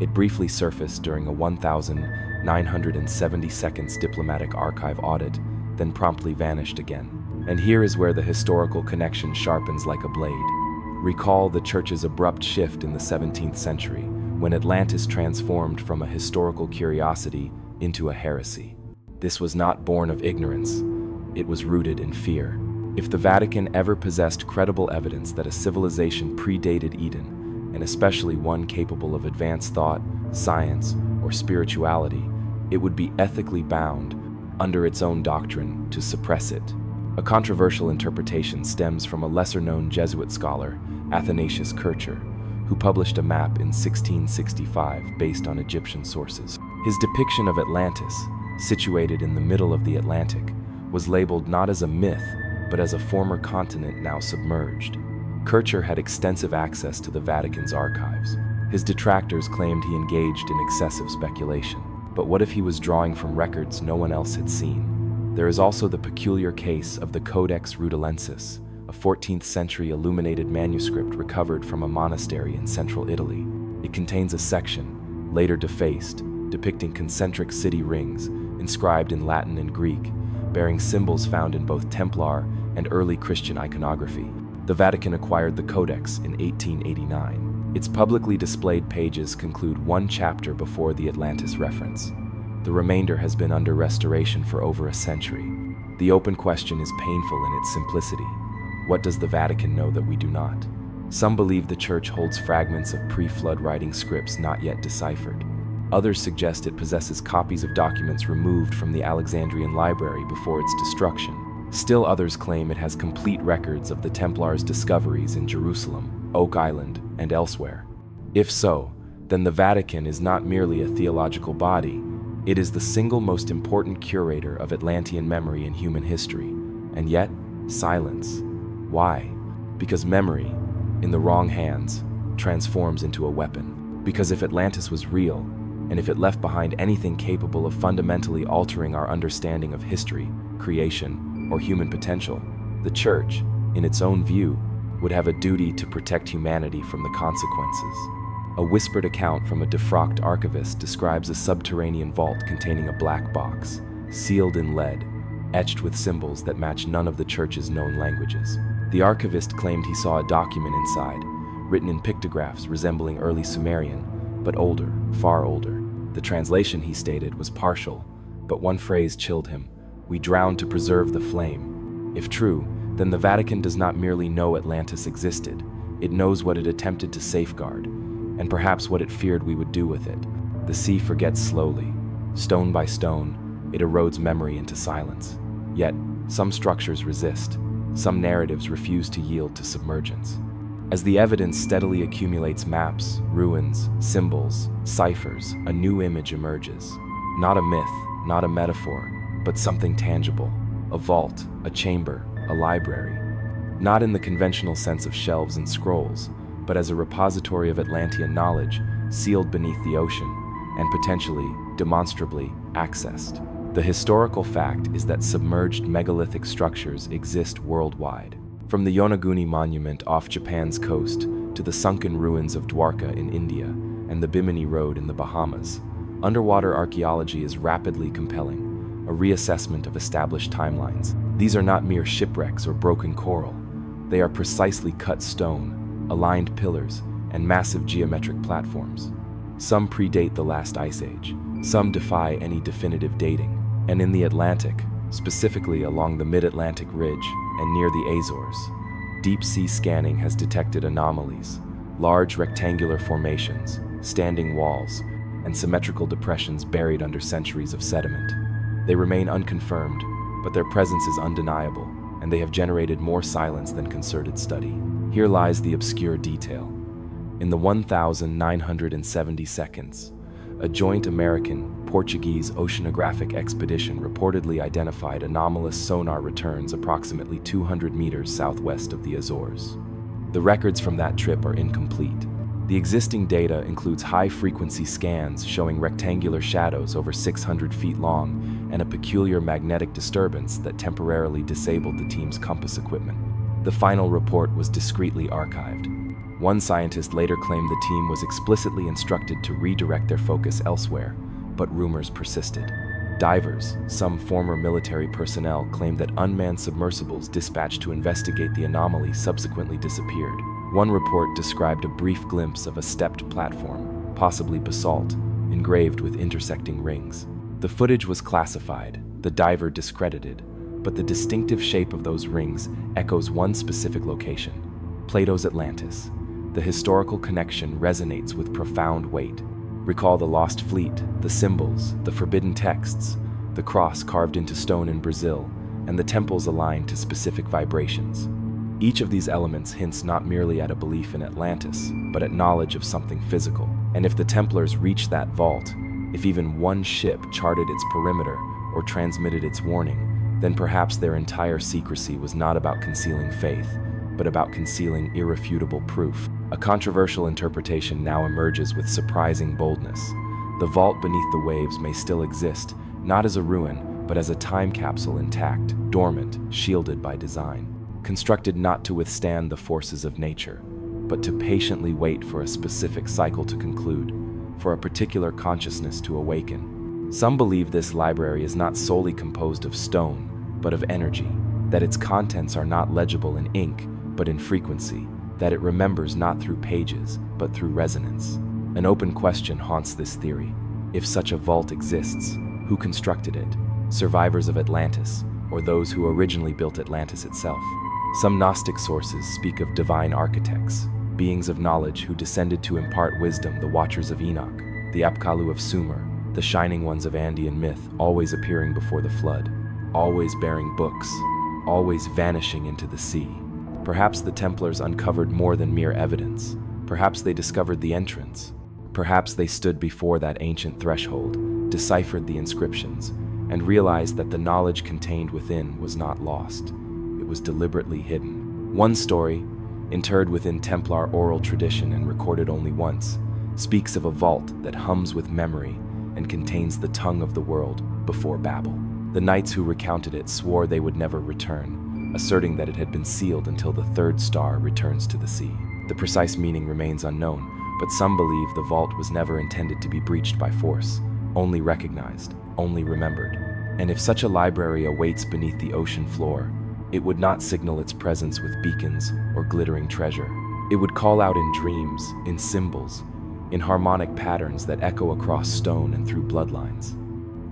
It briefly surfaced during a 1972 diplomatic archive audit, then promptly vanished again. And here is where the historical connection sharpens like a blade. Recall the church's abrupt shift in the 17th century, when Atlantis transformed from a historical curiosity into a heresy. This was not born of ignorance, it was rooted in fear. If the Vatican ever possessed credible evidence that a civilization predated Eden, and especially one capable of advanced thought, science, or spirituality, it would be ethically bound, under its own doctrine, to suppress it. A controversial interpretation stems from a lesser-known Jesuit scholar, Athanasius Kircher, who published a map in 1665 based on Egyptian sources. His depiction of Atlantis, situated in the middle of the Atlantic, was labeled not as a myth, but as a former continent now submerged. Kircher had extensive access to the Vatican's archives. His detractors claimed he engaged in excessive speculation. But what if he was drawing from records no one else had seen? There is also the peculiar case of the Codex Rutulensis, a 14th century illuminated manuscript recovered from a monastery in central Italy. It contains a section, later defaced, depicting concentric city rings, inscribed in Latin and Greek, bearing symbols found in both Templar and early Christian iconography. The Vatican acquired the codex in 1889. Its publicly displayed pages conclude one chapter before the Atlantis reference. The remainder has been under restoration for over a century. The open question is painful in its simplicity. What does the Vatican know that we do not? Some believe the Church holds fragments of pre-flood writing scripts not yet deciphered. Others suggest it possesses copies of documents removed from the Alexandrian library before its destruction. Still others claim it has complete records of the Templars' discoveries in Jerusalem, Oak Island, and elsewhere. If so, then the Vatican is not merely a theological body, it is the single most important curator of Atlantean memory in human history. And yet, silence. Why? Because memory, in the wrong hands, transforms into a weapon. Because if Atlantis was real, and if it left behind anything capable of fundamentally altering our understanding of history, creation, or human potential, the Church, in its own view, would have a duty to protect humanity from the consequences. A whispered account from a defrocked archivist describes a subterranean vault containing a black box, sealed in lead, etched with symbols that match none of the Church's known languages. The archivist claimed he saw a document inside, written in pictographs resembling early Sumerian, but older, far older. The translation, he stated, was partial, but one phrase chilled him: "We drowned to preserve the flame." If true, then the Vatican does not merely know Atlantis existed, it knows what it attempted to safeguard, and perhaps what it feared we would do with it. The sea forgets slowly. Stone by stone, it erodes memory into silence. Yet, some structures resist. Some narratives refuse to yield to submergence. As the evidence steadily accumulates, maps, ruins, symbols, ciphers, a new image emerges. Not a myth, not a metaphor, but something tangible. A vault, a chamber, a library. Not in the conventional sense of shelves and scrolls, but as a repository of Atlantean knowledge, sealed beneath the ocean, and potentially, demonstrably, accessed. The historical fact is that submerged megalithic structures exist worldwide. From the Yonaguni Monument off Japan's coast to the sunken ruins of Dwarka in India and the Bimini Road in the Bahamas, underwater archaeology is rapidly compelling, a reassessment of established timelines. These are not mere shipwrecks or broken coral. They are precisely cut stone, aligned pillars, and massive geometric platforms. Some predate the last ice age, some defy any definitive dating. And in the Atlantic, specifically along the mid-Atlantic ridge and near the Azores, deep-sea scanning has detected anomalies, large rectangular formations, standing walls, and symmetrical depressions buried under centuries of sediment. They remain unconfirmed, but their presence is undeniable, and they have generated more silence than concerted study. Here lies the obscure detail. In the 1,970 seconds, a joint American-Portuguese oceanographic expedition reportedly identified anomalous sonar returns approximately 200 meters southwest of the Azores. The records from that trip are incomplete. The existing data includes high-frequency scans showing rectangular shadows over 600 feet long and a peculiar magnetic disturbance that temporarily disabled the team's compass equipment. The final report was discreetly archived. One scientist later claimed the team was explicitly instructed to redirect their focus elsewhere, but rumors persisted. Divers, some former military personnel, claimed that unmanned submersibles dispatched to investigate the anomaly subsequently disappeared. One report described a brief glimpse of a stepped platform, possibly basalt, engraved with intersecting rings. The footage was classified, the diver discredited, but the distinctive shape of those rings echoes one specific location: Plato's Atlantis. The historical connection resonates with profound weight. Recall the lost fleet, the symbols, the forbidden texts, the cross carved into stone in Brazil, and the temples aligned to specific vibrations. Each of these elements hints not merely at a belief in Atlantis, but at knowledge of something physical. And if the Templars reached that vault, if even one ship charted its perimeter or transmitted its warning, then perhaps their entire secrecy was not about concealing faith, but about concealing irrefutable proof. A controversial interpretation now emerges with surprising boldness. The vault beneath the waves may still exist, not as a ruin, but as a time capsule intact, dormant, shielded by design. Constructed not to withstand the forces of nature, but to patiently wait for a specific cycle to conclude, for a particular consciousness to awaken. Some believe this library is not solely composed of stone, but of energy, that its contents are not legible in ink, but in frequency, that it remembers not through pages, but through resonance. An open question haunts this theory. If such a vault exists, who constructed it? Survivors of Atlantis, or those who originally built Atlantis itself? Some Gnostic sources speak of divine architects, beings of knowledge who descended to impart wisdom, the Watchers of Enoch, the Apkallu of Sumer, the Shining Ones of Andean myth, always appearing before the flood, always bearing books, always vanishing into the sea. Perhaps the Templars uncovered more than mere evidence. Perhaps they discovered the entrance. Perhaps they stood before that ancient threshold, deciphered the inscriptions, and realized that the knowledge contained within was not lost. It was deliberately hidden. One story, interred within Templar oral tradition and recorded only once, speaks of a vault that hums with memory and contains the tongue of the world before Babel. The knights who recounted it swore they would never return, asserting that it had been sealed until the third star returns to the sea. The precise meaning remains unknown, but some believe the vault was never intended to be breached by force, only recognized, only remembered. And if such a library awaits beneath the ocean floor, it would not signal its presence with beacons or glittering treasure. It would call out in dreams, in symbols, in harmonic patterns that echo across stone and through bloodlines.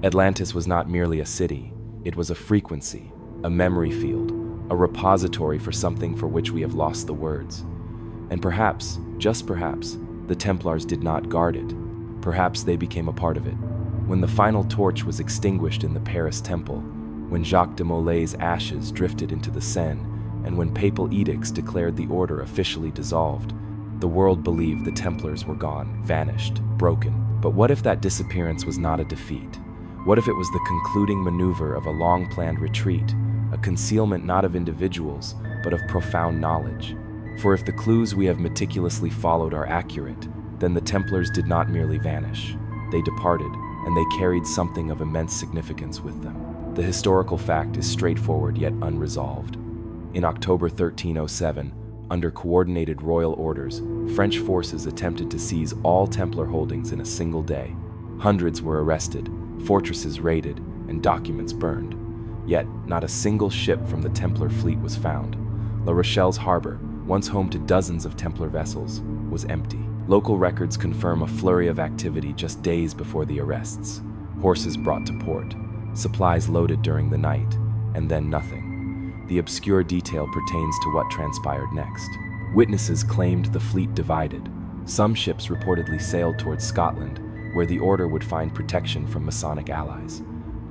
Atlantis was not merely a city, it was a frequency, a memory field, a repository for something for which we have lost the words. And perhaps, just perhaps, the Templars did not guard it. Perhaps they became a part of it. When the final torch was extinguished in the Paris Temple, when Jacques de Molay's ashes drifted into the Seine, and when papal edicts declared the order officially dissolved, the world believed the Templars were gone, vanished, broken. But what if that disappearance was not a defeat? What if it was the concluding maneuver of a long-planned retreat, a concealment not of individuals, but of profound knowledge? For if the clues we have meticulously followed are accurate, then the Templars did not merely vanish. They departed, and they carried something of immense significance with them. The historical fact is straightforward yet unresolved. In October 1307, under coordinated royal orders, French forces attempted to seize all Templar holdings in a single day. Hundreds were arrested, fortresses raided, and documents burned. Yet, not a single ship from the Templar Fleet was found. La Rochelle's harbor, once home to dozens of Templar vessels, was empty. Local records confirm a flurry of activity just days before the arrests. Horses brought to port, supplies loaded during the night, and then nothing. The obscure detail pertains to what transpired next. Witnesses claimed the fleet divided. Some ships reportedly sailed towards Scotland, where the order would find protection from Masonic allies.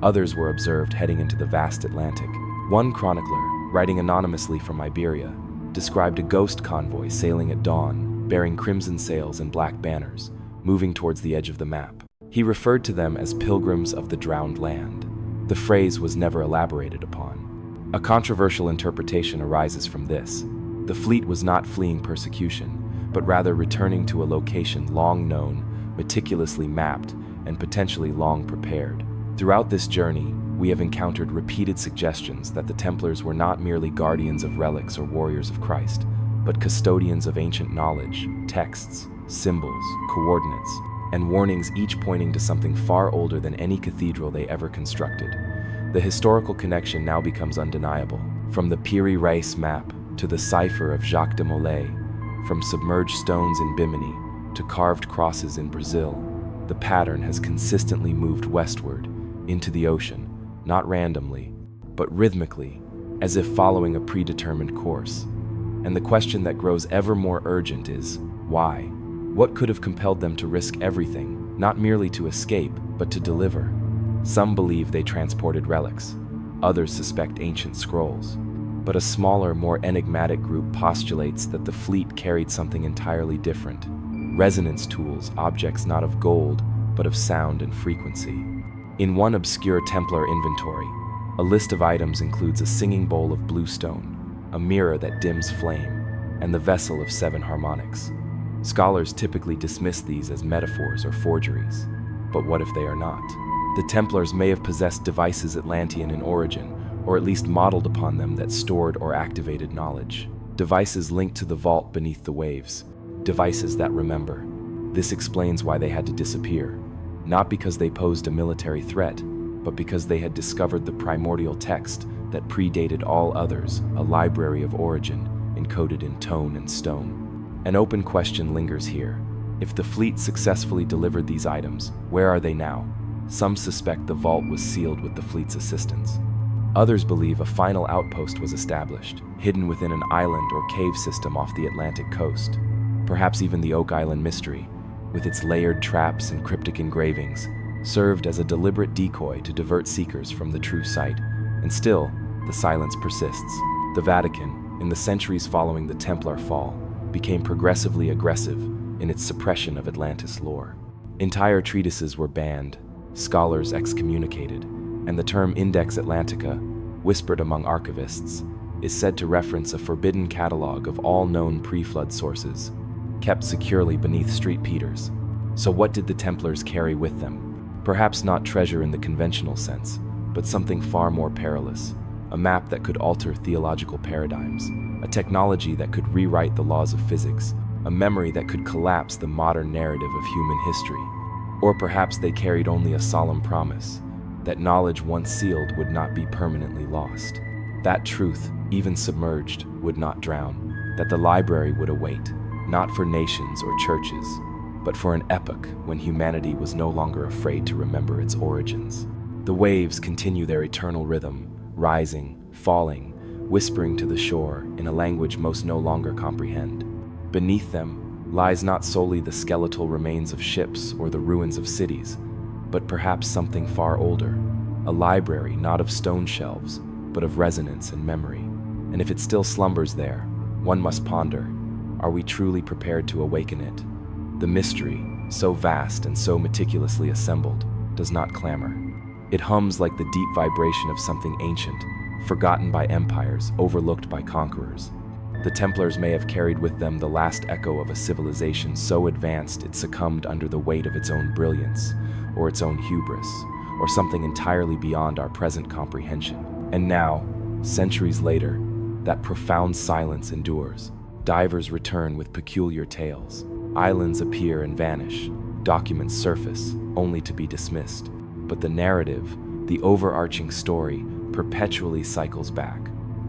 Others were observed heading into the vast Atlantic. One chronicler, writing anonymously from Iberia, described a ghost convoy sailing at dawn, bearing crimson sails and black banners, moving towards the edge of the map. He referred to them as pilgrims of the drowned land. The phrase was never elaborated upon. A controversial interpretation arises from this. The fleet was not fleeing persecution, but rather returning to a location long known, meticulously mapped, and potentially long prepared. Throughout this journey, we have encountered repeated suggestions that the Templars were not merely guardians of relics or warriors of Christ, but custodians of ancient knowledge, texts, symbols, coordinates, and warnings, each pointing to something far older than any cathedral they ever constructed. The historical connection now becomes undeniable. From the Piri Reis map to the cipher of Jacques de Molay, from submerged stones in Bimini to carved crosses in Brazil, the pattern has consistently moved westward into the ocean, not randomly, but rhythmically, as if following a predetermined course. And the question that grows ever more urgent is, why? What could have compelled them to risk everything, not merely to escape, but to deliver? Some believe they transported relics. Others suspect ancient scrolls. But a smaller, more enigmatic group postulates that the fleet carried something entirely different. Resonance tools, objects not of gold, but of sound and frequency. In one obscure Templar inventory, a list of items includes a singing bowl of blue stone, a mirror that dims flame, and the vessel of 7 harmonics. Scholars typically dismiss these as metaphors or forgeries. But what if they are not? The Templars may have possessed devices Atlantean in origin, or at least modeled upon them that stored or activated knowledge. Devices linked to the vault beneath the waves. Devices that remember. This explains why they had to disappear. Not because they posed a military threat, but because they had discovered the primordial text that predated all others, a library of origin, encoded in tone and stone. An open question lingers here. If the fleet successfully delivered these items, where are they now? Some suspect the vault was sealed with the fleet's assistance. Others believe a final outpost was established, hidden within an island or cave system off the Atlantic coast. Perhaps even the Oak Island mystery, with its layered traps and cryptic engravings, served as a deliberate decoy to divert seekers from the true site. And still, the silence persists. The Vatican, in the centuries following the Templar fall, became progressively aggressive in its suppression of Atlantis lore. Entire treatises were banned, scholars excommunicated, and the term Index Atlantica, whispered among archivists, is said to reference a forbidden catalog of all known pre-flood sources, kept securely beneath street peters. So what did the Templars carry with them? Perhaps not treasure in the conventional sense, but something far more perilous. A map that could alter theological paradigms, a technology that could rewrite the laws of physics, a memory that could collapse the modern narrative of human history. Or perhaps they carried only a solemn promise, that knowledge once sealed would not be permanently lost. That truth, even submerged, would not drown, that the library would await, not for nations or churches, but for an epoch when humanity was no longer afraid to remember its origins. The waves continue their eternal rhythm, rising, falling, whispering to the shore in a language most no longer comprehend. Beneath them lies not solely the skeletal remains of ships or the ruins of cities, but perhaps something far older, a library not of stone shelves, but of resonance and memory. And if it still slumbers there, one must ponder, are we truly prepared to awaken it? The mystery, so vast and so meticulously assembled, does not clamor. It hums like the deep vibration of something ancient, forgotten by empires, overlooked by conquerors. The Templars may have carried with them the last echo of a civilization so advanced it succumbed under the weight of its own brilliance, or its own hubris, or something entirely beyond our present comprehension. And now, centuries later, that profound silence endures. Divers return with peculiar tales. Islands appear and vanish. Documents surface, only to be dismissed. But the narrative, the overarching story, perpetually cycles back.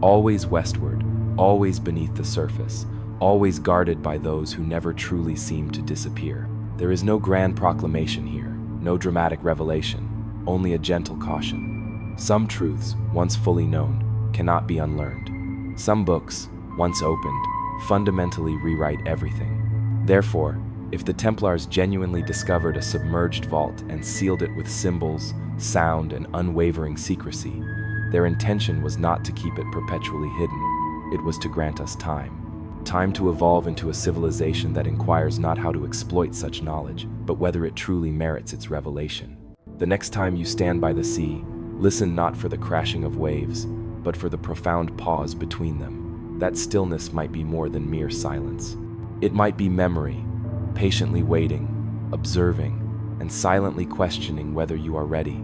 Always westward, always beneath the surface, always guarded by those who never truly seem to disappear. There is no grand proclamation here, no dramatic revelation, only a gentle caution. Some truths, once fully known, cannot be unlearned. Some books, once opened, fundamentally rewrite everything. Therefore, if the Templars genuinely discovered a submerged vault and sealed it with symbols, sound, and unwavering secrecy, their intention was not to keep it perpetually hidden. It was to grant us time. Time to evolve into a civilization that inquires not how to exploit such knowledge, but whether it truly merits its revelation. The next time you stand by the sea, listen not for the crashing of waves, but for the profound pause between them. That stillness might be more than mere silence. It might be memory, patiently waiting, observing, and silently questioning whether you are ready.